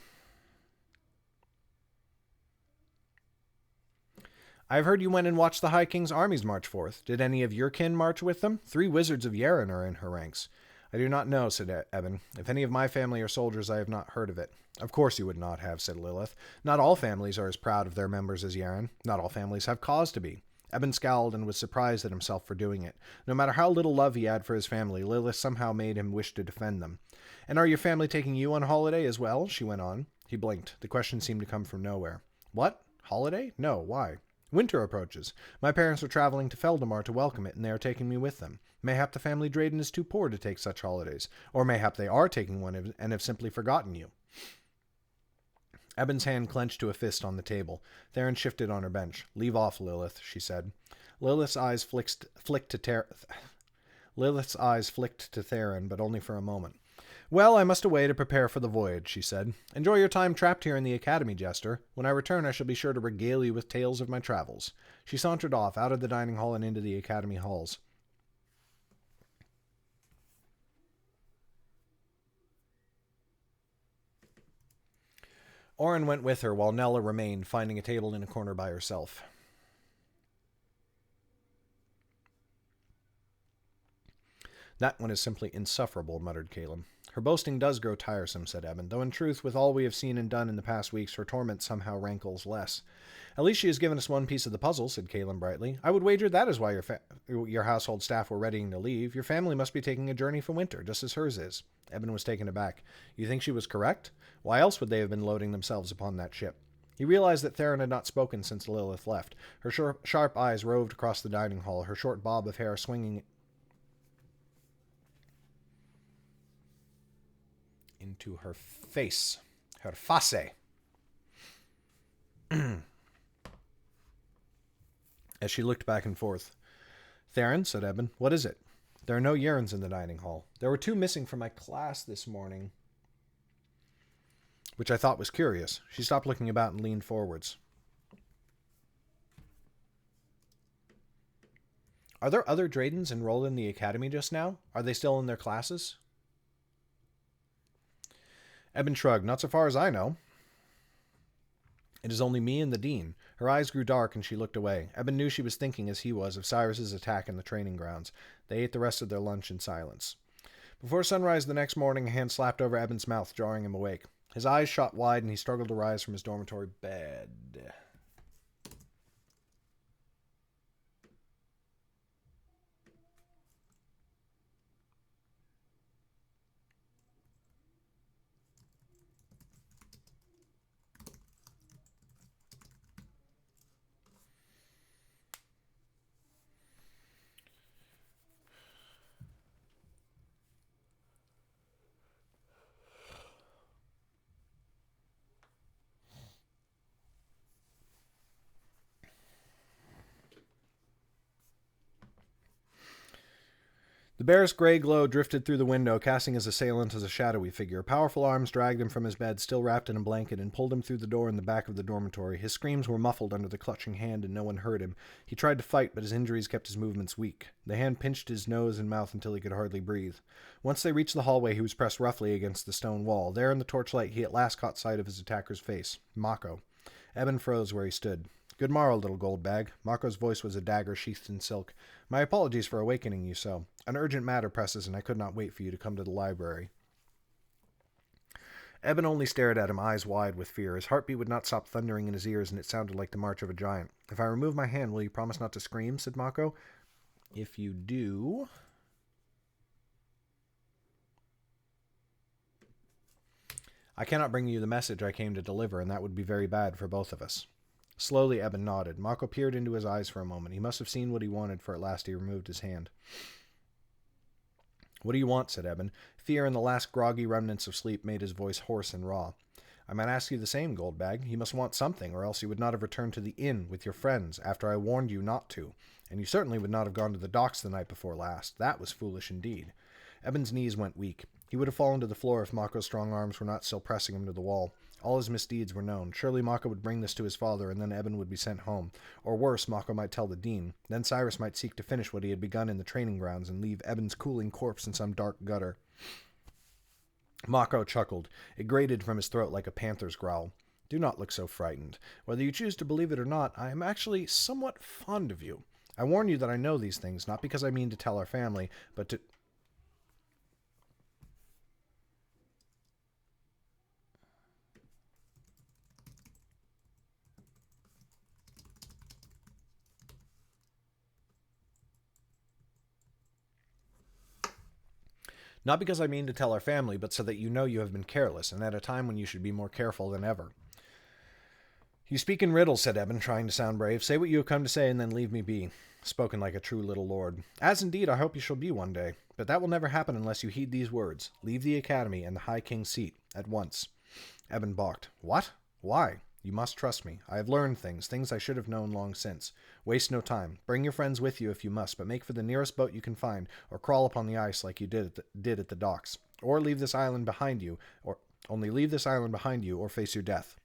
I've heard you went and watched the High King's armies march forth. Did any of your kin march with them? 3 wizards of Yaren are in her ranks. I do not know, said Eben. If any of my family are soldiers, I have not heard of it. Of course you would not have, said Lilith. Not all families are as proud of their members as Yaren. Not all families have cause to be. Eben scowled and was surprised at himself for doing it. No matter how little love he had for his family, Lilith somehow made him wish to defend them. And are your family taking you on holiday as well? She went on. He blinked. The question seemed to come from nowhere. What? Holiday? No. Why? Winter approaches. My parents are traveling to Feldamar to welcome it, and they are taking me with them. Mayhap the family Drayden is too poor to take such holidays. Or mayhap they are taking one and have simply forgotten you. Eben's hand clenched to a fist on the table. Theron shifted on her bench. Leave off, Lilith, she said. Lilith's eyes flicked to Theron, but only for a moment. Well, I must away to prepare for the voyage, she said. Enjoy your time trapped here in the academy, Jester. When I return, I shall be sure to regale you with tales of my travels. She sauntered off, out of the dining hall and into the academy halls. Orin went with her, while Nella remained, finding a table in a corner by herself. That one is simply insufferable, muttered Caleb. Her boasting does grow tiresome, said Eben, though in truth, with all we have seen and done in the past weeks, her torment somehow rankles less. At least she has given us one piece of the puzzle, said Caleb brightly. I would wager that is why your household staff were readying to leave. Your family must be taking a journey for winter, just as hers is. Eben was taken aback. You think she was correct? Why else would they have been loading themselves upon that ship? He realized that Theron had not spoken since Lilith left. Her sharp eyes roved across the dining hall, her short bob of hair swinging into her face. Her face. As she looked back and forth. Theron, said Eben, what is it? There are no Yarens in the dining hall. There were 2 missing from my class this morning, which I thought was curious. She stopped looking about and leaned forwards. Are there other Draydens enrolled in the academy just now? Are they still in their classes? Eben shrugged. Not so far as I know. It is only me and the dean. Her eyes grew dark and she looked away. Eben knew she was thinking as he was of Cyrus's attack in the training grounds. They ate the rest of their lunch in silence. Before sunrise the next morning, a hand slapped over Eben's mouth, jarring him awake. His eyes shot wide and he struggled to rise from his dormitory bed. The bear's gray glow drifted through the window, casting his assailant as a shadowy figure. Powerful arms dragged him from his bed, still wrapped in a blanket, and pulled him through the door in the back of the dormitory. His screams were muffled under the clutching hand, and no one heard him. He tried to fight, but his injuries kept his movements weak. The hand pinched his nose and mouth until he could hardly breathe. Once they reached the hallway, he was pressed roughly against the stone wall. There in the torchlight, he at last caught sight of his attacker's face. Mako. Eben froze where he stood. Good morrow, little gold bag. Mako's voice was a dagger sheathed in silk. My apologies for awakening you so. An urgent matter presses, and I could not wait for you to come to the library. Eben only stared at him, eyes wide with fear. His heartbeat would not stop thundering in his ears, and it sounded like the march of a giant. "If I remove my hand, will you promise not to scream?" said Mako. "If you do..." "I cannot bring you the message I came to deliver, and that would be very bad for both of us." Slowly, Eben nodded. Mako peered into his eyes for a moment. He must have seen what he wanted, for at last he removed his hand. "What do you want?" said Eben. Fear and the last groggy remnants of sleep made his voice hoarse and raw. "I might ask you the same, Goldbag. You must want something, or else you would not have returned to the inn with your friends after I warned you not to. And you certainly would not have gone to the docks the night before last. That was foolish indeed." Eben's knees went weak. He would have fallen to the floor if Mako's strong arms were not still pressing him to the wall. All his misdeeds were known. Surely Mako would bring this to his father, and then Eben would be sent home. Or worse, Mako might tell the dean. Then Cyrus might seek to finish what he had begun in the training grounds and leave Eben's cooling corpse in some dark gutter. Mako chuckled. It grated from his throat like a panther's growl. "Do not look so frightened. Whether you choose to believe it or not, I am actually somewhat fond of you. I warn you that I know these things, not because I mean to tell our family, but to..." "Not because I mean to tell our family, but so that you know you have been careless, and at a time when you should be more careful than ever." "You speak in riddles," said Eben, trying to sound brave. "Say what you have come to say, and then leave me be." Spoken like a true little lord. "As indeed I hope you shall be one day. But that will never happen unless you heed these words. Leave the academy and the High King's seat at once." Eben balked. "What? Why?" "You must trust me. I have learned things I should have known long since. Waste no time. Bring your friends with you if you must, but make for the nearest boat you can find, or crawl upon the ice like you did at the docks. Or leave this island behind you, or face your death."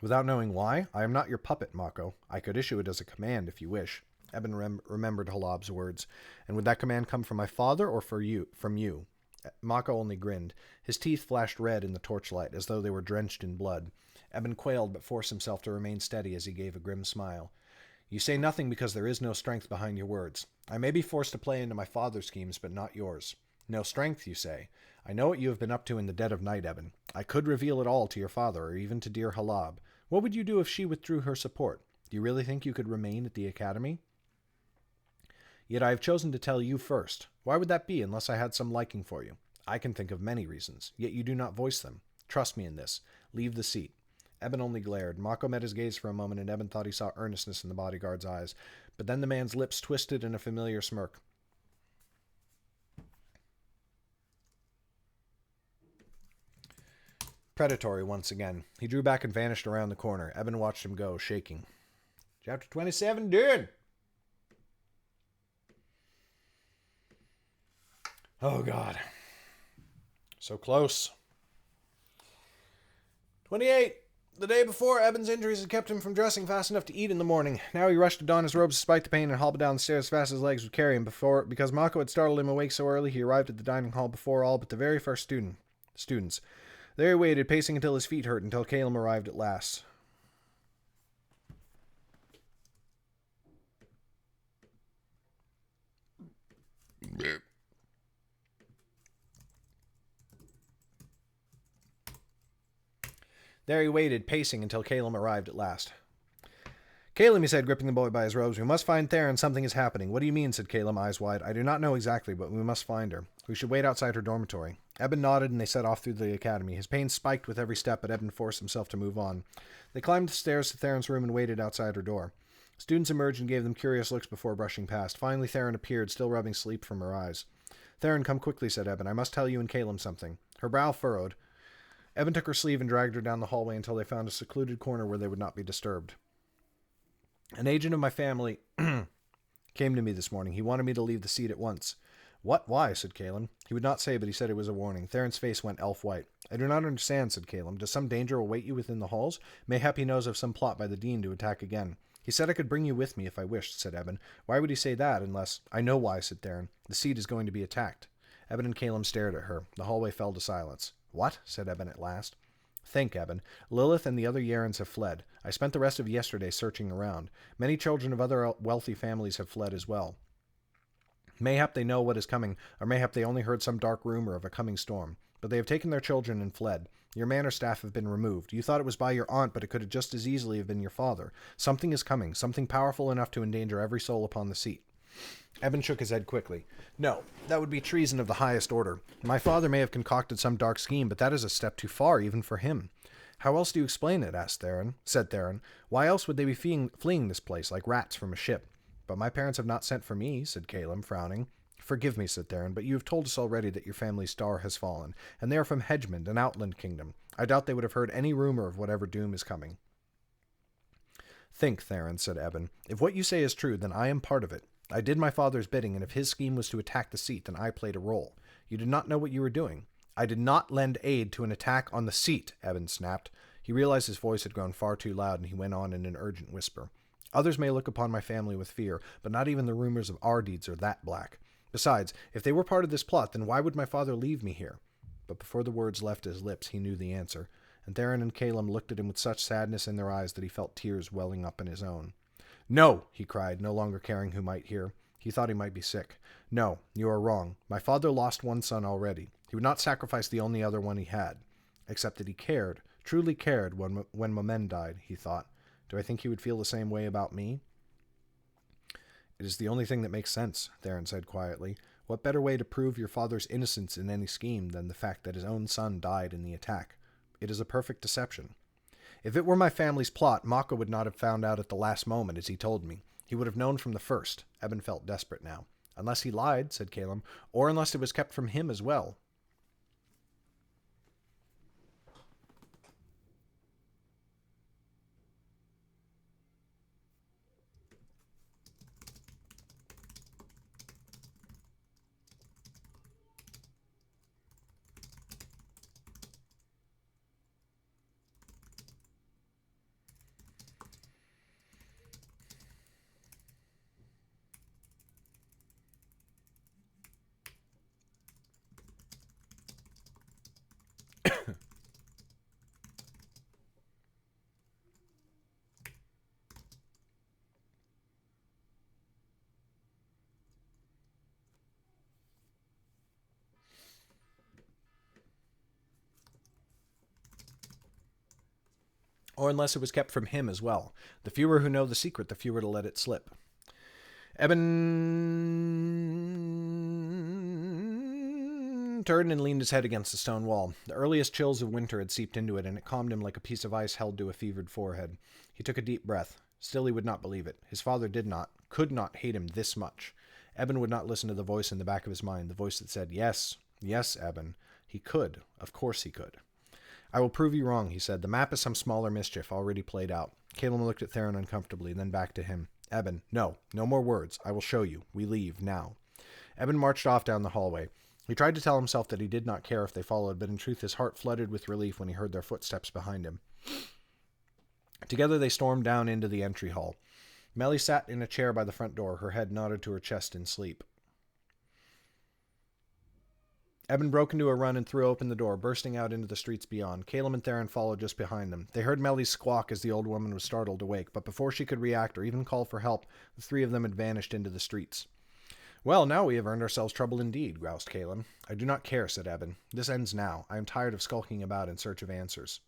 "Without knowing why? I am not your puppet, Mako. I could issue it as a command if you wish." Eben remembered Halab's words. "And would that command come from my father or from you?" Mako only grinned. His teeth flashed red in the torchlight, as though they were drenched in blood. Eben quailed, but forced himself to remain steady as he gave a grim smile. "You say nothing because there is no strength behind your words. I may be forced to play into my father's schemes, but not yours. No strength, you say? I know what you have been up to in the dead of night, Eben. I could reveal it all to your father, or even to dear Halab. What would you do if she withdrew her support? Do you really think you could remain at the academy? Yet I have chosen to tell you first. Why would that be unless I had some liking for you? I can think of many reasons, yet you do not voice them. Trust me in this. Leave the seat." Eben only glared. Mako met his gaze for a moment, and Eben thought he saw earnestness in the bodyguard's eyes. But then the man's lips twisted in a familiar smirk. Predatory once again. He drew back and vanished around the corner. Eben watched him go, shaking. Chapter 27, dude! Oh, God. So close. 28. The day before, Eben's injuries had kept him from dressing fast enough to eat in the morning. Now he rushed to don his robes despite the pain and hobbled down the stairs as fast as his legs would carry him. Because Mako had startled him awake so early, he arrived at the dining hall before all but the very first students. There he waited, pacing until his feet hurt, until Caleb arrived at last. There he waited, pacing until Caleb arrived at last. "Caleb," he said, gripping the boy by his robes, "we must find Theron. Something is happening." "What do you mean?" said Caleb, eyes wide. "I do not know exactly, but we must find her. We should wait outside her dormitory." Eben nodded, and they set off through the academy. His pain spiked with every step, but Eben forced himself to move on. They climbed the stairs to Theron's room and waited outside her door. Students emerged and gave them curious looks before brushing past. Finally, Theron appeared, still rubbing sleep from her eyes. "Theron, come quickly," said Eben. "I must tell you and Caleb something." Her brow furrowed. Eben took her sleeve and dragged her down the hallway until they found a secluded corner where they would not be disturbed. "An agent of my family came to me this morning. He wanted me to leave the seat at once." "What? Why?" said Caleb. He would not say, but he said it was a warning. Theron's face went elf-white. "I do not understand," said Caleb. "Does some danger await you within the halls? Mayhap he knows of some plot by the dean to attack again." "He said I could bring you with me if I wished," said Eben. "Why would he say that unless—" "I know why," said Theron. "The seat is going to be attacked." Eben and Caleb stared at her. The hallway fell to silence. "What?" said Eben at last. "Think, Eben. Lilith and the other Yarans have fled. I spent the rest of yesterday searching around. Many children of other wealthy families have fled as well. Mayhap they know what is coming, or mayhap they only heard some dark rumor of a coming storm. But they have taken their children and fled. Your manor staff have been removed. You thought it was by your aunt, but it could have just as easily have been your father. Something is coming, something powerful enough to endanger every soul upon the seat. Eben shook his head quickly. No, that would be treason of the highest order. My father may have concocted some dark scheme, but that is a step too far, even for him. How else do you explain it? Said Theron. Why else would they be fleeing this place like rats from a ship? But my parents have not sent for me, said Caleb, frowning. Forgive me, said Theron, but you have told us already that your family's star has fallen, and they are from Hedgemond, an outland kingdom. I doubt they would have heard any rumor of whatever doom is coming. Think, Theron, said Eben. If what you say is true, then I am part of it. I did my father's bidding, and if his scheme was to attack the seat, then I played a role. You did not know what you were doing. I did not lend aid to an attack on the seat, Eben snapped. He realized his voice had grown far too loud, and he went on in an urgent whisper. Others may look upon my family with fear, but not even the rumors of our deeds are that black. Besides, if they were part of this plot, then why would my father leave me here? But before the words left his lips, he knew the answer, and Theron and Caleb looked at him with such sadness in their eyes that he felt tears welling up in his own. No, he cried, no longer caring who might hear. He thought he might be sick. No, you are wrong. My father lost one son already. He would not sacrifice the only other one he had. Except that he cared, truly cared, when Momen died, he thought. Do I think he would feel the same way about me? It is the only thing that makes sense, Theron said quietly. What better way to prove your father's innocence in any scheme than the fact that his own son died in the attack? It is a perfect deception. If it were my family's plot, Mako would not have found out at the last moment, as he told me. He would have known from the first. Eben felt desperate now. Unless he lied, said Caleb, or unless it was kept from him as well. Or unless it was kept from him as well. The fewer who know the secret, the fewer to let it slip. Eben turned and leaned his head against the stone wall. The earliest chills of winter had seeped into it, and it calmed him like a piece of ice held to a fevered forehead. He took a deep breath. Still he would not believe it. His father could not hate him this much. Eben would not listen to the voice in the back of his mind, the voice that said, yes, yes, Eben. He could. Of course he could. I will prove you wrong, he said. The map is some smaller mischief already played out. Caleb looked at Theron uncomfortably, then back to him. Eben, no more words. I will show you. We leave, now. Eben marched off down the hallway. He tried to tell himself that he did not care if they followed, but in truth his heart flooded with relief when he heard their footsteps behind him. Together they stormed down into the entry hall. Melly sat in a chair by the front door, her head nodded to her chest in sleep. Eben broke into a run and threw open the door, bursting out into the streets beyond. Caleb and Theron followed just behind them. They heard Melly's squawk as the old woman was startled awake, but before she could react or even call for help, the three of them had vanished into the streets. Well, now we have earned ourselves trouble indeed, groused Caleb. I do not care, said Eben. This ends now. I am tired of skulking about in search of answers.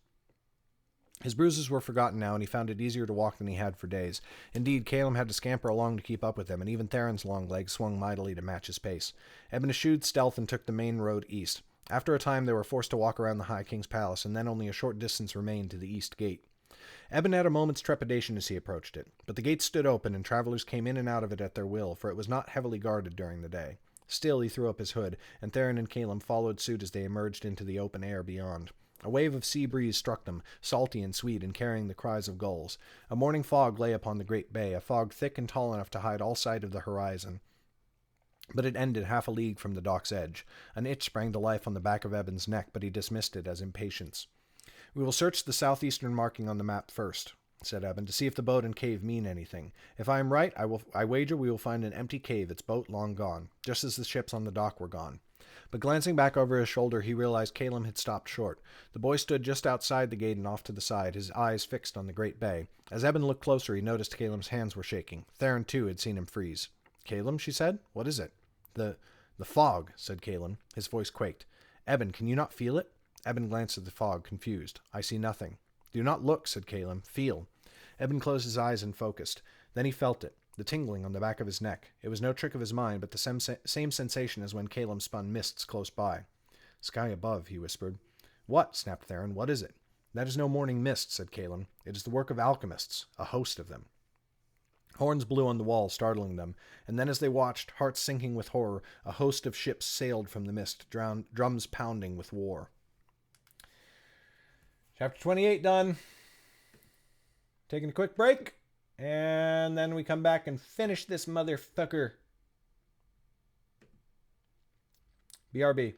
His bruises were forgotten now, and he found it easier to walk than he had for days. Indeed, Caleb had to scamper along to keep up with him, and even Theron's long legs swung mightily to match his pace. Eben eschewed stealth and took the main road east. After a time, they were forced to walk around the High King's palace, and then only a short distance remained to the east gate. Eben had a moment's trepidation as he approached it, but the gate stood open, and travelers came in and out of it at their will, for it was not heavily guarded during the day. Still, he threw up his hood, and Theron and Caleb followed suit as they emerged into the open air beyond. A wave of sea breeze struck them, salty and sweet and carrying the cries of gulls. A morning fog lay upon the great bay, a fog thick and tall enough to hide all sight of the horizon. But it ended half a league from the dock's edge. An itch sprang to life on the back of Eben's neck, but he dismissed it as impatience. We will search the southeastern marking on the map first, said Eben, to see if the boat and cave mean anything. If I am right, I wager we will find an empty cave, its boat long gone, just as the ships on the dock were gone. But glancing back over his shoulder, he realized Caleb had stopped short. The boy stood just outside the gate and off to the side, his eyes fixed on the great bay. As Eben looked closer, he noticed Caleb's hands were shaking. Theron, too, had seen him freeze. Caleb, she said, what is it? The fog, said Kalen. His voice quaked. Eben, can you not feel it? Eben glanced at the fog, confused. I see nothing. Do not look, said Caleb. Feel. Eben closed his eyes and focused. Then he felt it, the tingling on the back of his neck. It was no trick of his mind, but the same sensation as when Caleb spun mists close by. Sky above, he whispered. What? Snapped Theron. What is it? That is no morning mist, said Caleb. It is the work of alchemists, a host of them. Horns blew on the wall, startling them, and then as they watched, hearts sinking with horror, a host of ships sailed from the mist, drums pounding with war. Chapter 28 done. Taking a quick break, and then we come back and finish this motherfucker. BRB.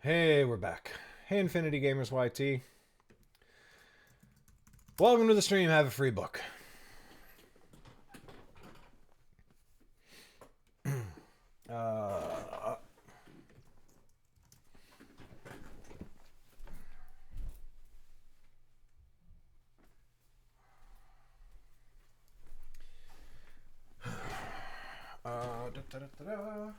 Hey, we're back. Hey, Infinity Gamers YT. Welcome to the stream. Have a free book. uh, da, da, da, da, da.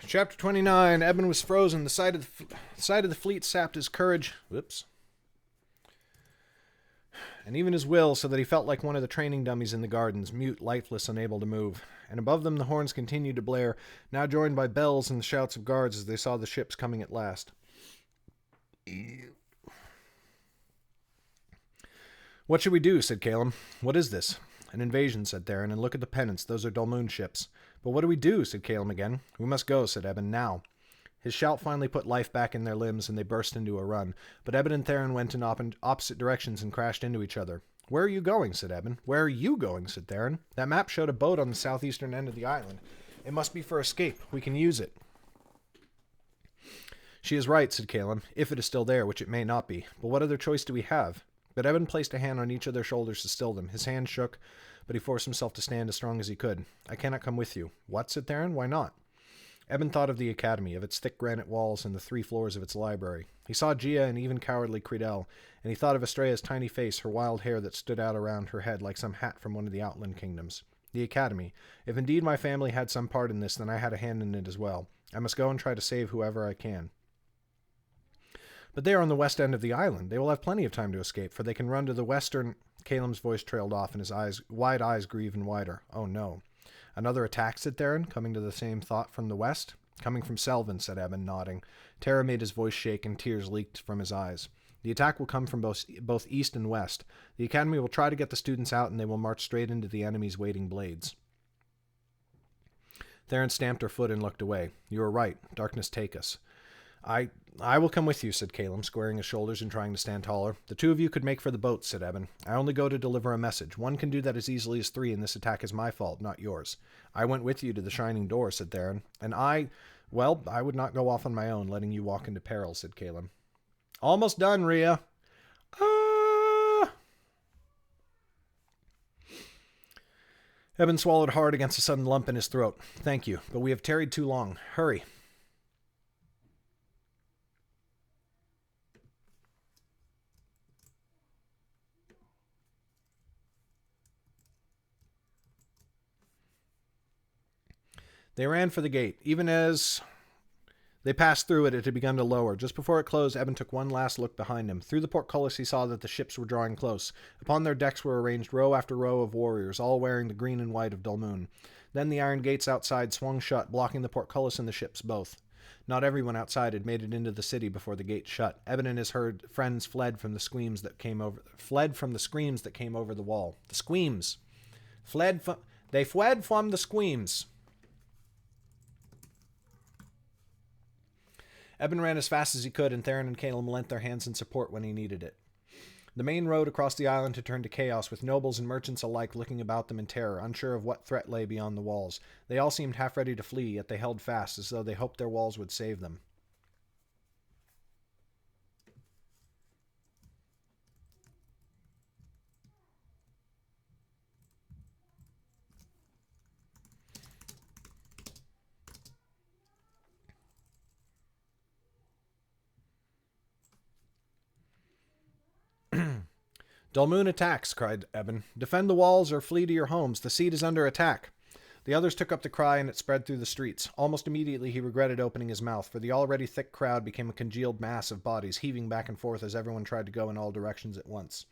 Chapter 29. Eben was frozen. The sight of the fleet sapped his courage. Whoops. And even his will, so that he felt like one of the training dummies in the gardens, mute, lifeless, unable to move. And above them the horns continued to blare, now joined by bells and the shouts of guards as they saw the ships coming at last. What should we do? Said Calum. What is this? An invasion, said Theron, and look at the pennants. Those are Dolmoon ships. But what do we do? Said Calum again. We must go, said Eben, now. His shout finally put life back in their limbs, and they burst into a run. But Eben and Theron went in opposite directions and crashed into each other. Where are you going? Said Eben. Where are you going? Said Theron. That map showed a boat on the southeastern end of the island. It must be for escape. We can use it. She is right, said Calum, if it is still there, which it may not be. But what other choice do we have? But Eben placed a hand on each of their shoulders to still them. His hand shook, but he forced himself to stand as strong as he could. I cannot come with you. What? Said Theron. Why not? Eben thought of the academy, of its thick granite walls and the 3 floors of its library. He saw Gia and even cowardly Credel, and he thought of Estrella's tiny face, her wild hair that stood out around her head like some hat from one of the outland kingdoms. The academy. If indeed my family had some part in this, then I had a hand in it as well. I must go and try to save whoever I can. But they are on the west end of the island. They will have plenty of time to escape, for they can run to the western... Calum's voice trailed off, and his wide eyes grew even wider. Oh no. Another attack, said Theron, coming to the same thought from the west. Coming from Selvin, said Eben, nodding. Terror made his voice shake, and tears leaked from his eyes. The attack will come from both east and west. The academy will try to get the students out, and they will march straight into the enemy's waiting blades. Theron stamped her foot and looked away. You are right. Darkness take us. I will come with you, said Calum, squaring his shoulders and trying to stand taller. The 2 of you could make for the boat, said Eben. I only go to deliver a message. 1 can do that as easily as 3, and this attack is my fault, not yours. I went with you to the Shining Door, said Theron. And I would not go off on my own, letting you walk into peril, said Calum. Almost done, Rhea. Eben swallowed hard against a sudden lump in his throat. Thank you, but we have tarried too long. Hurry. They ran for the gate. Even as they passed through it, it had begun to lower. Just before it closed, Eben took one last look behind him. Through the portcullis, he saw that the ships were drawing close. Upon their decks were arranged row after row of warriors, all wearing the green and white of Dolmoon. Then the iron gates outside swung shut, blocking the portcullis and the ships both. Not everyone outside had made it into the city before the gate shut. Eben and his friends fled from the screams that came over the wall. The screams. They fled from the screams. Eben ran as fast as he could, and Theron and Calum lent their hands in support when he needed it. The main road across the island had turned to chaos, with nobles and merchants alike looking about them in terror, unsure of what threat lay beyond the walls. They all seemed half ready to flee, yet they held fast, as though they hoped their walls would save them. Dolmoon attacks, cried Eben. Defend the walls or flee to your homes. The seat is under attack. The others took up the cry, and it spread through the streets. Almost immediately he regretted opening his mouth, for the already thick crowd became a congealed mass of bodies, heaving back and forth as everyone tried to go in all directions at once.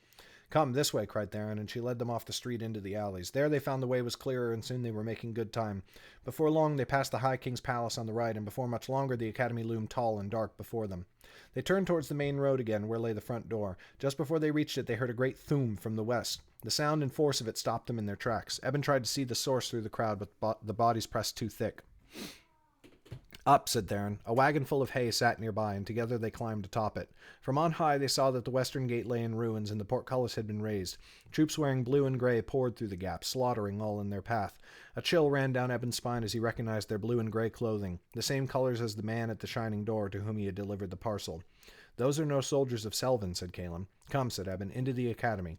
"Come, this way," cried Theron, and she led them off the street into the alleys. There they found the way was clearer, and soon they were making good time. Before long they passed the High King's Palace on the right, and before much longer the Academy loomed tall and dark before them. They turned towards the main road again, where lay the front door. Just before they reached it they heard a great thoom from the west. The sound and force of it stopped them in their tracks. Eben tried to see the source through the crowd, but the bodies pressed too thick. "Up," said Theron. A wagon full of hay sat nearby, and together they climbed atop it. From on high they saw that the western gate lay in ruins, and the portcullis had been razed. Troops wearing blue and gray poured through the gap, slaughtering all in their path. A chill ran down Eben's spine as he recognized their blue and gray clothing, the same colors as the man at the shining door to whom he had delivered the parcel. "Those are no soldiers of Selvin," said Caleb. "Come," said Eben, "into the academy."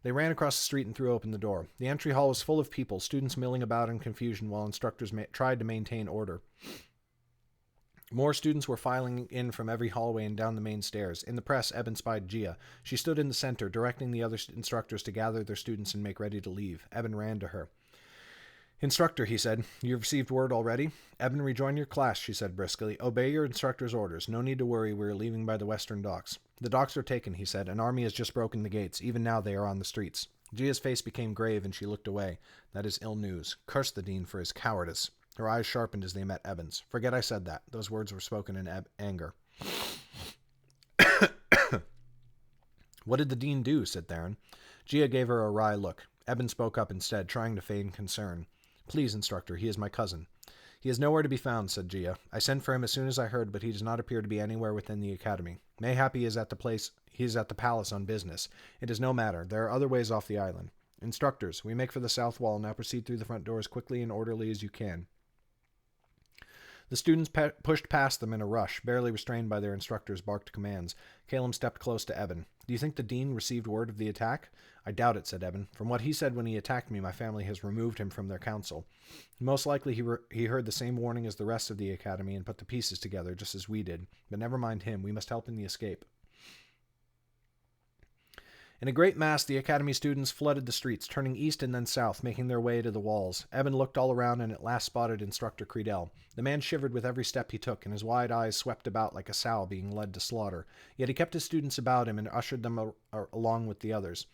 They ran across the street and threw open the door. The entry hall was full of people, students milling about in confusion while instructors tried to maintain order. More students were filing in from every hallway and down the main stairs. In the press, Eben spied Gia. She stood in the center, directing the other instructors to gather their students and make ready to leave. Eben ran to her. "Instructor," he said, "you've received word already?" "Eben, rejoin your class," she said briskly. "Obey your instructor's orders. No need to worry. We are leaving by the western docks." "The docks are taken," he said. "An army has just broken the gates. Even now they are on the streets." Gia's face became grave, and she looked away. "That is ill news. Curse the dean for his cowardice." Her eyes sharpened as they met Eben's. "Forget I said that." Those words were spoken in anger. "What did the dean do?" said Theron. Gia gave her a wry look. Eben spoke up instead, trying to feign concern. "Please, instructor, he is my cousin." "He is nowhere to be found," said Gia. "I sent for him as soon as I heard, but he does not appear to be anywhere within the academy. Mayhap he is at the palace on business. It is no matter. There are other ways off the island. Instructors, we make for the south wall. Now proceed through the front door as quickly and orderly as you can." The students pushed past them in a rush, barely restrained by their instructors' barked commands. Caleb stepped close to Eben. "Do you think the dean received word of the attack?" "I doubt it," said Eben. "From what he said when he attacked me, my family has removed him from their council. Most likely he heard the same warning as the rest of the academy and put the pieces together, just as we did. But never mind him. We must help in the escape." In a great mass, the academy students flooded the streets, turning east and then south, making their way to the walls. Eben looked all around and at last spotted Instructor Credell. The man shivered with every step he took, and his wide eyes swept about like a sow being led to slaughter. Yet he kept his students about him and ushered them along with the others.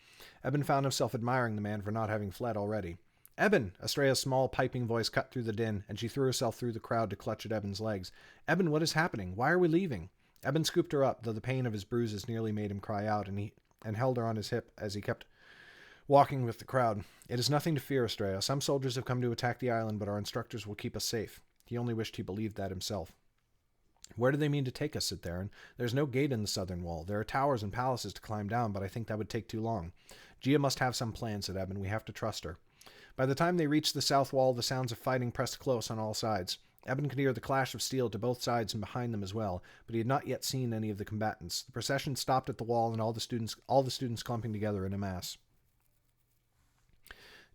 Eben found himself admiring the man for not having fled already. "Eben!" Estrella's small, piping voice cut through the din, and she threw herself through the crowd to clutch at Eben's legs. "Eben, what is happening? Why are we leaving?" Eben scooped her up, though the pain of his bruises nearly made him cry out, and held her on his hip as he kept walking with the crowd. "It is nothing to fear, Estrella. Some soldiers have come to attack the island, but our instructors will keep us safe." He only wished he believed that himself. "Where do they mean to take us?" said Theron. "There is no gate in the southern wall. There are towers and palaces to climb down, but I think that would take too long." "Gia must have some plan," said Eben. "We have to trust her." By the time they reached the south wall, the sounds of fighting pressed close on all sides. Eben could hear the clash of steel to both sides and behind them as well, but he had not yet seen any of the combatants. The procession stopped at the wall, and all the students clumping together in a mass.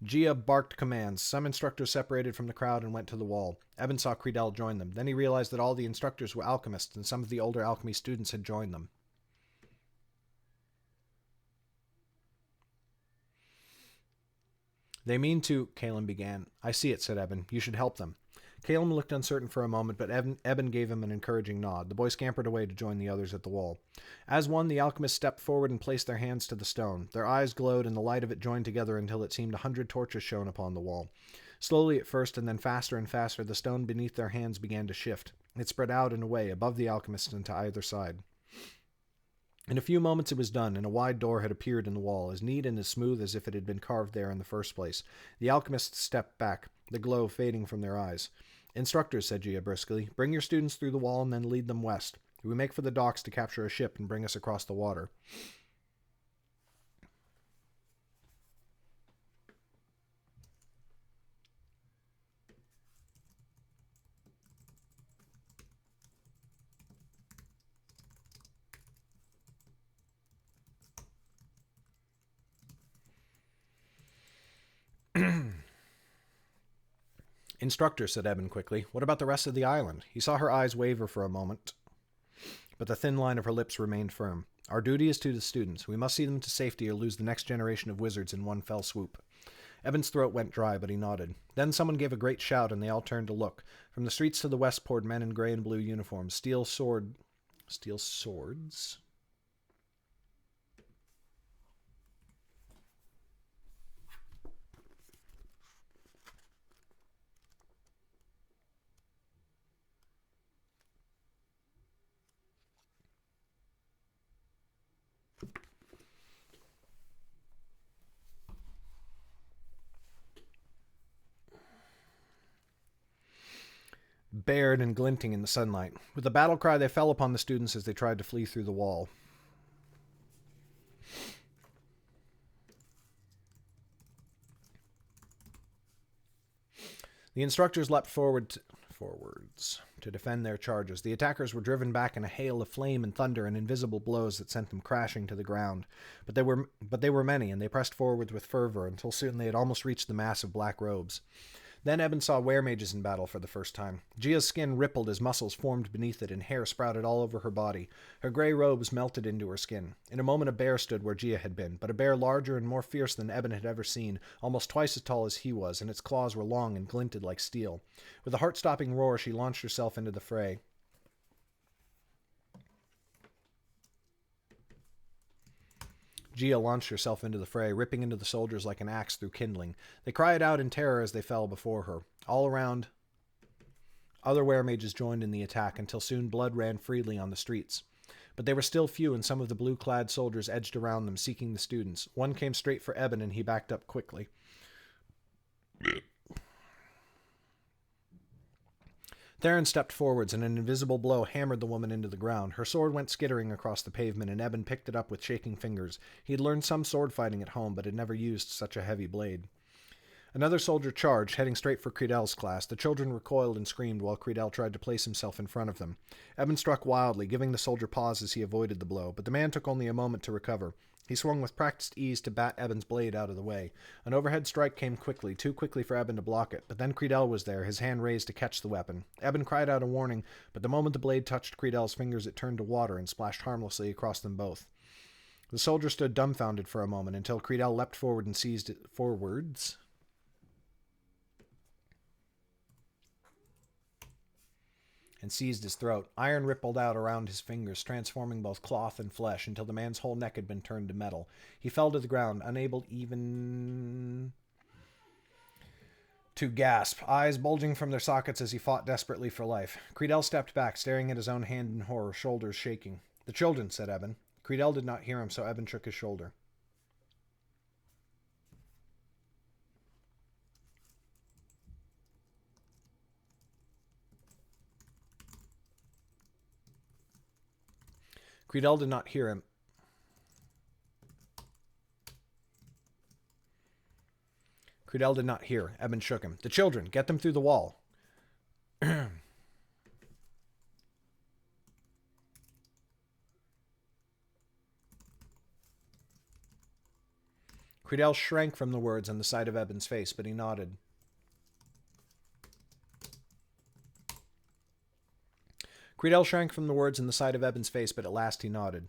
Gia barked commands. Some instructors separated from the crowd and went to the wall. Eben saw Credell join them. Then he realized that all the instructors were alchemists, and some of the older alchemy students had joined them. "They mean to," Caleb began. "I see it," said Eben. "You should help them." Caleb looked uncertain for a moment, but Eben gave him an encouraging nod. The boy scampered away to join the others at the wall. As one, the alchemists stepped forward and placed their hands to the stone. Their eyes glowed, and the light of it joined together until it seemed 100 torches shone upon the wall. Slowly at first, and then faster and faster, the stone beneath their hands began to shift. It spread out and away, above the alchemists and to either side. In a few moments it was done, and a wide door had appeared in the wall, as neat and as smooth as if it had been carved there in the first place. The alchemists stepped back, the glow fading from their eyes. "Instructors," said Gia briskly, "bring your students through the wall and then lead them west. We make for the docks to capture a ship and bring us across the water." "Instructor," said Eben quickly, "what about the rest of the island?" He saw her eyes waver for a moment, but the thin line of her lips remained firm. "Our duty is to the students. We must see them to safety or lose the next generation of wizards in one fell swoop." Eben's throat went dry, but he nodded. Then someone gave a great shout, and they all turned to look. From the streets to the west poured men in gray and blue uniforms, steel swords? bared and glinting in the sunlight. With a battle cry, they fell upon the students as they tried to flee through the wall. The instructors leapt forwards to defend their charges. The attackers were driven back in a hail of flame and thunder and invisible blows that sent them crashing to the ground. But they were many, and they pressed forward with fervor until soon they had almost reached the mass of black robes. Then Eben saw weremages in battle for the first time. Gia's skin rippled as muscles formed beneath it and hair sprouted all over her body. Her gray robes melted into her skin. In a moment a bear stood where Gia had been, but a bear larger and more fierce than Eben had ever seen, almost twice as tall as he was, and its claws were long and glinted like steel. With a heart-stopping roar, she launched herself into the fray. Gia launched herself into the fray, ripping into the soldiers like an axe through kindling. They cried out in terror as they fell before her. All around, other weremages joined in the attack until soon blood ran freely on the streets. But they were still few, and some of the blue-clad soldiers edged around them, seeking the students. One came straight for Eben, and he backed up quickly. Theron stepped forwards, and an invisible blow hammered the woman into the ground. Her sword went skittering across the pavement, and Eben picked it up with shaking fingers. He had learned some sword fighting at home, but had never used such a heavy blade. Another soldier charged, heading straight for Credel's class. The children recoiled and screamed while Credel tried to place himself in front of them. Eben struck wildly, giving the soldier pause as he avoided the blow, but the man took only a moment to recover. He swung with practiced ease to bat Eben's blade out of the way. An overhead strike came quickly, too quickly for Eben to block it, but then Credel was there, his hand raised to catch the weapon. Eben cried out a warning, but the moment the blade touched Credel's fingers it turned to water and splashed harmlessly across them both. The soldier stood dumbfounded for a moment until Credel leapt forward and seized it forwards. And seized his throat. Iron rippled out around his fingers, transforming both cloth and flesh until the man's whole neck had been turned to metal. He fell to the ground, unable even to gasp, eyes bulging from their sockets as he fought desperately for life. Credel stepped back, staring at his own hand in horror, shoulders shaking. "The children," said Eben. Credel did not hear him, so Eben shook his shoulder. Credel did not hear him. Credel did not hear. Eben shook him. "The children, get them through the wall." Credel shrank from the words and the sight of Eben's face, but he nodded. Credel shrank from the words and the sight of Eben's face, but at last he nodded.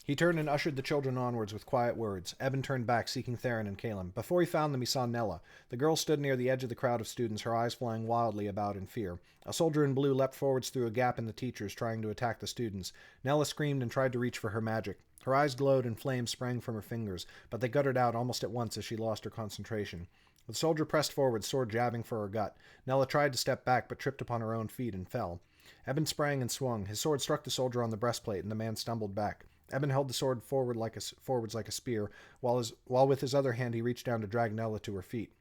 He turned and ushered the children onwards with quiet words. Eben turned back, seeking Theron and Caleb. Before he found them, he saw Nella. The girl stood near the edge of the crowd of students, her eyes flying wildly about in fear. A soldier in blue leapt forwards through a gap in the teachers, trying to attack the students. Nella screamed and tried to reach for her magic. Her eyes glowed and flames sprang from her fingers, but they guttered out almost at once as she lost her concentration. The soldier pressed forward, sword jabbing for her gut. Nella tried to step back, but tripped upon her own feet and fell. Eben sprang and swung. His sword struck the soldier on the breastplate, and the man stumbled back. Eben held the sword forwards like a spear, while with his other hand he reached down to drag Nella to her feet.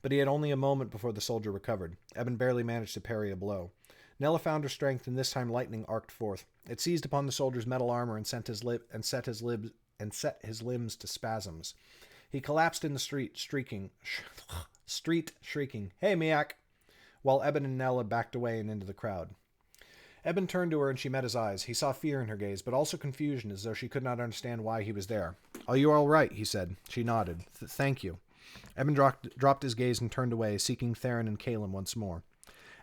But he had only a moment before the soldier recovered. Eben barely managed to parry a blow. Nella found her strength, and this time lightning arced forth. It seized upon the soldier's metal armor and set his limbs to spasms. He collapsed in the street, shrieking, "Hey, Miak!" while Eben and Nella backed away and into the crowd. Eben turned to her and she met his eyes. He saw fear in her gaze, but also confusion, as though she could not understand why he was there. "Are you all right?" he said. She nodded. Thank you." Eben dropped his gaze and turned away, seeking Theron and Caleb once more.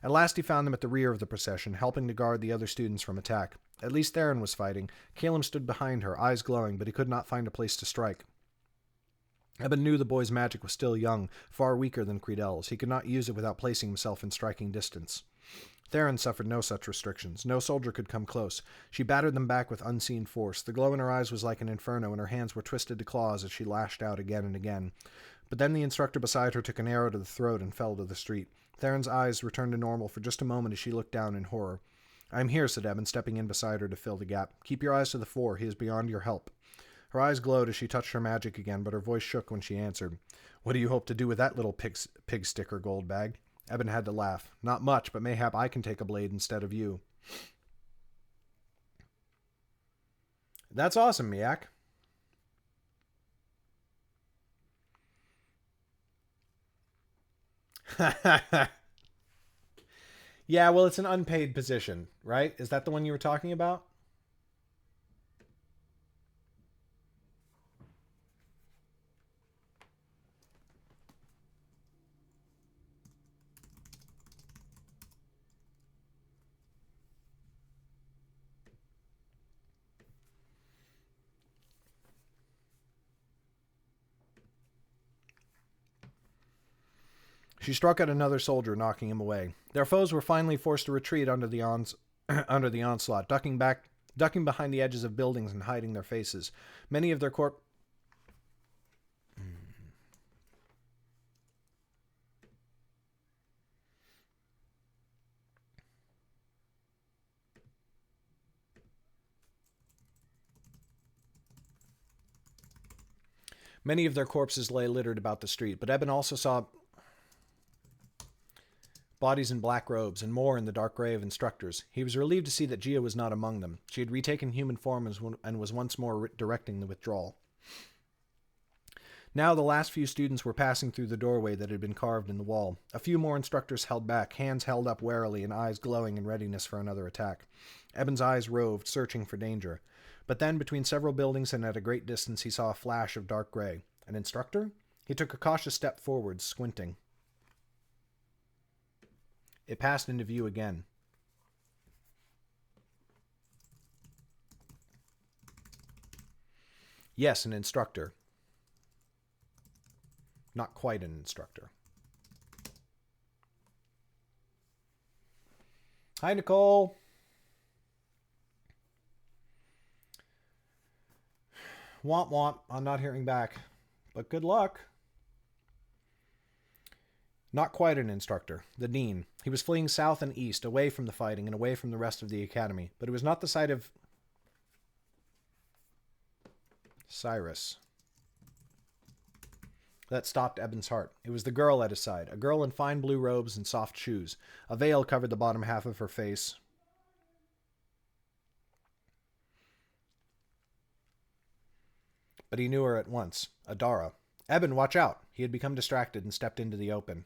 At last he found them at the rear of the procession, helping to guard the other students from attack. At least Theron was fighting. Caleb stood behind her, eyes glowing, but he could not find a place to strike. Eben knew the boy's magic was still young, far weaker than Credel's. He could not use it without placing himself in striking distance. Theron suffered no such restrictions. No soldier could come close. She battered them back with unseen force. The glow in her eyes was like an inferno, and her hands were twisted to claws as she lashed out again and again. But then the instructor beside her took an arrow to the throat and fell to the street. Theron's eyes returned to normal for just a moment as she looked down in horror. "I am here," said Eben, stepping in beside her to fill the gap. "Keep your eyes to the fore. He is beyond your help." Her eyes glowed as she touched her magic again, but her voice shook when she answered. What do you hope to do with that little pig sticker gold bag? Eben had to laugh. Not much, but mayhap I can take a blade instead of you. That's awesome, Miak. Yeah, well, it's an unpaid position, right? Is that the one you were talking about? She struck at another soldier, knocking him away. Their foes were finally forced to retreat under the onslaught, ducking behind the edges of buildings and hiding their faces. Many of their Many of their corpses lay littered about the street, but Eben also saw bodies in black robes and more in the dark gray of instructors. He was relieved to see that Gia was not among them. She had retaken human form and was once more directing the withdrawal. Now the last few students were passing through the doorway that had been carved in the wall. A few more instructors held back, hands held up warily and eyes glowing in readiness for another attack. Eben's eyes roved, searching for danger. But then, between several buildings and at a great distance, he saw a flash of dark gray. An instructor? He took a cautious step forward, squinting. It passed into view again. Yes, an instructor. Not quite an instructor. Hi, Nicole. Womp womp. I'm not hearing back. But good luck. Not quite an instructor. The dean. He was fleeing south and east, away from the fighting and away from the rest of the academy. But it was not the sight of Cyrus that stopped Eben's heart. It was the girl at his side, a girl in fine blue robes and soft shoes. A veil covered the bottom half of her face. But he knew her at once. Adara. Eben, watch out! He had become distracted and stepped into the open.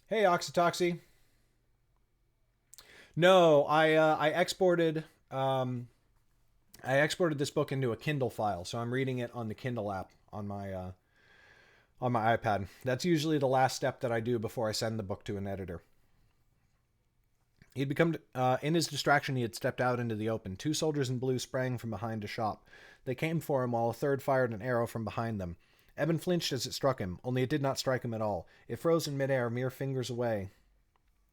Hey, Oxytoxy. No, I exported this book into a Kindle file, so I'm reading it on the Kindle app on my iPad. That's usually the last step that I do before I send the book to an editor. He'd become in his distraction. He had stepped out into the open. Two soldiers in blue sprang from behind a shop. They came for him while a third fired an arrow from behind them. Eben flinched as it struck him, only it did not strike him at all. It froze in midair, mere fingers away.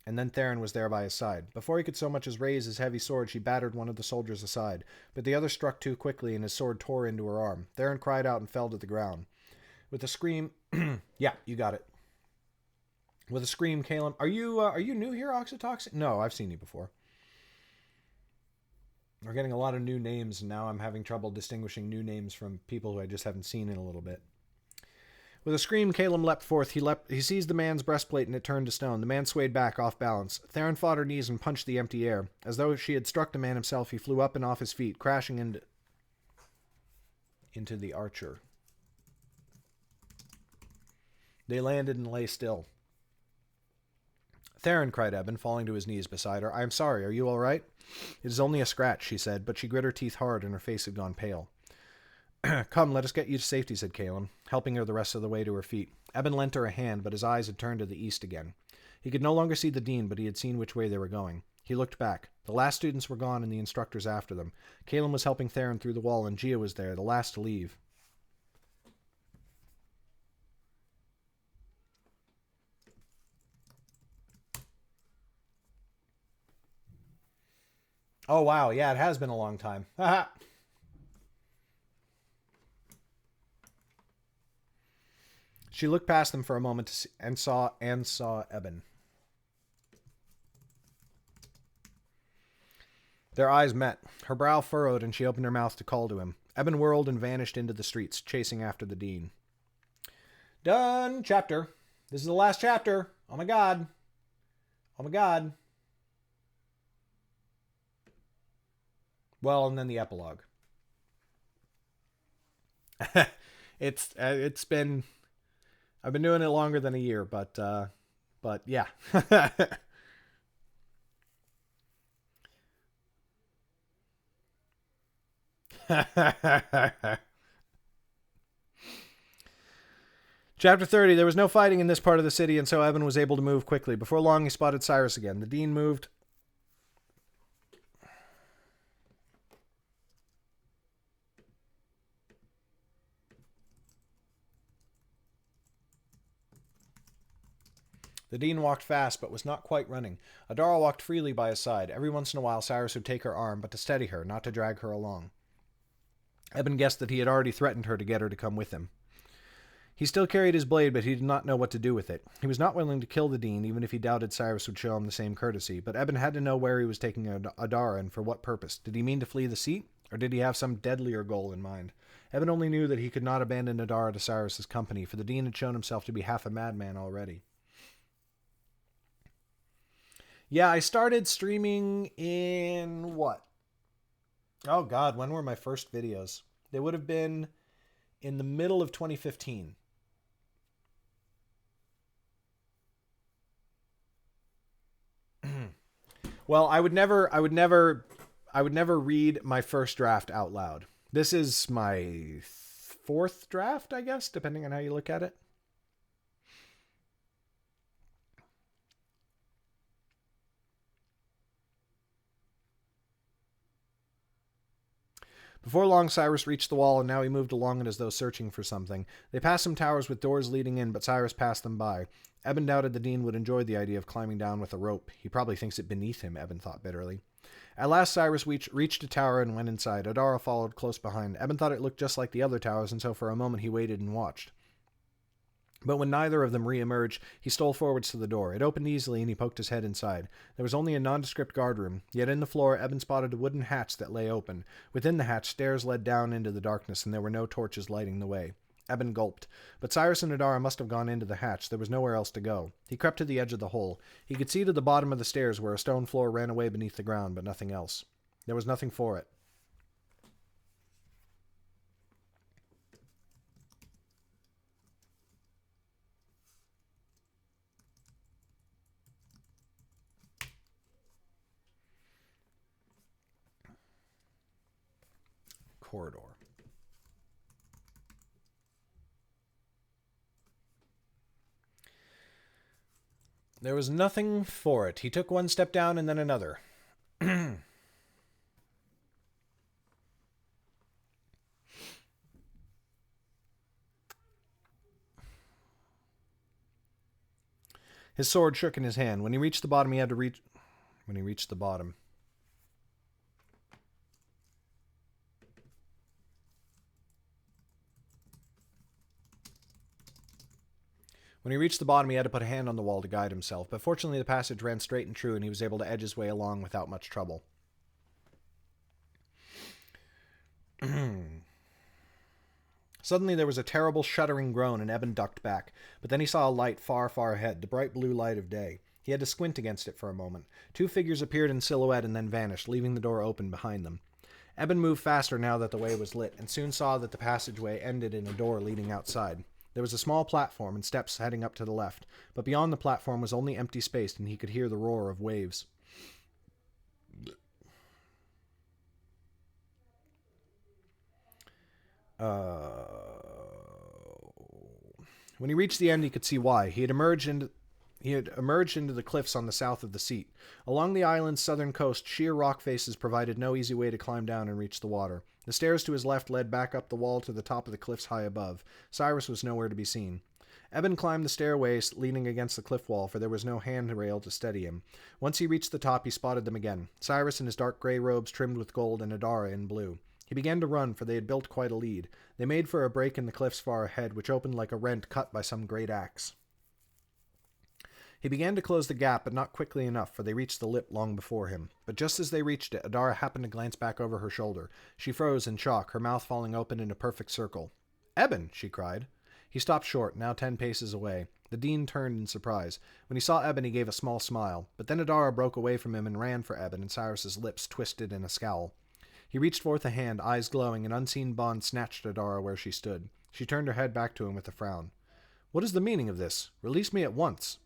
And then Theron was there by his side. Before he could so much as raise his heavy sword, she battered one of the soldiers aside. But the other struck too quickly, and his sword tore into her arm. Theron cried out and fell to the ground. With a scream... Yeah, you got it. With a scream, Caleb... Are you new here, Oxytoxic? No, I've seen you before. We're getting a lot of new names, and now I'm having trouble distinguishing new names from people who I just haven't seen in a little bit. With a scream, Caleb leapt forth. He seized the man's breastplate, and it turned to stone. The man swayed back, off balance. Theron fought her knees and punched the empty air. As though she had struck the man himself, he flew up and off his feet, crashing into the archer. They landed and lay still. Theron, cried Eben, falling to his knees beside her. I am sorry. Are you all right? It is only a scratch, she said, but she grit her teeth hard, and her face had gone pale. Come, let us get you to safety, said Caleb, helping her the rest of the way to her feet. Eben lent her a hand, but his eyes had turned to the east again. He could no longer see the dean, but he had seen which way they were going. He looked back. The last students were gone and the instructors after them. Caleb was helping Theron through the wall, and Gia was there, the last to leave. Oh, wow. Yeah, it has been a long time. Haha. She looked past them for a moment to see, and saw Eben. Their eyes met. Her brow furrowed, and she opened her mouth to call to him. Eben whirled and vanished into the streets, chasing after the dean. Done. Chapter. This is the last chapter. Oh my god. Oh my god. Well, and then the epilogue. It's been I've been doing it longer than a year, but yeah. Chapter 30. There was no fighting in this part of the city, and so Evan was able to move quickly. Before long, he spotted Cyrus again. The dean moved. The dean walked fast, but was not quite running. Adara walked freely by his side. Every once in a while, Cyrus would take her arm, but to steady her, not to drag her along. Eben guessed that he had already threatened her to get her to come with him. He still carried his blade, but he did not know what to do with it. He was not willing to kill the dean, even if he doubted Cyrus would show him the same courtesy, but Eben had to know where he was taking Adara and for what purpose. Did he mean to flee the seat, or did he have some deadlier goal in mind? Eben only knew that he could not abandon Adara to Cyrus's company, for the dean had shown himself to be half a madman already. Yeah, I started streaming in what? Oh god, when were my first videos? They would have been in the middle of 2015. Well, I would never read my first draft out loud. This is my fourth draft, I guess, depending on how you look at it. Before long, Cyrus reached the wall, and now he moved along it as though searching for something. They passed some towers with doors leading in, but Cyrus passed them by. Eben doubted the dean would enjoy the idea of climbing down with a rope. He probably thinks it beneath him, Eben thought bitterly. At last, Cyrus reached a tower and went inside. Adara followed close behind. Eben thought it looked just like the other towers, and so for a moment he waited and watched. But when neither of them re-emerged, he stole forwards to the door. It opened easily, and he poked his head inside. There was only a nondescript guardroom, yet in the floor Eben spotted a wooden hatch that lay open. Within the hatch, stairs led down into the darkness, and there were no torches lighting the way. Eben gulped. But Cyrus and Adara must have gone into the hatch. There was nowhere else to go. He crept to the edge of the hole. He could see to the bottom of the stairs where a stone floor ran away beneath the ground, but nothing else. There was nothing for it. Corridor. There was nothing for it. He took one step down and then another. His sword shook in his hand. When he reached the bottom, he had to reach... When he reached the bottom... When he reached the bottom, he had to put a hand on the wall to guide himself, but fortunately the passage ran straight and true, and he was able to edge his way along without much trouble. Suddenly there was a terrible shuddering groan, and Eben ducked back, but then he saw a light far, far ahead, the bright blue light of day. He had to squint against it for a moment. Two figures appeared in silhouette and then vanished, leaving the door open behind them. Eben moved faster now that the way was lit, and soon saw that the passageway ended in a door leading outside. There was a small platform and steps heading up to the left, but beyond the platform was only empty space, and he could hear the roar of waves. When he reached the end, he could see why. He had emerged into the cliffs on the south of the seat. Along the island's southern coast, sheer rock faces provided no easy way to climb down and reach the water. The stairs to his left led back up the wall to the top of the cliffs high above. Cyrus was nowhere to be seen. Eben climbed the stairway, leaning against the cliff wall, for there was no handrail to steady him. Once he reached the top, he spotted them again. Cyrus in his dark gray robes trimmed with gold, and Adara in blue. He began to run, for they had built quite a lead. They made for a break in the cliffs far ahead, which opened like a rent cut by some great axe. He began to close the gap, but not quickly enough, for they reached the lip long before him. But just as they reached it, Adara happened to glance back over her shoulder. She froze in shock, her mouth falling open in a perfect circle. "Eben!" she cried. He stopped short, now 10 paces away. The dean turned in surprise. When he saw Eben, he gave a small smile. But then Adara broke away from him and ran for Eben, and Cyrus's lips twisted in a scowl. He reached forth a hand, eyes glowing. An unseen bond snatched Adara where she stood. She turned her head back to him with a frown. "What is the meaning of this? Release me at once."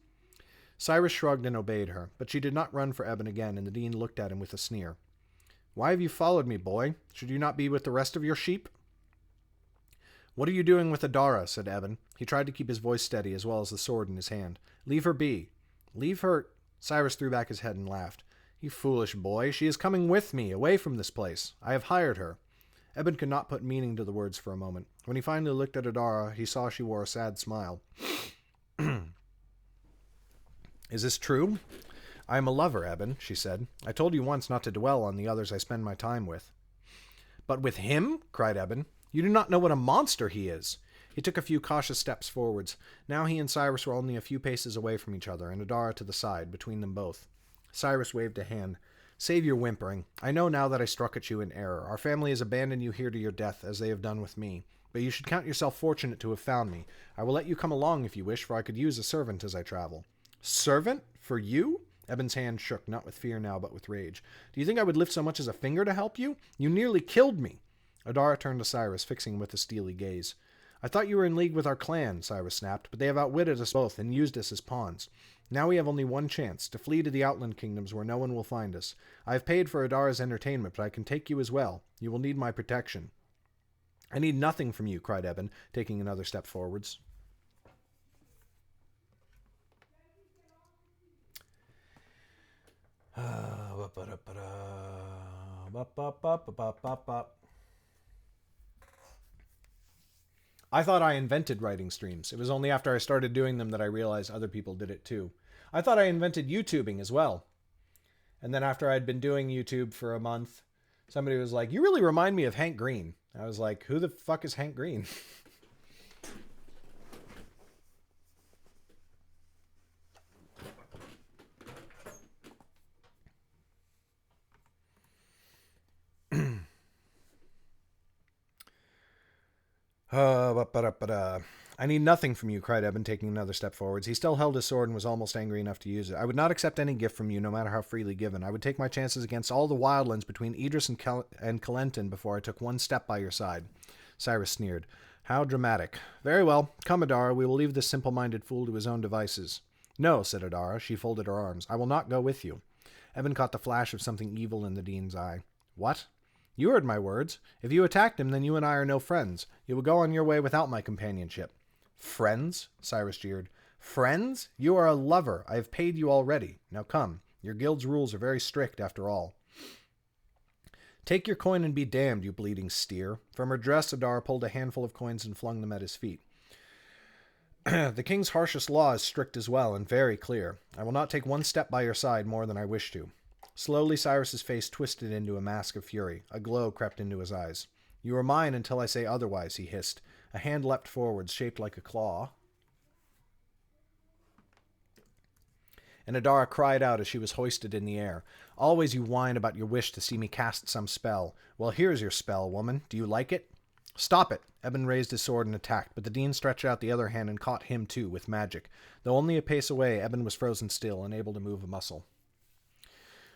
Cyrus shrugged and obeyed her, but she did not run for Eben again, and the dean looked at him with a sneer. "Why have you followed me, boy? Should you not be with the rest of your sheep?" "What are you doing with Adara?" said Eben. He tried to keep his voice steady, as well as the sword in his hand. "Leave her be." "Leave her—" Cyrus threw back his head and laughed. "You foolish boy, she is coming with me, away from this place. I have hired her." Eben could not put meaning to the words for a moment. When he finally looked at Adara, he saw she wore a sad smile. "Is this true?" "I am a lover, Eben," she said. "I told you once not to dwell on the others I spend my time with." "But with him?" cried Eben. "You do not know what a monster he is." He took a few cautious steps forwards. Now he and Cyrus were only a few paces away from each other, and Adara to the side, between them both. Cyrus waved a hand. "Save your whimpering. I know now that I struck at you in error. Our family has abandoned you here to your death, as they have done with me. But you should count yourself fortunate to have found me. I will let you come along if you wish, for I could use a servant as I travel." "Servant? For you?" Eben's hand shook, not with fear now, but with rage. "Do you think I would lift so much as a finger to help you? You nearly killed me." Adara turned to Cyrus, fixing him with a steely gaze. "I thought you were in league with our clan," Cyrus snapped, "but they have outwitted us both and used us as pawns. Now we have only one chance, to flee to the outland kingdoms where no one will find us. I have paid for Adara's entertainment, but I can take you as well. You will need my protection." "I need nothing from you," cried Eben, taking another step forwards. I thought I invented writing streams. It was only after I started doing them that I realized other people did it too. I thought I invented YouTubing as well. And then after I'd been doing YouTube for a month, somebody was like, "You really remind me of Hank Green." I was like, "Who the fuck is Hank Green?" "I need nothing from you," cried Eben, taking another step forwards. He still held his sword and was almost angry enough to use it. "I would not accept any gift from you, no matter how freely given. I would take my chances against all the wildlands between Idris and Calenton before I took one step by your side." Cyrus sneered. "How dramatic. Very well. Come, Adara, we will leave this simple-minded fool to his own devices." "No," said Adara. She folded her arms. "I will not go with you." Eben caught the flash of something evil in the dean's eye. "What?" "You heard my words. If you attacked him, then you and I are no friends. You will go on your way without my companionship." "Friends?" Cyrus jeered. "Friends? You are a lover. I have paid you already. Now come. Your guild's rules are very strict, after all." "Take your coin and be damned, you bleeding steer." From her dress, Adara pulled a handful of coins and flung them at his feet. "The king's harshest law is strict as well, and very clear. I will not take one step by your side more than I wish to." Slowly, Cyrus's face twisted into a mask of fury. A glow crept into his eyes. "You are mine until I say otherwise," he hissed. A hand leapt forwards, shaped like a claw, and Adara cried out as she was hoisted in the air. "Always you whine about your wish to see me cast some spell. Well, here's your spell, woman. Do you like it?" "Stop it!" Eben raised his sword and attacked, but the dean stretched out the other hand and caught him too, with magic. Though only a pace away, Eben was frozen still, unable to move a muscle.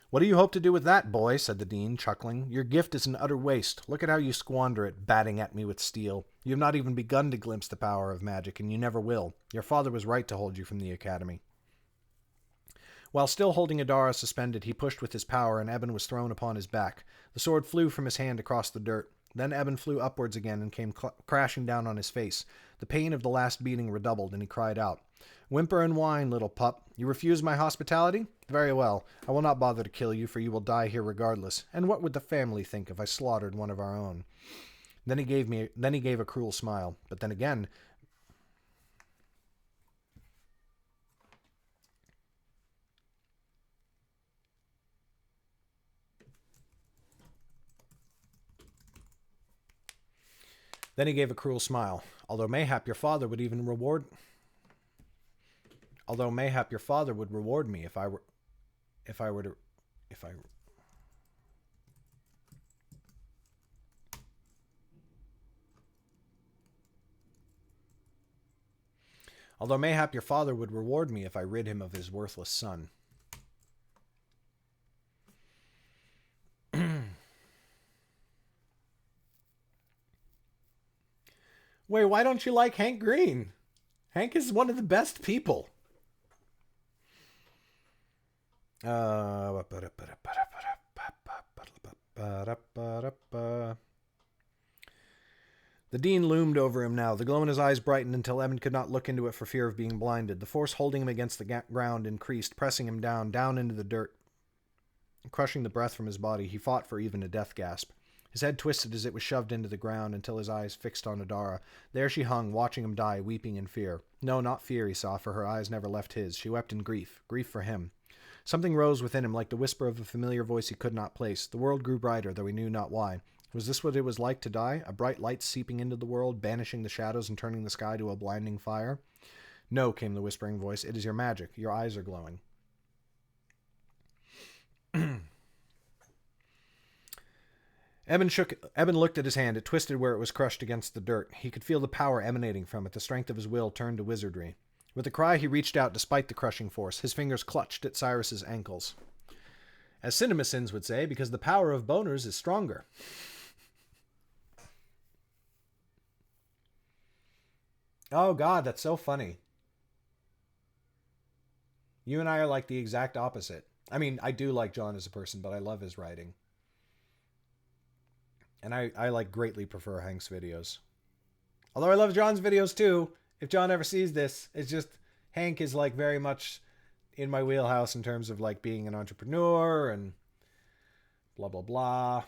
"What do you hope to do with that, boy?" said the dean, chuckling. "Your gift is an utter waste. Look at how you squander it, batting at me with steel. You have not even begun to glimpse the power of magic, and you never will. Your father was right to hold you from the academy." While still holding Adara suspended, he pushed with his power, and Eben was thrown upon his back. The sword flew from his hand across the dirt. Then Eben flew upwards again and came crashing down on his face. The pain of the last beating redoubled, and he cried out, "Whimper and whine, little pup. You refuse my hospitality? Very well. I will not bother to kill you, for you will die here regardless. And what would the family think if I slaughtered one of our own?" Then he gave a cruel smile. But then again, Then he gave a cruel smile. Although mayhap your father would reward me if I were to Although mayhap your father would reward me if I rid him of his worthless son. Wait, why don't you like Hank Green? Hank is one of the best people. The dean loomed over him now. The glow in his eyes brightened until Evan could not look into it for fear of being blinded. The force holding him against the ground increased, pressing him down into the dirt, crushing the breath from his body. He fought for even a death gasp. His head twisted as it was shoved into the ground until his eyes fixed on Adara. There she hung, watching him die, weeping in fear. No, not fear, he saw, for her eyes never left his. She wept in grief. Grief for him. Something rose within him like the whisper of a familiar voice he could not place. The world grew brighter, though he knew not why. Was this what it was like to die? A bright light seeping into the world, banishing the shadows and turning the sky to a blinding fire? No, came the whispering voice. It is your magic. Your eyes are glowing. Eben looked at his hand. It twisted where it was crushed against the dirt. He could feel the power emanating from it, the strength of his will turned to wizardry. With a cry, he reached out despite the crushing force. His fingers clutched at Cyrus's ankles. As CinemaSins would say, because the power of boners is stronger. Oh, God, that's so funny. You and I are like the exact opposite. I mean, I do like John as a person, but I love his writing. And I like greatly prefer Hank's videos. Although I love John's videos too. If John ever sees this, it's just Hank is like very much in my wheelhouse in terms of like being an entrepreneur and blah, blah, blah.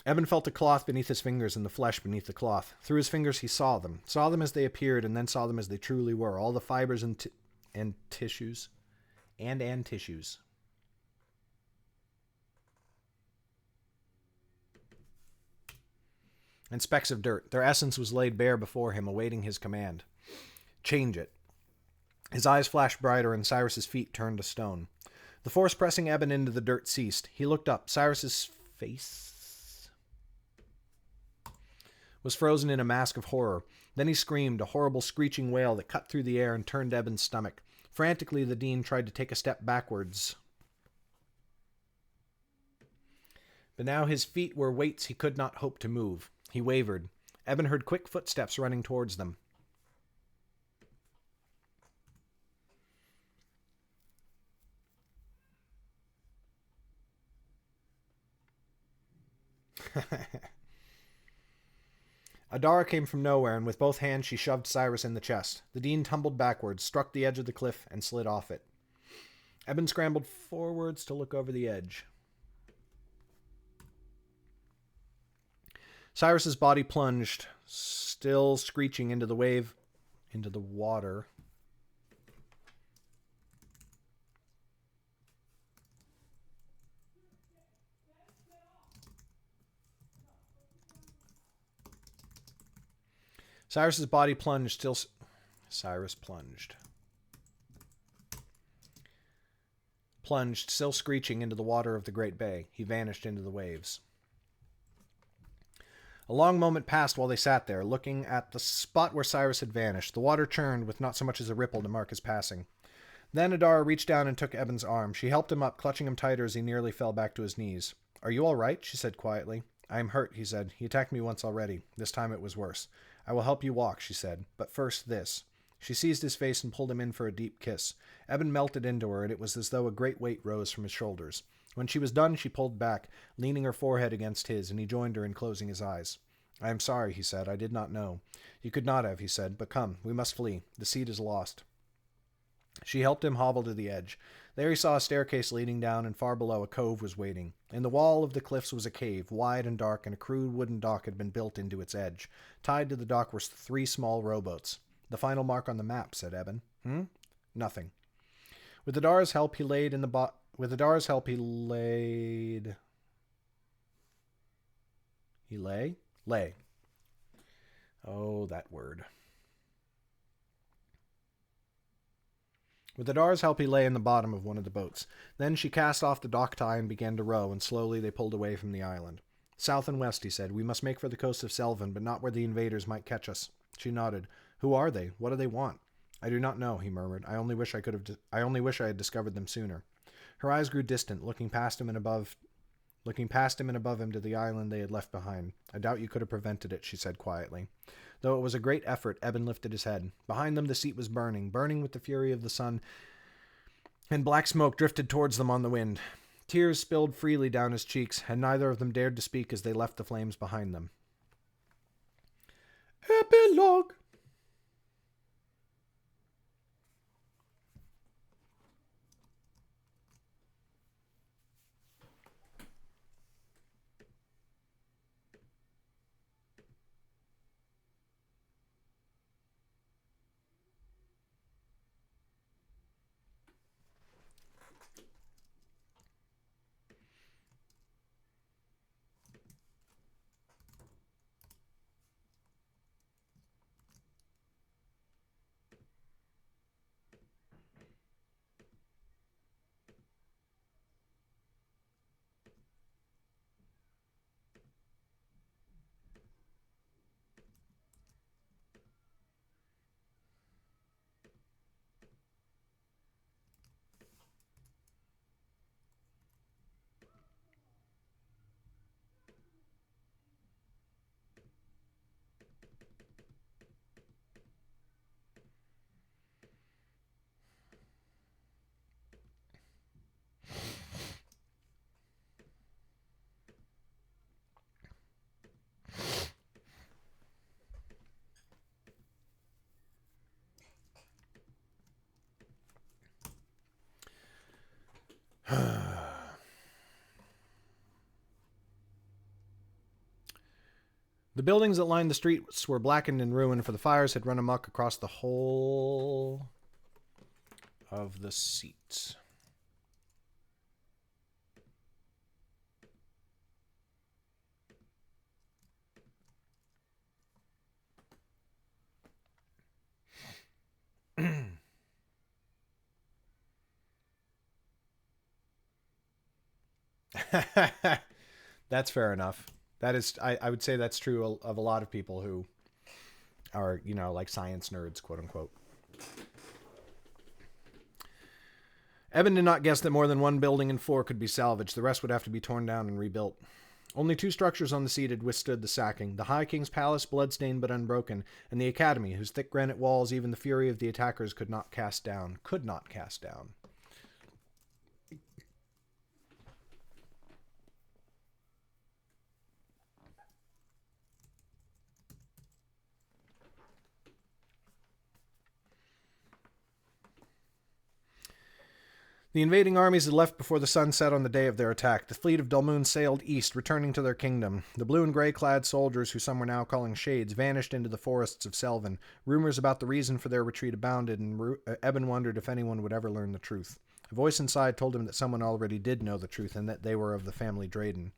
Eben felt the cloth beneath his fingers and the flesh beneath the cloth. Through his fingers he saw them as they appeared, and then saw them as they truly were, all the fibers and tissues. And tissues. And specks of dirt. Their essence was laid bare before him, awaiting his command. Change it. His eyes flashed brighter, and Cyrus's feet turned to stone. The force pressing Eben into the dirt ceased. He looked up. Cyrus's face was frozen in a mask of horror. Then he screamed, a horrible screeching wail that cut through the air and turned Eben's stomach. Frantically, the dean tried to take a step backwards. But now his feet were weights he could not hope to move. He wavered. Eben heard quick footsteps running towards them. Adara came from nowhere, and with both hands she shoved Cyrus in the chest. The dean tumbled backwards, struck the edge of the cliff, and slid off it. Eben scrambled forwards to look over the edge. Cyrus's body plunged, still screeching into the water. Cyrus's body plunged, Cyrus plunged. Plunged, still screeching, into the water of the Great Bay. He vanished into the waves. A long moment passed while they sat there, looking at the spot where Cyrus had vanished. The water churned with not so much as a ripple to mark his passing. Then Adara reached down and took Eben's arm. She helped him up, clutching him tighter as he nearly fell back to his knees. "Are you all right?" she said quietly. "I am hurt," he said. "He attacked me once already. This time it was worse." "I will help you walk," she said. "But first this." She seized his face and pulled him in for a deep kiss. Eben melted into her, and it was as though a great weight rose from his shoulders. When she was done, she pulled back, leaning her forehead against his, and he joined her in closing his eyes. "I am sorry," he said. "I did not know." "You could not have," he said. "But come, we must flee. The seed is lost." She helped him hobble to the edge. There he saw a staircase leading down, and far below a cove was waiting. In the wall of the cliffs was a cave, wide and dark, and a crude wooden dock had been built into its edge. Tied to the dock were 3 small rowboats. "The final mark on the map," said Eben. "Nothing." With Adara's help, he laid in the With Adara's help, he laid. He lay? Lay. Oh, that word. With Adara's help, he lay in the bottom of one of the boats. Then she cast off the dock tie and began to row, and slowly they pulled away from the island. South and west, he said. We must make for the coast of Selvin, but not where the invaders might catch us. She nodded. Who are they? What do they want? I do not know, he murmured. I only wish I had discovered them sooner. Her eyes grew distant, looking past him and above him to the island they had left behind. I doubt you could have prevented it, she said quietly. Though it was a great effort, Eben lifted his head. Behind them the seat was burning with the fury of the sun, and black smoke drifted towards them on the wind. Tears spilled freely down his cheeks, and neither of them dared to speak as they left the flames behind them. Epilogue. The buildings that lined the streets were blackened and ruined, for the fires had run amok across the whole of the seats. That's fair enough. That is, I would say that's true of a lot of people who are, like science nerds, quote unquote. Eben did not guess that more than one building and floor could be salvaged. The rest would have to be torn down and rebuilt. Only two structures on the seat had withstood the sacking. The High King's Palace, bloodstained but unbroken, and the Academy, whose thick granite walls even the fury of the attackers could not cast down. The invading armies had left before the sun set on the day of their attack. The fleet of Dulmoon sailed east, returning to their kingdom. The blue and gray-clad soldiers, who some were now calling shades, vanished into the forests of Selvin. Rumors about the reason for their retreat abounded, and Eben wondered if anyone would ever learn the truth. A voice inside told him that someone already did know the truth, and that they were of the family Drayden.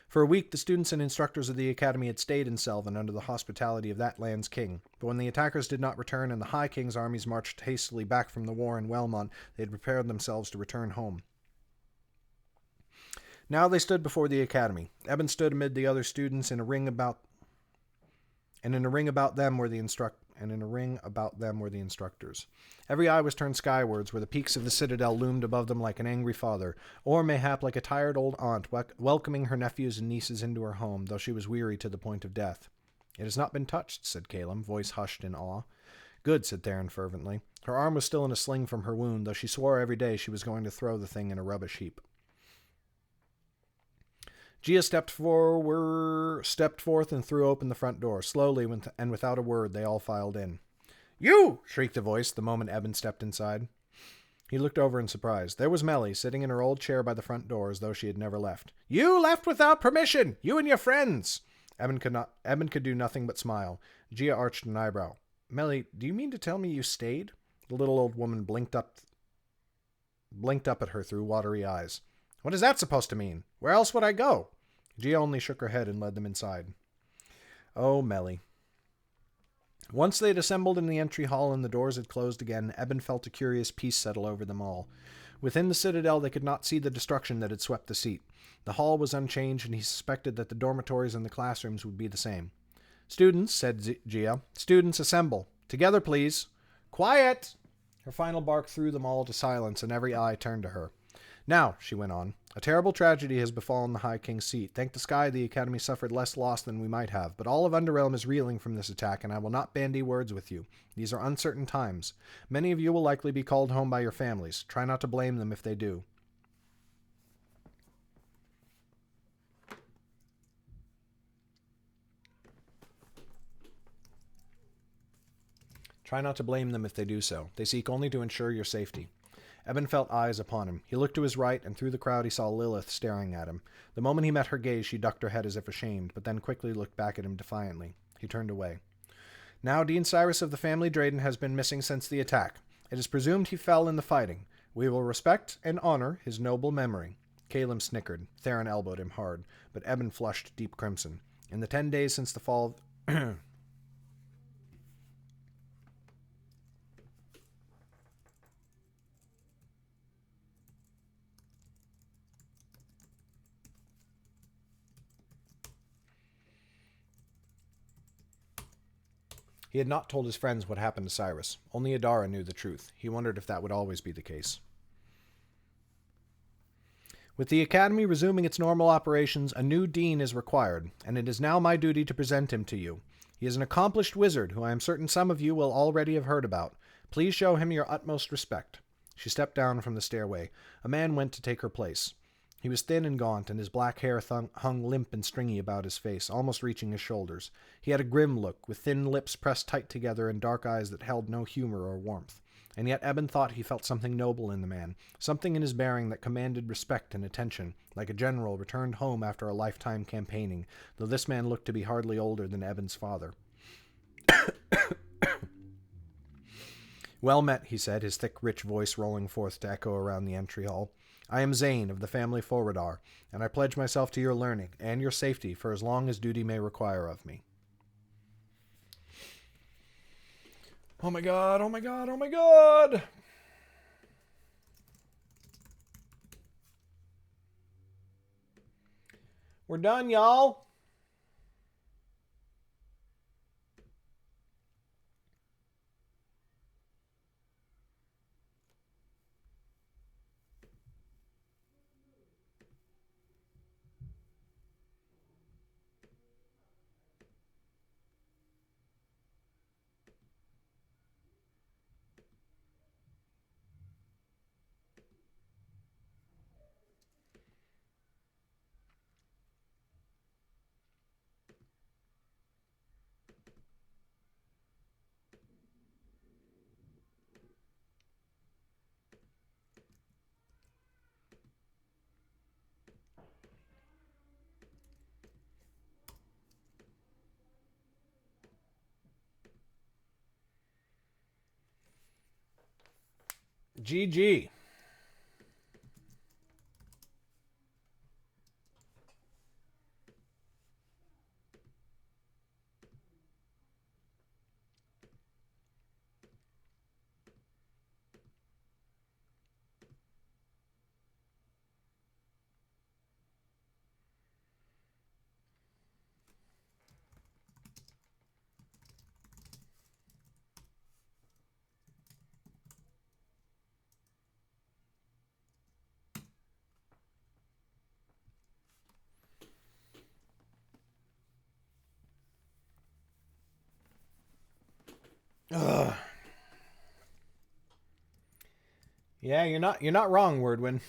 For a week, the students and instructors of the Academy had stayed in Selvin under the hospitality of that land's king. But when the attackers did not return and the High King's armies marched hastily back from the war in Welmont, they had prepared themselves to return home. Now they stood before the Academy. Eben stood amid the other students in a ring about them were the instructors. Every eye was turned skywards, where the peaks of the citadel loomed above them like an angry father, or mayhap like a tired old aunt welcoming her nephews and nieces into her home, though she was weary to the point of death. It has not been touched, said Caleb, voice hushed in awe. Good, said Theron fervently. Her arm was still in a sling from her wound, though she swore every day she was going to throw the thing in a rubbish heap. Gia stepped forth and threw open the front door. Slowly and without a word, they all filed in. You! Shrieked a voice the moment Eben stepped inside. He looked over in surprise. There was Melly, sitting in her old chair by the front door as though she had never left. You left without permission! You and your friends! Eben could do nothing but smile. Gia arched an eyebrow. Melly, do you mean to tell me you stayed? The little old woman blinked up at her through watery eyes. What is that supposed to mean? Where else would I go? Gia only shook her head and led them inside. Oh, Melly. Once they had assembled in the entry hall and the doors had closed again, Eben felt a curious peace settle over them all. Within the citadel they could not see the destruction that had swept the seat. The hall was unchanged, and he suspected that the dormitories and the classrooms would be the same. Students, said Gia. Students, assemble. Together, please. Quiet! Her final bark threw them all to silence, and every eye turned to her. Now, she went on, a terrible tragedy has befallen the High King's seat. Thank the sky the Academy suffered less loss than we might have, but all of Underrealm is reeling from this attack, and I will not bandy words with you. These are uncertain times. Many of you will likely be called home by your families. Try not to blame them if they do. Try not to blame them if they do so. They seek only to ensure your safety. Eben felt eyes upon him. He looked to his right, and through the crowd he saw Lilith staring at him. The moment he met her gaze, she ducked her head as if ashamed, but then quickly looked back at him defiantly. He turned away. Now Dean Cyrus of the family Drayden has been missing since the attack. It is presumed he fell in the fighting. We will respect and honor his noble memory. Caleb snickered. Theron elbowed him hard, but Eben flushed deep crimson. In the 10 days since the fall of... He had not told his friends what happened to Cyrus. Only Adara knew the truth. He wondered if that would always be the case. With the Academy resuming its normal operations, a new dean is required, and it is now my duty to present him to you. He is an accomplished wizard, who I am certain some of you will already have heard about. Please show him your utmost respect. She stepped down from the stairway. A man went to take her place. He was thin and gaunt, and his black hair hung limp and stringy about his face, almost reaching his shoulders. He had a grim look, with thin lips pressed tight together and dark eyes that held no humor or warmth. And yet Eben thought he felt something noble in the man, something in his bearing that commanded respect and attention, like a general returned home after a lifetime campaigning, though this man looked to be hardly older than Eben's father. Well met, he said, his thick, rich voice rolling forth to echo around the entry hall. I am Zane of the family Forradar, and I pledge myself to your learning and your safety for as long as duty may require of me. Oh my god, oh my god, oh my god! We're done, y'all! GG. Ugh. Yeah, you're not wrong, Wordwin.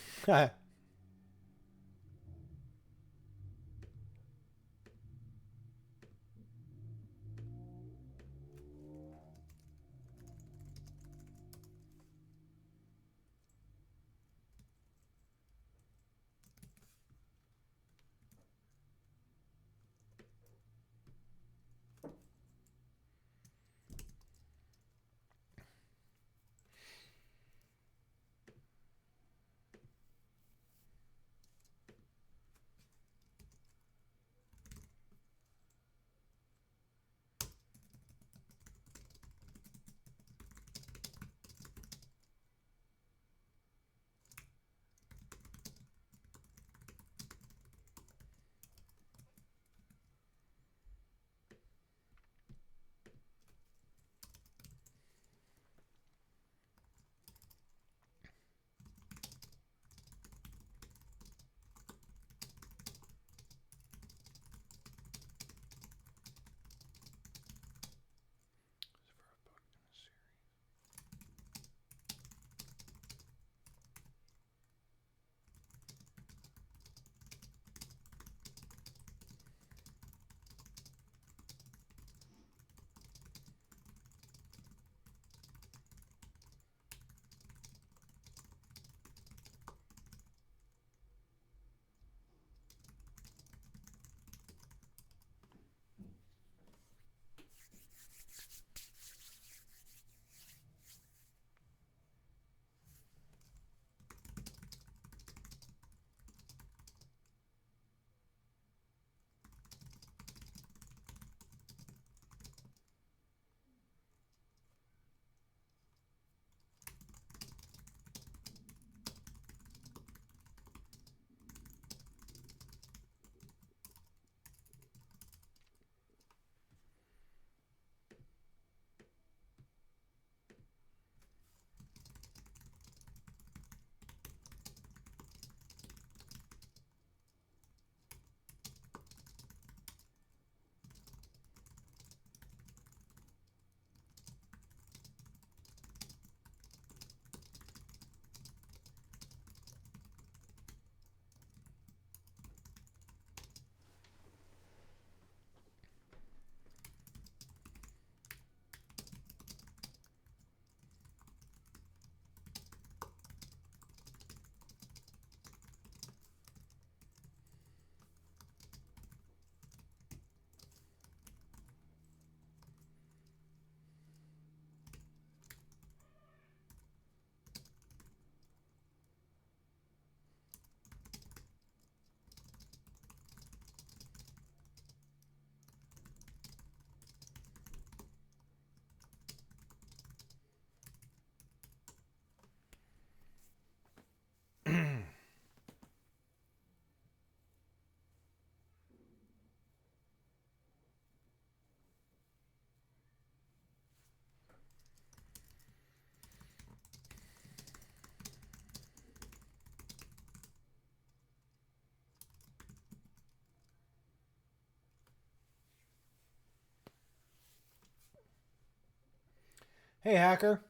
Hey, hacker.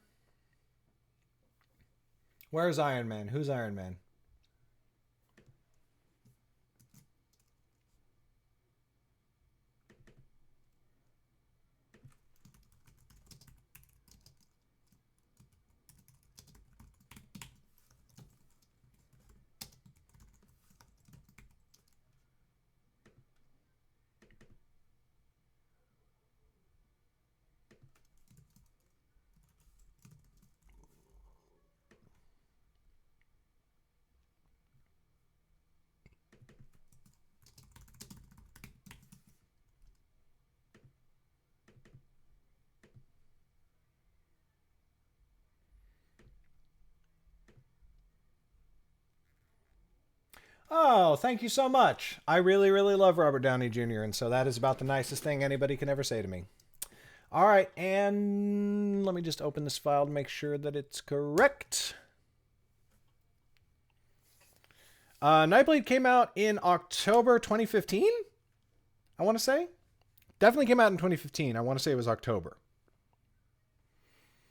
Where's Iron Man? Who's Iron Man? Oh, thank you so much. I really, really love Robert Downey Jr., and so that is about the nicest thing anybody can ever say to me. All right, and let me just open this file to make sure that it's correct. Nightblade came out in October 2015, I want to say. Definitely came out in 2015. I want to say it was October.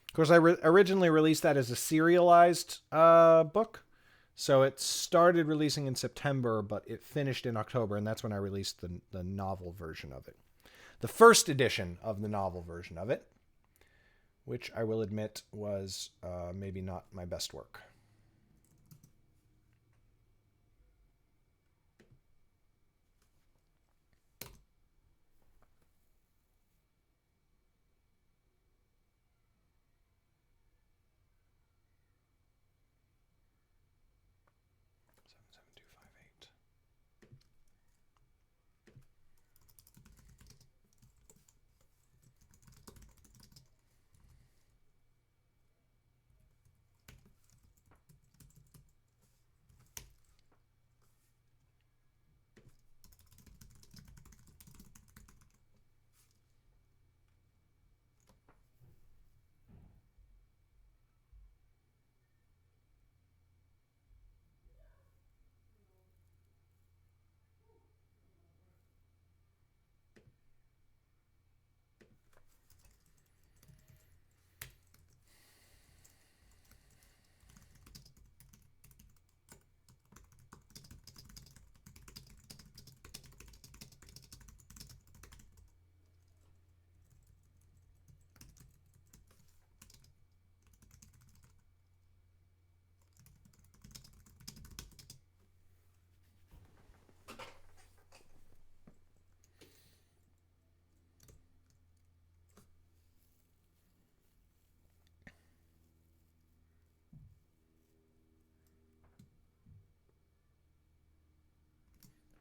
Of course, I originally released that as a serialized book. So it started releasing in September, but it finished in October, and that's when I released the novel version of it. The first edition of the novel version of it, which I will admit was maybe not my best work.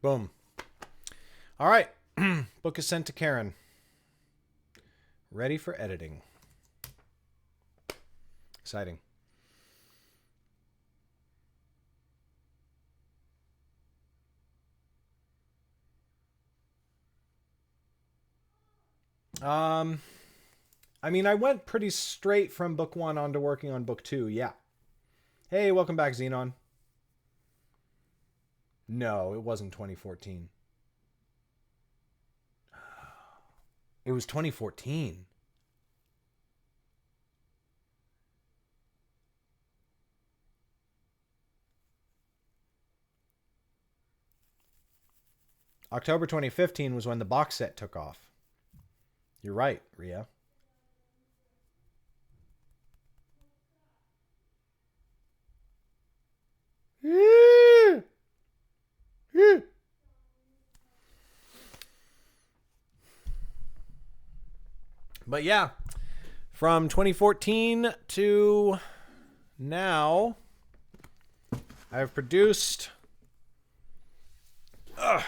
Boom. All right. Book is sent to Karen. Ready for editing. Exciting. I mean, I went pretty straight from book 1 on to working on book 2. Yeah. Hey, welcome back, Xenon. No, it wasn't 2014. It was 2014. October 2015 was when the box set took off. You're right, Ria. But yeah, from 2014 to now, I've produced... God.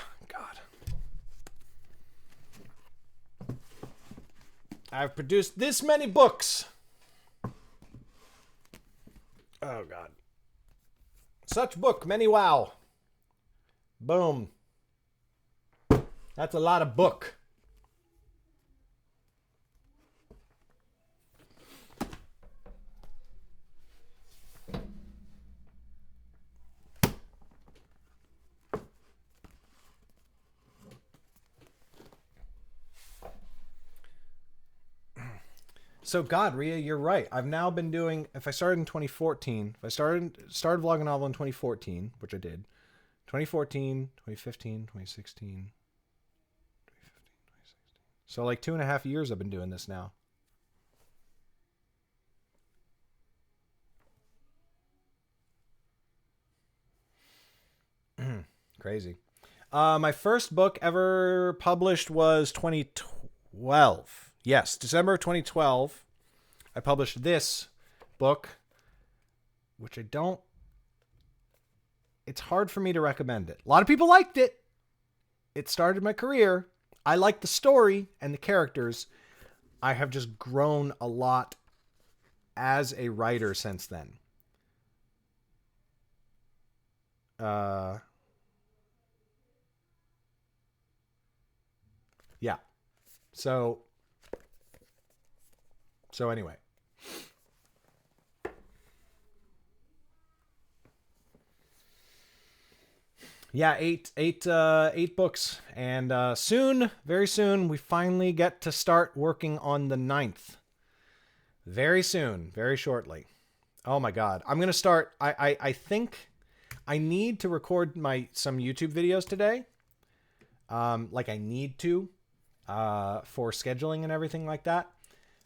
I've produced this many books. Oh, God. Such book, many wow. Boom. That's a lot of book. So God, Rhea, you're right. I've now been doing. If I started in 2014, if I started VlogaNovel in 2014, which I did, 2014, 2015, 2016, so like 2.5 years I've been doing this now. Crazy. My first book ever published was 2012. Yes, December of 2012. I published this book, which I don't. It's hard for me to recommend it. A lot of people liked it. It started my career. I liked the story and the characters. I have just grown a lot as a writer since then. Yeah. So anyway. Yeah, eight books, and soon, very soon, we finally get to start working on the 9th. Very soon, very shortly. Oh my God, I'm gonna start. I think I need to record some YouTube videos today. Like I need to, for scheduling and everything like that.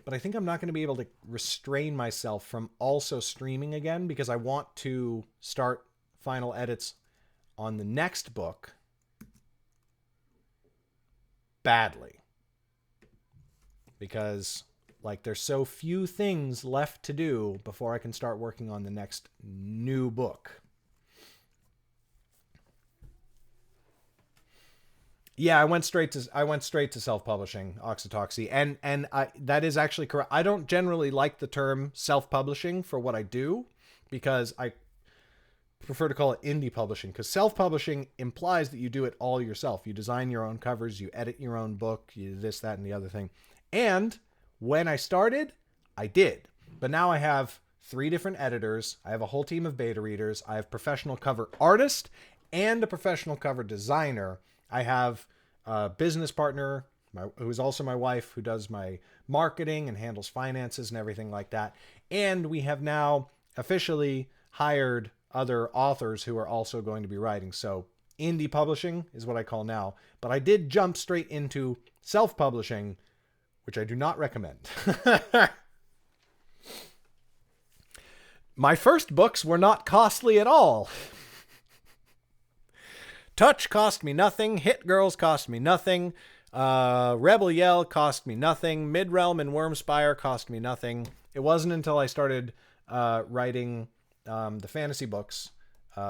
But I think I'm not going to be able to restrain myself from also streaming again because I want to start final edits on the next book badly. Because like there's so few things left to do before I can start working on the next new book. Yeah, I went straight to self-publishing, Oxytoxy, and that is actually correct. I don't generally like the term self-publishing for what I do because I prefer to call it indie publishing, because self-publishing implies that you do it all yourself. You design your own covers, you edit your own book, you this, that, and the other thing. And when I started, I did. But now I have 3 different editors. I have a whole team of beta readers. I have professional cover artist and a professional cover designer. I have a business partner, who's also my wife, who does my marketing and handles finances and everything like that. And we have now officially hired other authors who are also going to be writing. So indie publishing is what I call now. But I did jump straight into self-publishing, which I do not recommend. My first books were not costly at all. Touch cost me nothing. Hit Girls cost me nothing. Rebel Yell cost me nothing. Midrealm and Wormspire cost me nothing. It wasn't until I started writing the fantasy books,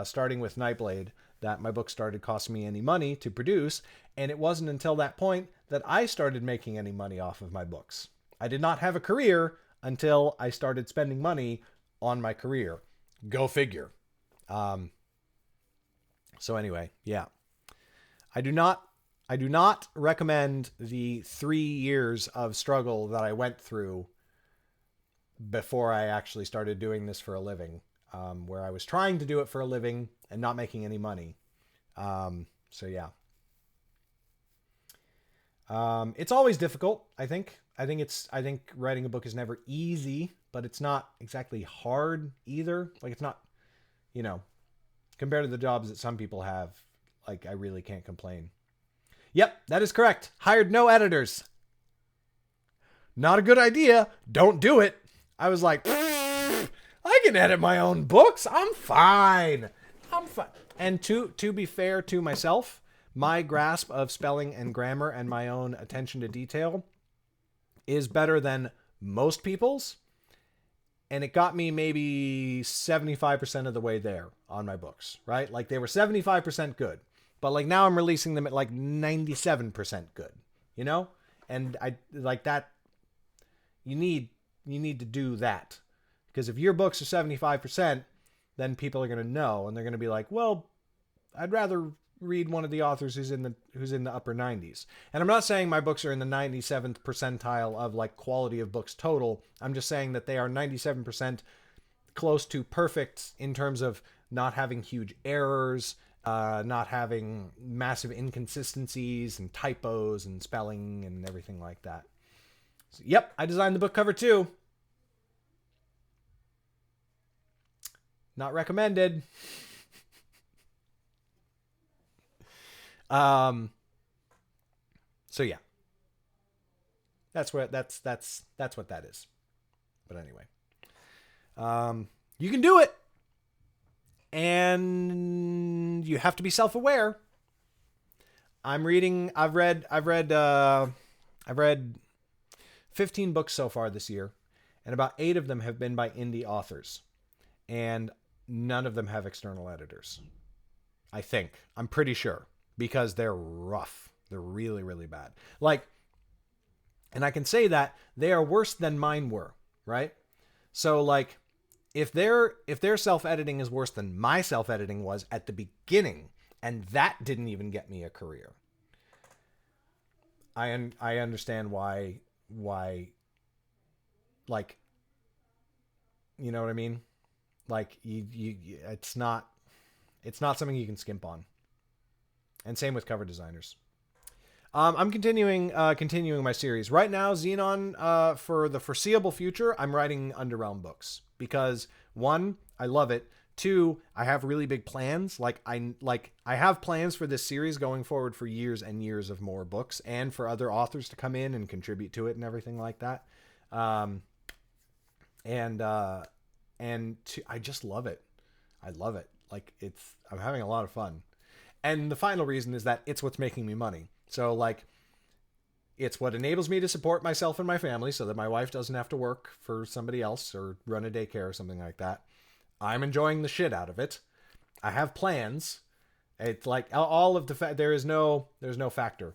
starting with Nightblade, that my book started costing me any money to produce. And it wasn't until that point that I started making any money off of my books. I did not have a career until I started spending money on my career. Go figure. So anyway, yeah. I do not recommend the 3 years of struggle that I went through before I actually started doing this for a living, where I was trying to do it for a living and not making any money. So yeah. It's always difficult, I think. I think writing a book is never easy, but it's not exactly hard either. Like it's not, compared to the jobs that some people have, like I really can't complain. Yep, that is correct. Hired no editors. Not a good idea. Don't do it. I was like, I can edit my own books. I'm fine. And to be fair to myself, my grasp of spelling and grammar and my own attention to detail is better than most people's. And it got me maybe 75% of the way there on my books, right? Like they were 75% good, but like now I'm releasing them at like 97% good, And I like that. You need to do that, because if your books are 75%, then people are going to know, and they're going to be like, well, I'd rather read one of the authors who's in the upper 90s. And I'm not saying my books are in the 97th percentile of like quality of books total. I'm just saying that they are 97% close to perfect in terms of not having huge errors, not having massive inconsistencies and typos and spelling and everything like that. Yep, I designed the book cover too. Not recommended. So yeah. That's what that is. But anyway. You can do it. And you have to be self-aware. I've read 15 books so far this year, and about 8 of them have been by indie authors. And none of them have external editors. I think. I'm pretty sure. Because they're rough. They're really, really bad. Like, and I can say that they are worse than mine were, right? So like, if their self-editing is worse than my self-editing was at the beginning, and that didn't even get me a career, I understand why, like, you know what I mean? Like, it's not something you can skimp on. And same with cover designers. I'm continuing my series right now. Xenon, for the foreseeable future, I'm writing Underrealm books because 1, I love it. 2, I have really big plans. I have plans for this series going forward for years and years of more books, and for other authors to come in and contribute to it and everything like that. I just love it. I love it. Like, I'm having a lot of fun. And the final reason is that it's what's making me money. So, like, it's what enables me to support myself and my family so that my wife doesn't have to work for somebody else or run a daycare or something like that. I'm enjoying the shit out of it. I have plans. It's like all of the there's no factor.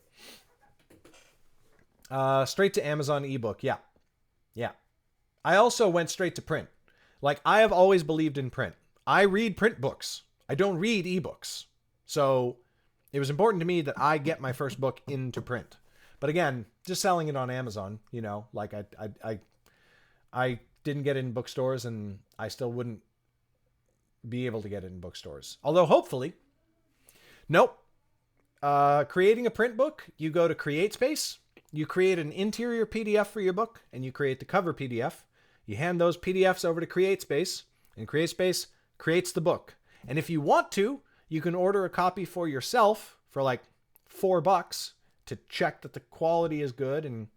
Straight to Amazon ebook. Yeah. Yeah. I also went straight to print. Like, I have always believed in print. I read print books. I don't read ebooks. So it was important to me that I get my first book into print. But again, just selling it on Amazon, you know, like I didn't get it in bookstores, and I still wouldn't be able to get it in bookstores. Although hopefully. Nope. Creating a print book, you go to CreateSpace, you create an interior PDF for your book, and you create the cover PDF. You hand those PDFs over to CreateSpace, and CreateSpace creates the book. And if you want to, you can order a copy for yourself for like $4 to check that the quality is good and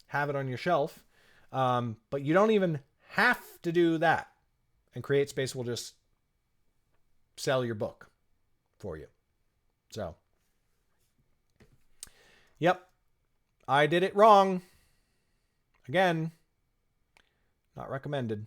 have it on your shelf. But you don't even have to do that. And CreateSpace will just sell your book for you. So, yep, I did it wrong. Again, not recommended.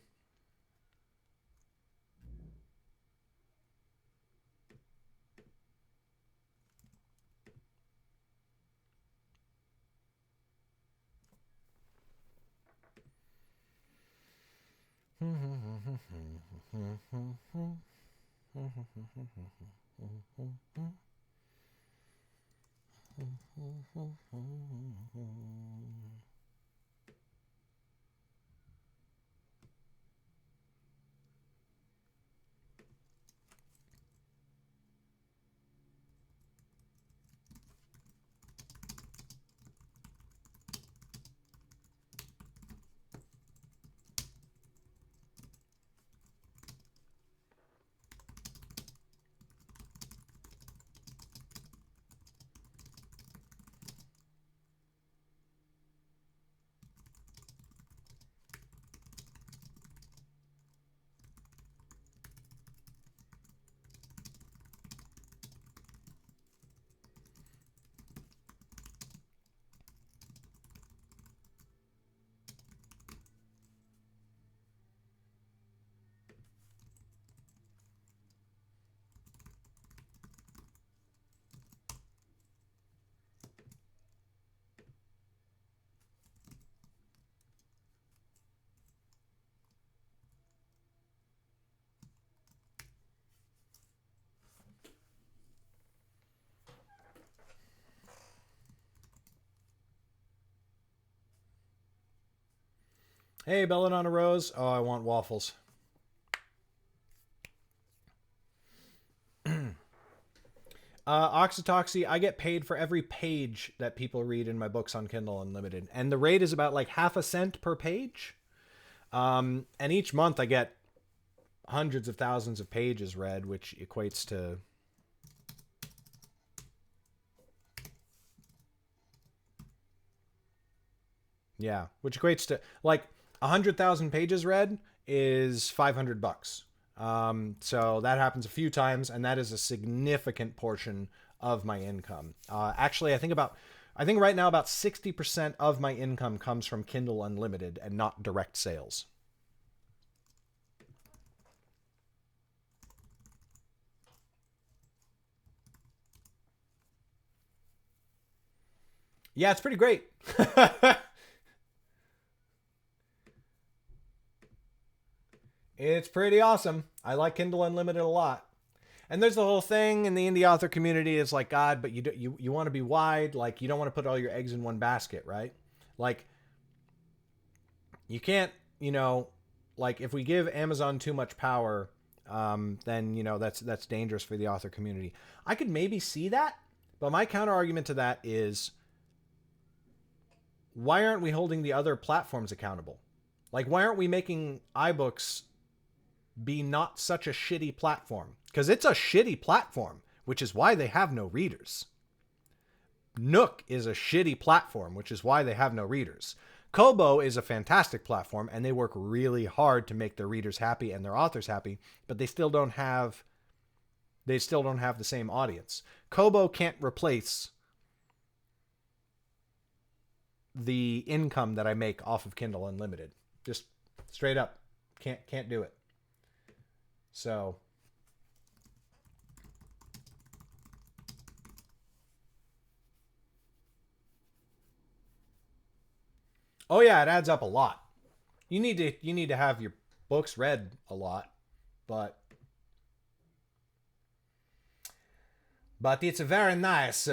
Hey, Belladonna Rose. Oh, I want waffles. Oxytoxy, I get paid for every page that people read in my books on Kindle Unlimited. And the rate is about like 0.5 cent per page. And each month I get hundreds of thousands of pages read, which equates to... Yeah, which equates to like 100,000 pages read is $500. So that happens a few times, and that is a significant portion of my income. Actually, I think right now about 60% of my income comes from Kindle Unlimited and not direct sales. Yeah, it's pretty great. It's pretty awesome. I like Kindle Unlimited a lot. And there's the whole thing in the indie author community. It's like, God, but you want to be wide. Like, you don't want to put all your eggs in one basket, right? Like, you can't, like if we give Amazon too much power, then, that's dangerous for the author community. I could maybe see that, but my counter argument to that is, why aren't we holding the other platforms accountable? Like, why aren't we making iBooks be not such a shitty platform? Because it's a shitty platform, which is why they have no readers. Nook is a shitty platform, which is why they have no readers. Kobo is a fantastic platform, and they work really hard to make their readers happy and their authors happy, but they still don't have the same audience. Kobo can't replace the income that I make off of Kindle Unlimited. Just straight up. Can't do it. So oh yeah, it adds up a lot. You need to have your books read a lot, but it's very nice.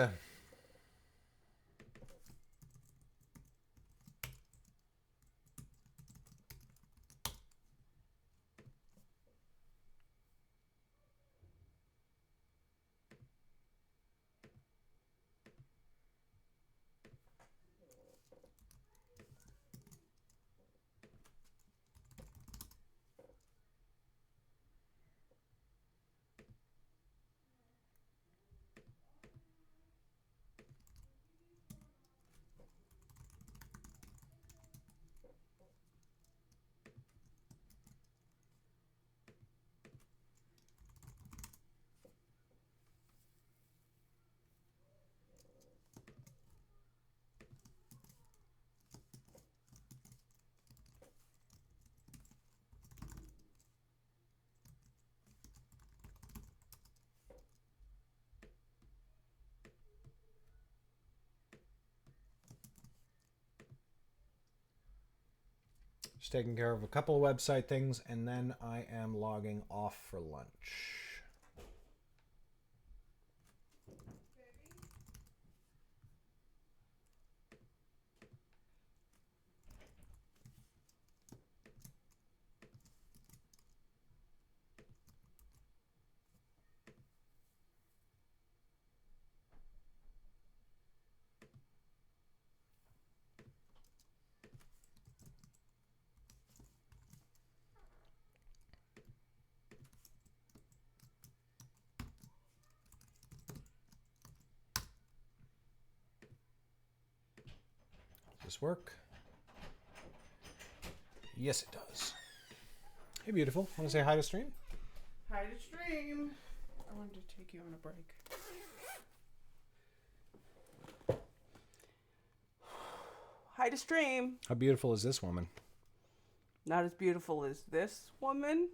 Just taking care of a couple of website things, and then I am logging off for lunch. Does this work? Yes, it does. Hey, beautiful. Want to say hi to stream? Hi to stream. I wanted to take you on a break. Hi to stream. How beautiful is this woman? Not as beautiful as this woman.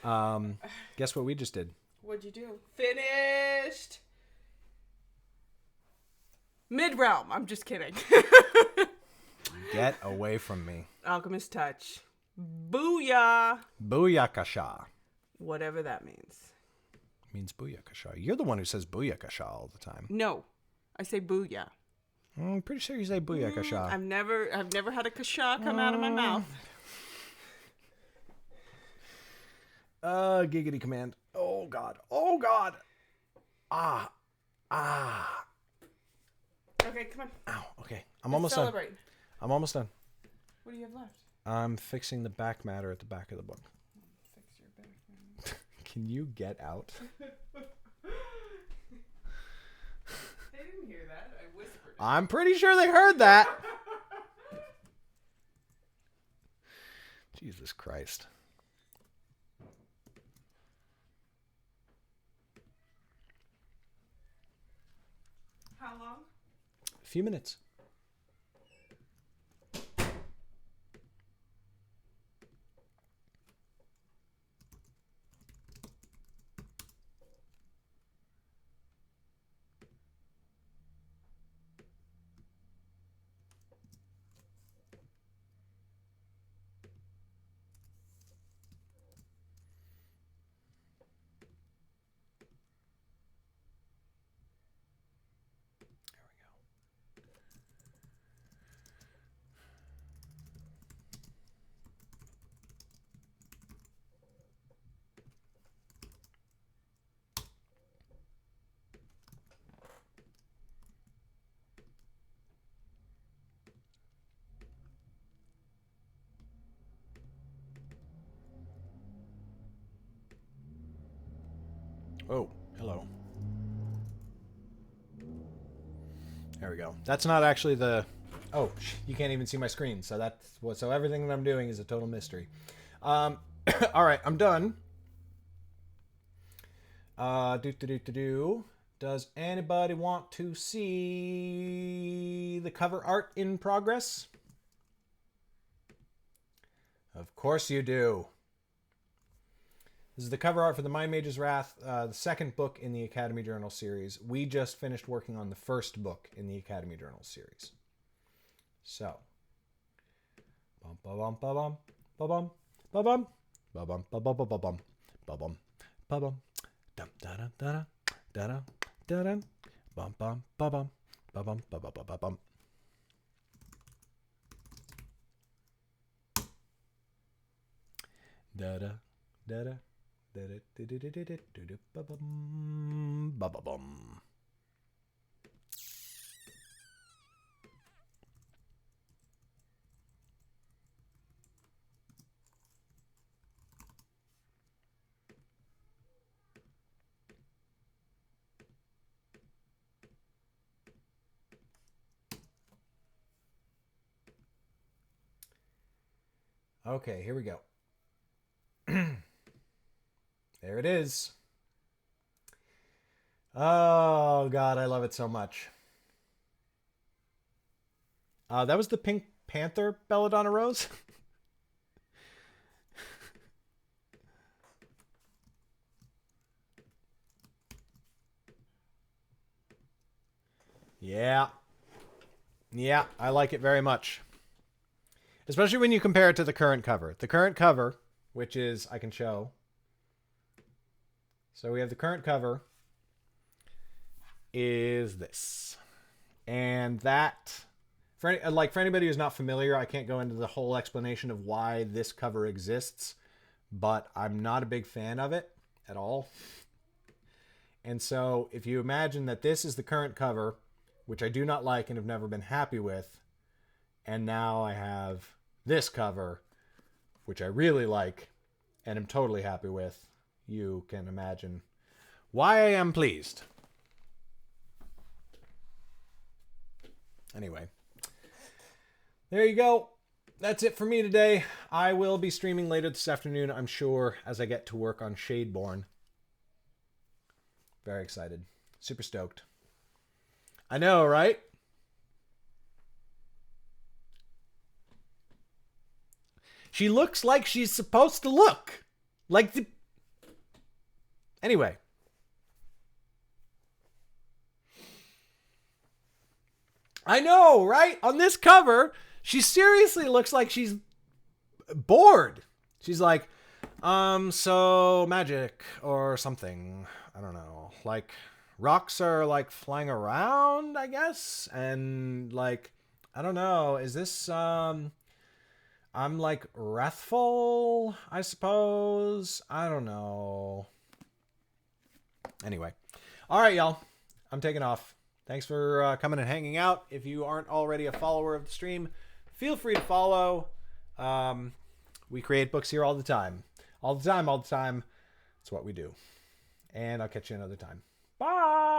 Guess what we just did? What'd you do? Finished. Mid-realm. I'm just kidding. Get away from me. Alchemist touch. Booyah. Booyakasha. Whatever that means. Means booyakasha. You're the one who says booyakasha all the time. No. I say booyah. I'm pretty sure you say booyakasha. I've never had a kasha come out of my mouth. Giggity command. Oh, God. Oh, God. Ah. Ah. Okay, come on. Ow. Okay. I'm Let's almost done. celebrate. I'm almost done. What do you have left? I'm fixing the back matter at the back of the book. Fix your back. Can you get out? They didn't hear that. I whispered. I'm pretty sure they heard that. Jesus Christ. How long? A few minutes. Oh, hello. There we go. That's not actually the... Oh, you can't even see my screen. So that's what. So everything that I'm doing is a total mystery. All right, I'm done. Does anybody want to see the cover art in progress? Of course you do. This is the cover art for the Mind Mage's Wrath, the second book in the Academy Journal series. We just finished working on the first book in the Academy Journal series. So, bum ba bum ba bum ba bum ba bum ba bum ba bum ba bum ba bum ba bum dum da da da da da da da bum bum ba bum ba bum ba ba ba bum. Da da da da. Okay, here we go. There it is. Oh, God, I love it so much. That was the Pink Panther Belladonna Rose. Yeah. Yeah, I like it very much. Especially when you compare it to the current cover. The current cover, which is, I can show. So we have the current cover is this. And that, for anybody who's not familiar, I can't go into the whole explanation of why this cover exists, but I'm not a big fan of it at all. And so if you imagine that this is the current cover, which I do not like and have never been happy with, and now I have this cover, which I really like and am totally happy with, you can imagine why I am pleased. Anyway, there you go. That's it for me today. I will be streaming later this afternoon, I'm sure, as I get to work on Shadeborn. Very excited. Super stoked. I know, right? She looks like she's supposed to look. Like the... Anyway. I know, right? On this cover, she seriously looks like she's bored. She's like, so magic or something. I don't know. Like, rocks are like flying around, I guess. And like, I don't know. Is this, I'm like wrathful, I suppose. I don't know. Anyway. All right, y'all. I'm taking off. Thanks for coming and hanging out. If you aren't already a follower of the stream, feel free to follow. We create books here all the time. All the time. It's what we do. And I'll catch you another time. Bye.